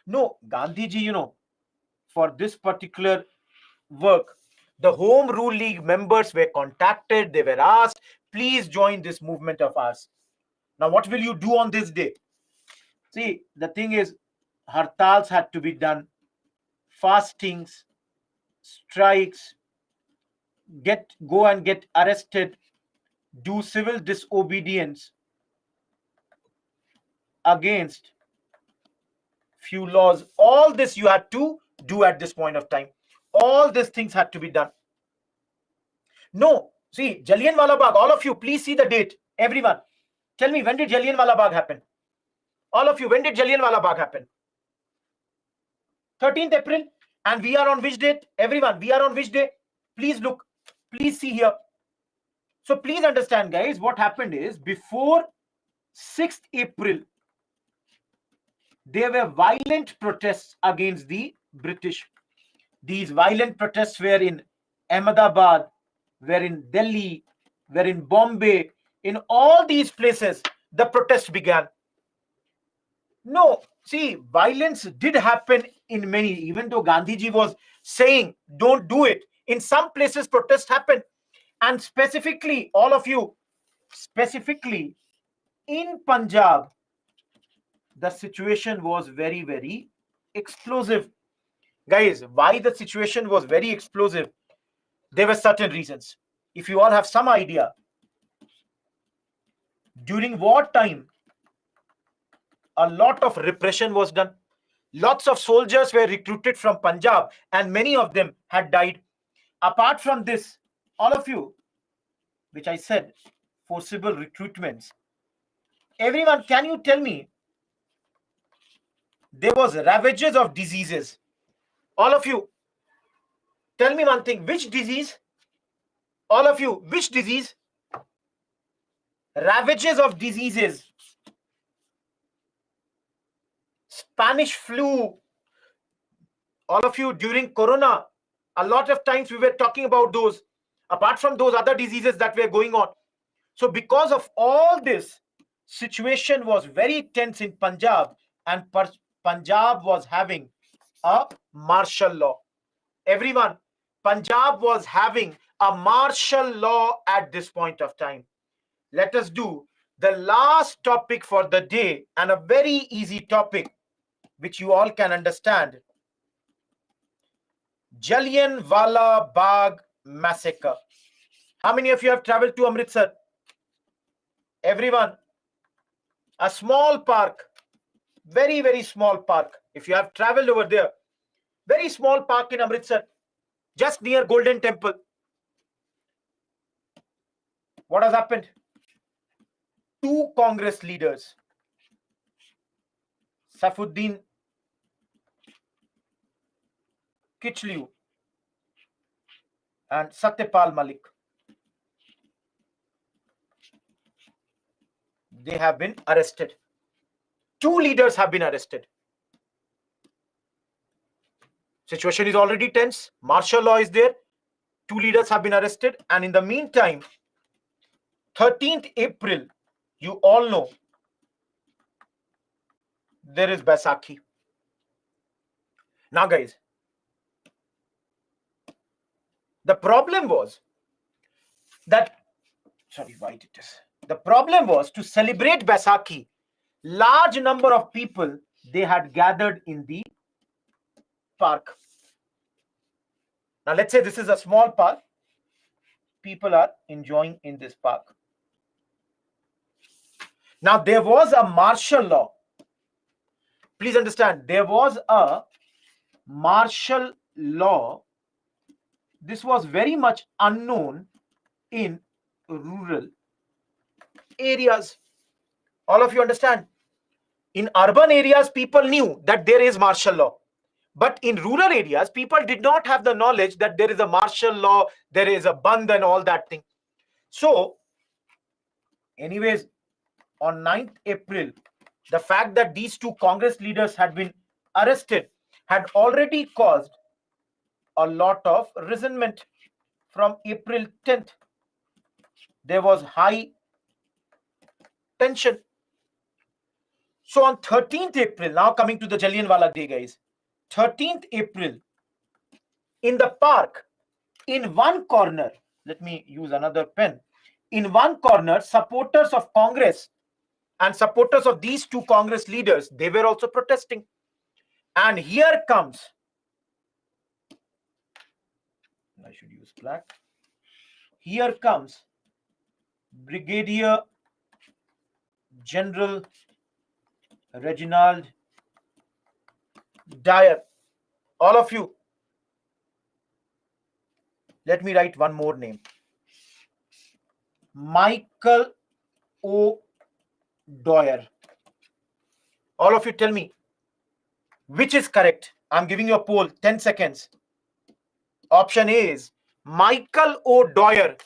No, Gandhiji, for this particular work, the Home Rule League members were contacted, they were asked, please join this movement of ours. Now, what will you do on this day? See, the thing is, hartals had to be done, fastings, strikes, go and get arrested, do civil disobedience against few laws. All this you had to do at this point of time. All these things had to be done. No, see, Jallianwala Bagh, all of you, please see the date. Everyone, tell me, when did Jallianwala Bagh happen? All of you, when did Jallianwala Bagh happen? 13th April. And we are on which date? Everyone, we are on which day? Please look. Please see here. So please understand, guys, what happened is before 6th April, there were violent protests against the British. These violent protests were in Ahmedabad, were in Delhi, were in Bombay. In all these places, the protest began. No, see, violence did happen in many, even though Gandhiji was saying, don't do it. In some places, protests happened. And specifically, all of you, specifically in Punjab, the situation was very, very explosive. Guys, why the situation was very explosive? There were certain reasons. If you all have some idea, during wartime, a lot of repression was done. Lots of soldiers were recruited from Punjab, and many of them had died. Apart from this, all of you, which I said, forcible recruitments. Everyone, can you tell me, there was ravages of diseases. All of you, tell me one thing, which disease? All of you, which disease? Ravages of diseases. Spanish flu. All of you, during Corona, a lot of times we were talking about those, apart from those other diseases that were going on. So because of all this, situation was very tense in Punjab, and Punjab was having a martial law. Everyone, Punjab was having a martial law at this point of time. Let us do the last topic for the day, and a very easy topic which you all can understand. Jallianwala Bagh massacre. How many of you have traveled to Amritsar? Everyone, a small park, very, very small park. If you have traveled over there, very small park in Amritsar, just near Golden Temple. What has happened? Two Congress leaders, Saifuddin Kichlew and Satyapal Malik, they have been arrested. Two leaders have been arrested. Situation is already tense. Martial law is there. Two leaders have been arrested. And in the meantime, 13th April, you all know, there is Baisakhi. Now, guys, the problem was that, the problem was to celebrate Baisakhi, large number of people, they had gathered in the park. Now, let's say this is a small park. People are enjoying in this park. Now, there was a martial law. Please understand, there was a martial law. This was very much unknown in rural areas. All of you understand? In urban areas, people knew that there is martial law. But in rural areas, people did not have the knowledge that there is a martial law, there is a band and all that thing. So, anyways, on 9th April, the fact that these two Congress leaders had been arrested had already caused a lot of resentment. From April 10th, there was high tension. So on 13th April, now coming to the Jallianwala Day, guys, 13th April, in the park, in one corner, let me use another pen, in one corner, supporters of Congress and supporters of these two Congress leaders, they were also protesting. And here comes, I should use black, here comes Brigadier General Reginald Dyer. All of you, let me write one more name. Michael O. Dwyer. All of you tell me which is correct. I'm giving you a poll, 10 seconds. Option A is Michael O. Dwyer,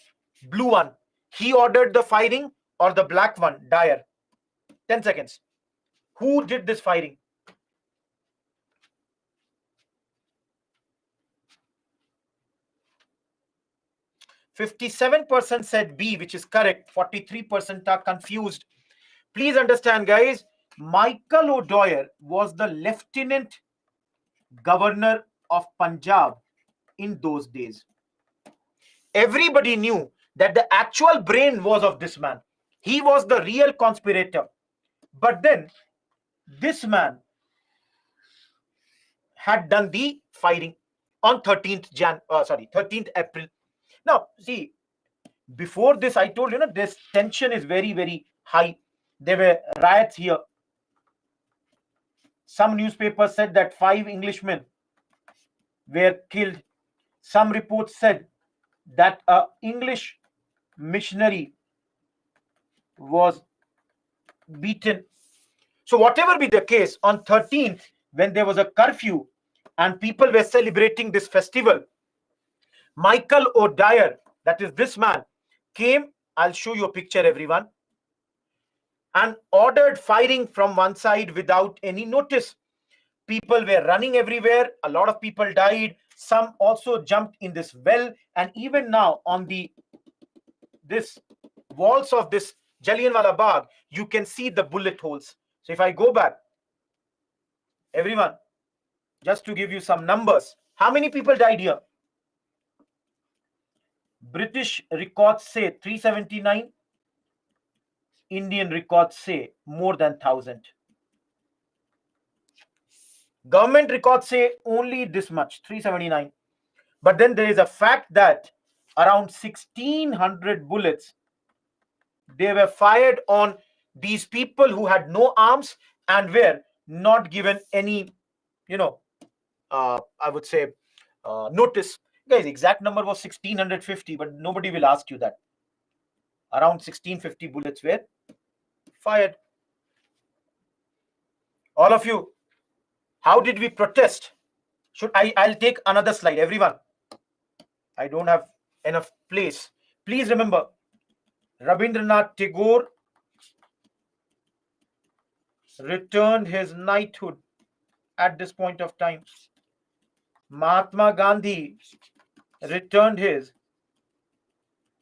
blue one. He ordered the firing, or the black one, Dyer. 10 seconds. Who did this firing? %57% said B, which is correct. 43% are confused. Please understand, guys, Michael O. Dwyer was the Lieutenant Governor of Punjab in those days. Everybody knew that the actual brain was of this man. He was the real conspirator. But then this man had done the firing on 13th April. Now, see, before this, I told you, this tension is very, very high. There were riots here. Some newspapers said that 5 Englishmen were killed. Some reports said that an English missionary was beaten. So whatever be the case, on 13th, when there was a curfew and people were celebrating this festival, Michael O. Dyer, that is this man, came, I'll show you a picture, everyone, and ordered firing from one side without any notice. People were running everywhere. A lot of people died. Some also jumped in this well. And even now on this walls of this Jallianwala Bagh, you can see the bullet holes. So if I go back, everyone, just to give you some numbers, how many people died here? British records say 379. Indian records say more than 1,000. Government records say only this much, 379. But then there is a fact that around 1,600 bullets, they were fired on these people who had no arms and were not given any, I would say, notice. Guys, exact number was 1,650, but nobody will ask you that. Around 1,650 bullets were fired. All of you, how did we protest? I'll take another slide, everyone. I don't have enough place. Please remember, Rabindranath Tagore returned his knighthood at this point of time. Mahatma Gandhi returned his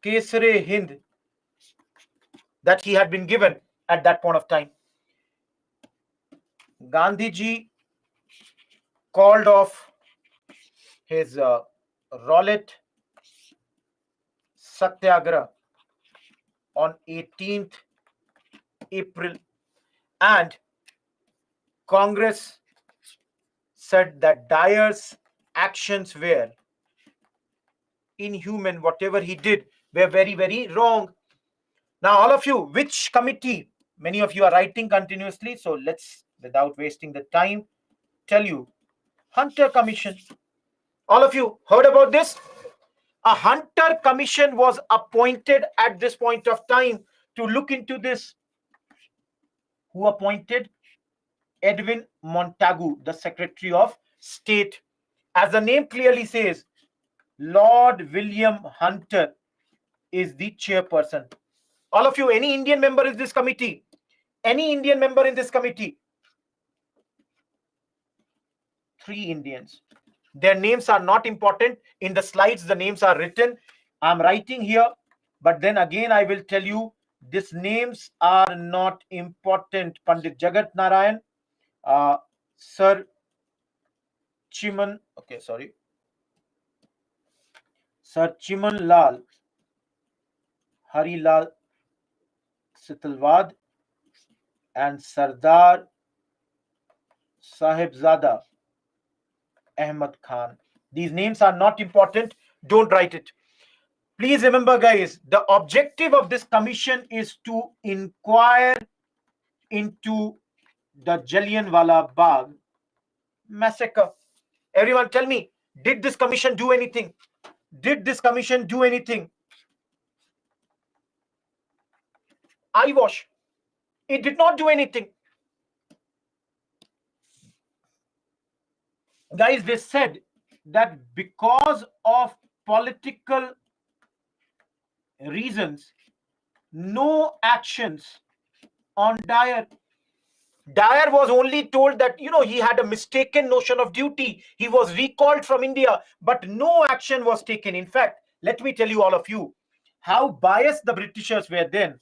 Kesare Hind that he had been given at that point of time. Gandhiji called off his Rowlatt Satyagraha on 18th April, and Congress said that Dyer's actions were inhuman. Whatever he did were very, very wrong. Now, all of you, which committee? Many of you are writing continuously, so let's, without wasting the time, tell you. Hunter Commission. All of you heard about this? A Hunter Commission was appointed at this point of time to look into this. Who appointed? Edwin Montagu, the Secretary of state. As the name clearly says, Lord William Hunter is the chairperson. All of you, any Indian member in this committee? Any Indian member in this committee? 3 Indians. Their names are not important. In the slides, the names are written. I'm writing here, but then again, I will tell you, these names are not important. Pandit Jagat Narayan, Sir Chiman, okay, sorry, Sir Chiman Lal, Hari Lal Sitalwad, and Sardar Sahibzada Ahmad Khan. These names are not important. Don't write it. Please remember, guys, the objective of this commission is to inquire into the Jallianwala Bagh massacre. Everyone tell me, did this commission do anything? Did this commission do anything? Eyewash. It did not do anything. Guys, they said that because of political reasons, no actions on Dyer. Dyer was only told that, he had a mistaken notion of duty. He was recalled from India, but no action was taken. In fact, let me tell you, all of you, how biased the Britishers were then.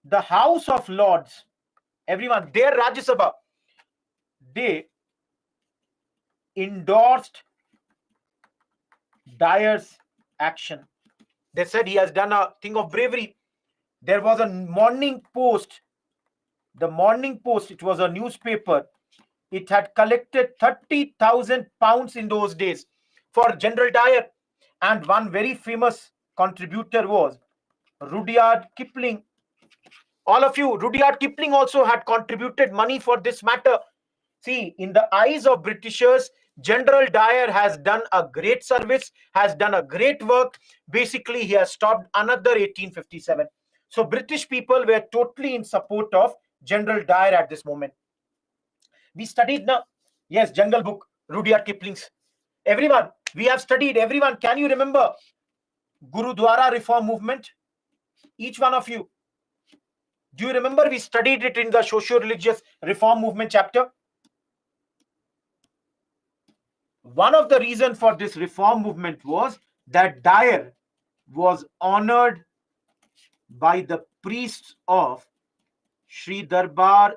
The House of Lords, everyone, their Rajya Sabha, they endorsed Dyer's action. They said he has done a thing of bravery. There was a Morning Post. The Morning Post, it was a newspaper. It had collected 30,000 pounds in those days for General Dyer. And one very famous contributor was Rudyard Kipling. All of you, Rudyard Kipling also had contributed money for this matter. See, in the eyes of Britishers, General Dyer has done a great service, has done a great work. Basically, he has stopped another 1857. So British people were totally in support of General Dyer at this moment. We studied now. Yes, Jungle Book, Rudyard Kipling's. Everyone, we have studied. Everyone, can you remember Gurudwara Reform Movement? Each one of you. Do you remember we studied it in the socio-religious reform movement chapter? One of the reasons for this reform movement was that Dyer was honored by the priests of Sri Darbar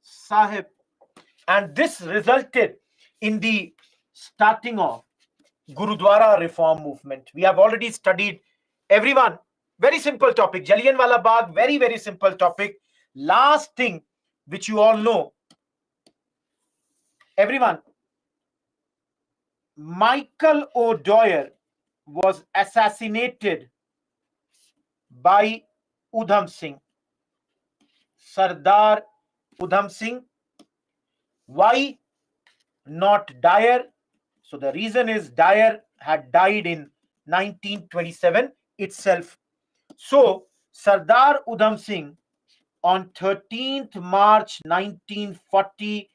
Sahib, and this resulted in the starting of Gurudwara reform movement. We have already studied. Everyone, very simple topic. Jallianwala Bagh, very, very simple topic. Last thing which you all know. Everyone, Michael O'Dwyer was assassinated by Udham Singh. Sardar Udham Singh. Why not Dyer? So the reason is Dyer had died in 1927 itself. So Sardar Udham Singh on 13th March 1940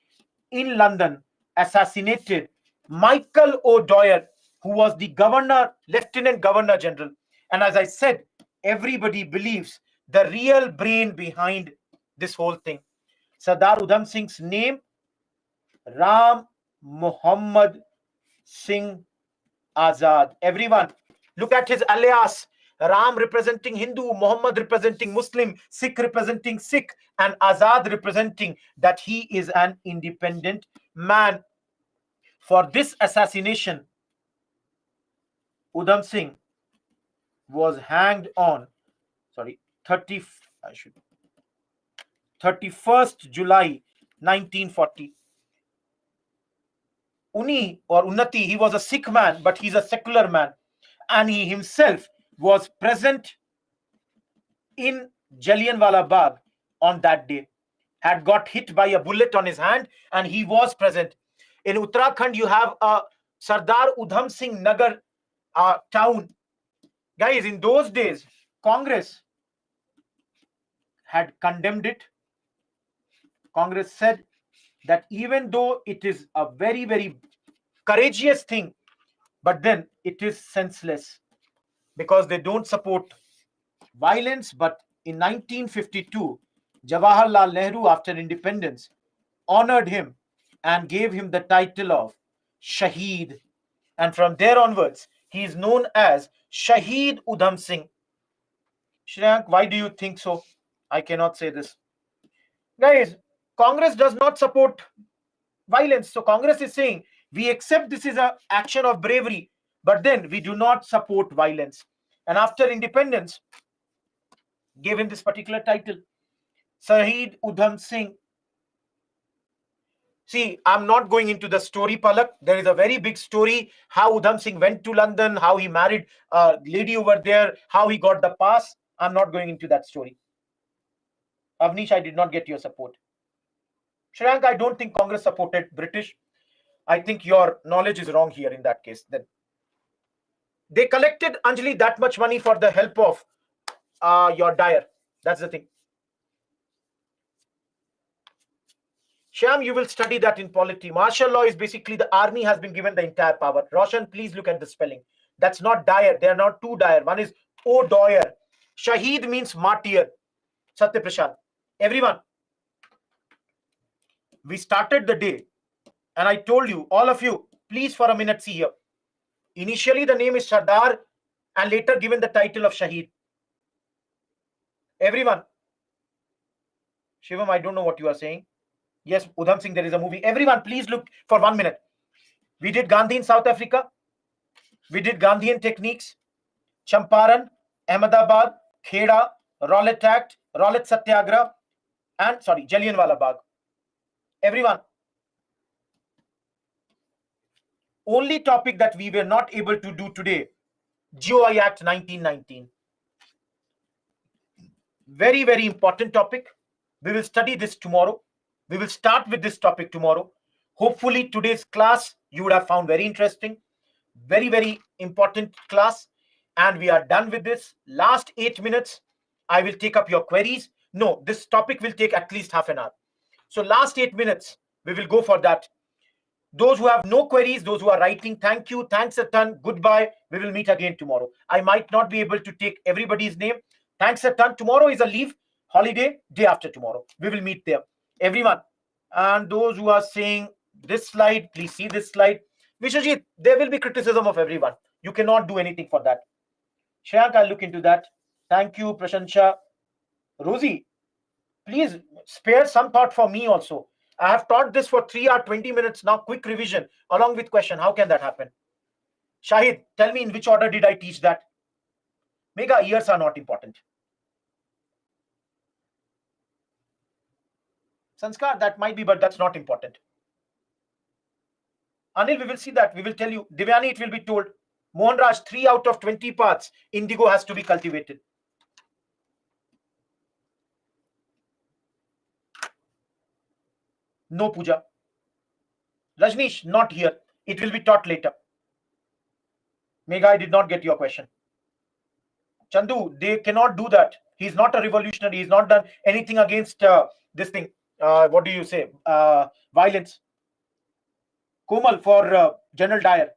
in London assassinated Michael O'Dwyer, who was the governor, Lieutenant Governor General. And as I said, everybody believes the real brain behind this whole thing. Sardar Udham Singh's name, Ram Muhammad Singh Azad. Everyone, look at his alias. Ram representing Hindu, Muhammad representing Muslim, Sikh representing Sikh, and Azad representing that he is an independent man. For this assassination, Udham Singh was hanged on 31st July 1940. Uni or Unnati, he was a Sikh man, but he's a secular man. And he himself was present in Jallianwala Bagh on that day. Had got hit by a bullet on his hand, and he was present. In Uttarakhand, you have a Sardar Udham Singh Nagar town. Guys, in those days, Congress had condemned it. Congress said that even though it is a very, very courageous thing, but then it is senseless because they don't support violence. But in 1952, Jawaharlal Nehru, after independence, honored him and gave him the title of Shaheed. And from there onwards, he is known as Shaheed Udham Singh. Shreyank, why do you think so? I cannot say this. Guys, Congress does not support violence. So Congress is saying we accept this is an action of bravery, but then we do not support violence. And after independence, gave him this particular title, Shaheed Udham Singh. See, I'm not going into the story, Palak. There is a very big story how Udham Singh went to London, how he married a lady over there, how he got the pass. I'm not going into that story. Avnish, I did not get your support. Shreyank, I don't think Congress supported British. I think your knowledge is wrong here in that case. Then they collected, Anjali, that much money for the help of your Dyer. That's the thing. Sham, you will study that in polity. Martial law is basically the army has been given the entire power. Roshan, please look at the spelling. That's not Dyer. They are not two Dyer. One is O'Dwyer. Shaheed means martyr. Satya Prashad. Everyone, we started the day and I told you, all of you, please for a minute see here. Initially, the name is Sardar and later given the title of Shaheed. Everyone. Shivam, I don't know what you are saying. Yes, Udham Singh, there is a movie. Everyone, please look for 1 minute. We did Gandhi in South Africa. We did Gandhian techniques. Champaran, Ahmedabad, Kheda, Rowlatt Act, Rowlatt Satyagraha, and Jallianwala Bagh. Everyone. Only topic that we were not able to do today, GOI Act 1919. Very, very important topic. We will study this tomorrow. We will start with this topic tomorrow. Hopefully, today's class you would have found very interesting. Very, very important class. And we are done with this. Last 8 minutes, I will take up your queries. No, this topic will take at least half an hour. So last 8 minutes, we will go for that. Those who have no queries, those who are writing, thank you, thanks a ton, goodbye. We will meet again tomorrow. I might not be able to take everybody's name. Thanks a ton. Tomorrow is a leave holiday, day after tomorrow. We will meet there. Everyone. And those who are saying this slide, please see this slide. Vishwajit, there will be criticism of everyone. You cannot do anything for that. Shreyank, I'll look into that. Thank you, Prashansha. Rosie, please spare some thought for me also. I have taught this for 3 or 20 minutes now. Quick revision along with question. How can that happen? Shahid, tell me in which order did I teach that? Mega, years are not important. Sanskar, that might be, but that's not important. Anil, we will see that. We will tell you. Divyani, it will be told. Mohan Raj, 3 out of 20 parts. Indigo has to be cultivated. No puja. Rajnish, not here. It will be taught later. Mega, I did not get your question. Chandu, they cannot do that. He's not a revolutionary. He's not done anything against this thing. What do you say? Violence. Komal for General Dyer.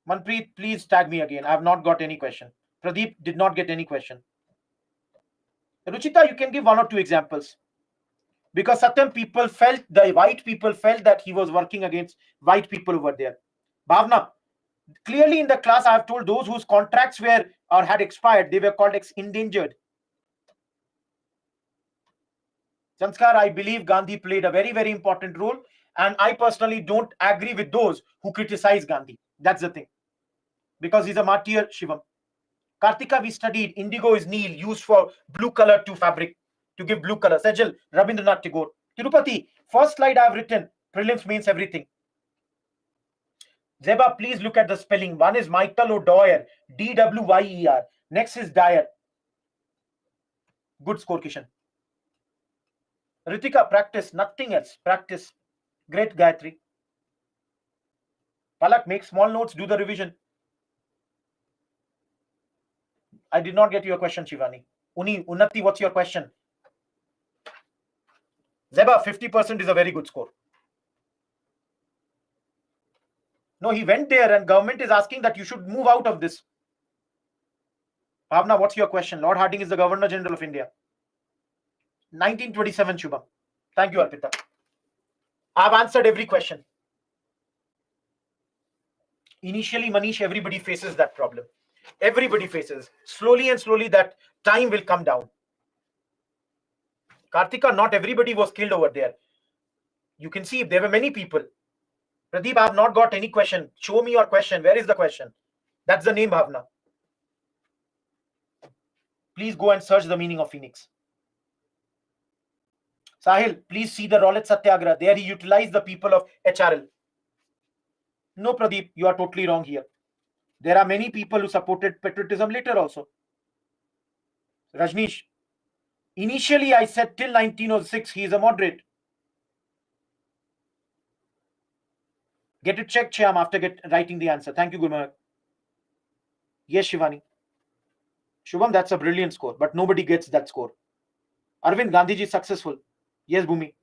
Manpreet, please tag me again. I have not got any question. Pradeep did not get any question. Ruchita, you can give 1 or 2 examples. Because certain people felt, the white people felt that he was working against white people over there. Bhavna, clearly in the class I have told those whose contracts were or had expired, they were called endangered. Sanskar, I believe Gandhi played a very, very important role. And I personally don't agree with those who criticize Gandhi. That's the thing. Because he's a martyr, Shivam. Kartika, we studied indigo is Neil, used for blue color to fabric, to give blue color. Sajal, Rabindranath Tagore. Tirupati, first slide I've written, prelims means everything. Zeba, please look at the spelling. One is Michael O'Dwyer, D-W-Y-E-R. Next is Dyer. Good score, Kishan. Ritika, practice, nothing else. Practice. Great, Gayatri. Palak, make small notes, do the revision. I did not get your question, Shivani. Unnati, what's your question? Zeba, 50% is a very good score. No, he went there and government is asking that you should move out of this. Bhavna, what's your question? Lord Harding is the Governor General of India. 1927, Shubham. Thank you, Arpita. I've answered every question. Initially, Manish, everybody faces that problem. Everybody faces. Slowly and slowly, that time will come down. Kartika, not everybody was killed over there. You can see there were many people. Pradeep, I have not got any question. Show me your question. Where is the question? That's the name, Bhavna. Please go and search the meaning of Phoenix. Sahil, please see the Rowlatt Satyagraha. There he utilized the people of HRL. No, Pradeep, you are totally wrong here. There are many people who supported patriotism later also. Rajneesh, initially I said till 1906 he is a moderate. Get it checked, Shyam, after writing the answer. Thank you, Gurman. Yes, Shivani. Shubham, that's a brilliant score, but nobody gets that score. Arvind, Gandhiji is successful. Yes, Bhumi.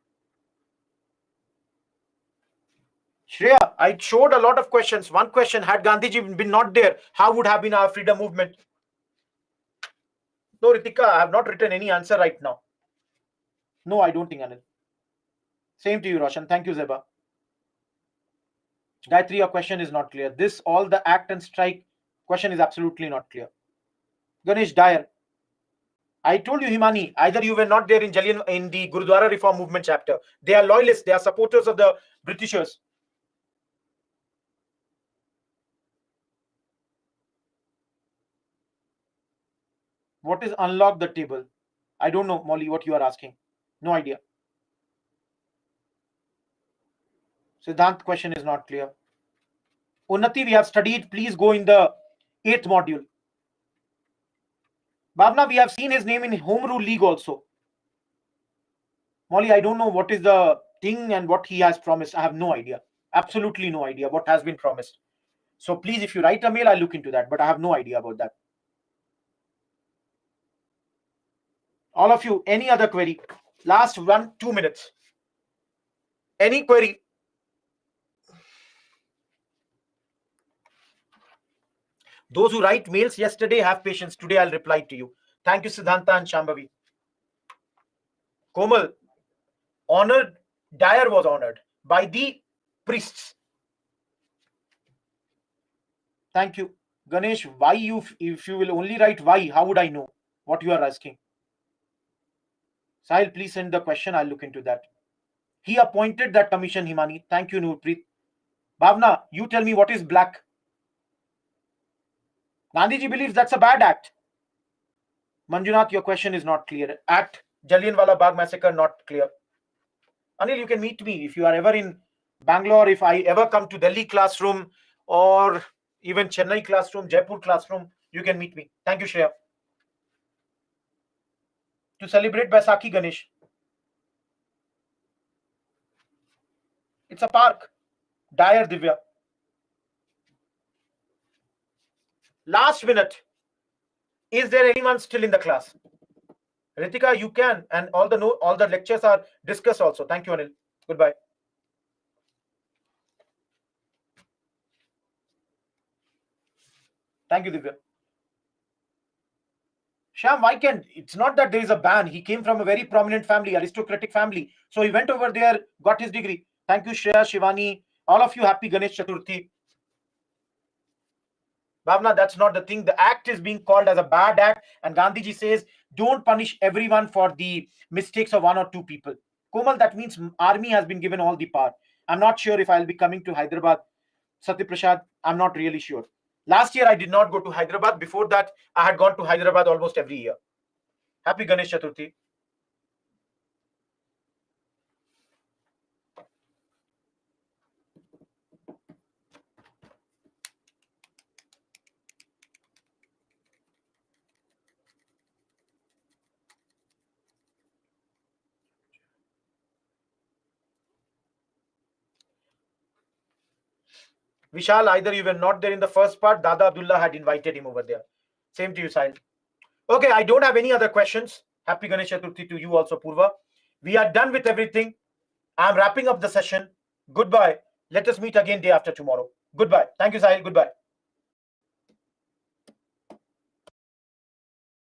Shreya, I showed a lot of questions. One question, had Gandhiji been not there, how would have been our freedom movement? No, Ritika, I have not written any answer right now. No, I don't think, Anil. Same to you, Roshan. Thank you, Zeba. Gayatri, your question is not clear. This, all the act and strike question is absolutely not clear. Ganesh Dyer. I told you, Himani, either you were not there in Jallian in the Gurudwara Reform Movement chapter. They are loyalists. They are supporters of the Britishers. What is unlock the table? I don't know, Molly, what you are asking. No idea. Siddhant question is not clear. Unnati, we have studied. Please go in the 8th module. Bhavna, we have seen his name in Home Rule League also. Molly, I don't know what is the thing and what he has promised. I have no idea. Absolutely no idea what has been promised. So please, if you write a mail, I'll look into that. But I have no idea about that. All of you, any other query? Last 2 minutes. Any query? Those who write mails yesterday, have patience. Today I'll reply to you. Thank you, Siddhanta and Shambhavi. Komal, honored, Dyer was honored by the priests. Thank you. Ganesh, why you, if you will only write why, how would I know what you are asking? Sahil, please send the question. I'll look into that. He appointed that commission, Himani. Thank you, Nurpreet. Bhavna, you tell me what is black. Gandhiji believes that's a bad act. Manjunath, your question is not clear. Act Jallianwala Bagh massacre, not clear. Anil, you can meet me if you are ever in Bangalore, if I ever come to Delhi classroom or even Chennai classroom, Jaipur classroom, you can meet me. Thank you, Shreya. To celebrate Baisakhi, Ganesh. It's a park. Dyer Divya. Last minute. Is there anyone still in the class? Ritika, you can, and all the lectures are discussed also. Thank you, Anil. Goodbye. Thank you, Divya. Sham, why can't? It's not that there is a ban. He came from a very prominent family, aristocratic family. So he went over there, got his degree. Thank you, Shreya, Shivani. All of you, happy Ganesh Chaturthi. Bhavna, that's not the thing. The act is being called as a bad act, and Gandhiji says, don't punish everyone for the mistakes of one or two people. Komal, that means army has been given all the power. I'm not sure if I'll be coming to Hyderabad. Satyaprasad, I'm not really sure. Last year, I did not go to Hyderabad. Before that, I had gone to Hyderabad almost every year. Happy Ganesh Chaturthi. Vishal, either you were not there in the first part, Dada Abdullah had invited him over there. Same to you, Sahil. Okay, I don't have any other questions. Happy Ganesh Chaturthi to you also, Purva. We are done with everything. I'm wrapping up the session. Goodbye. Let us meet again day after tomorrow. Goodbye. Thank you, Sahil. Goodbye.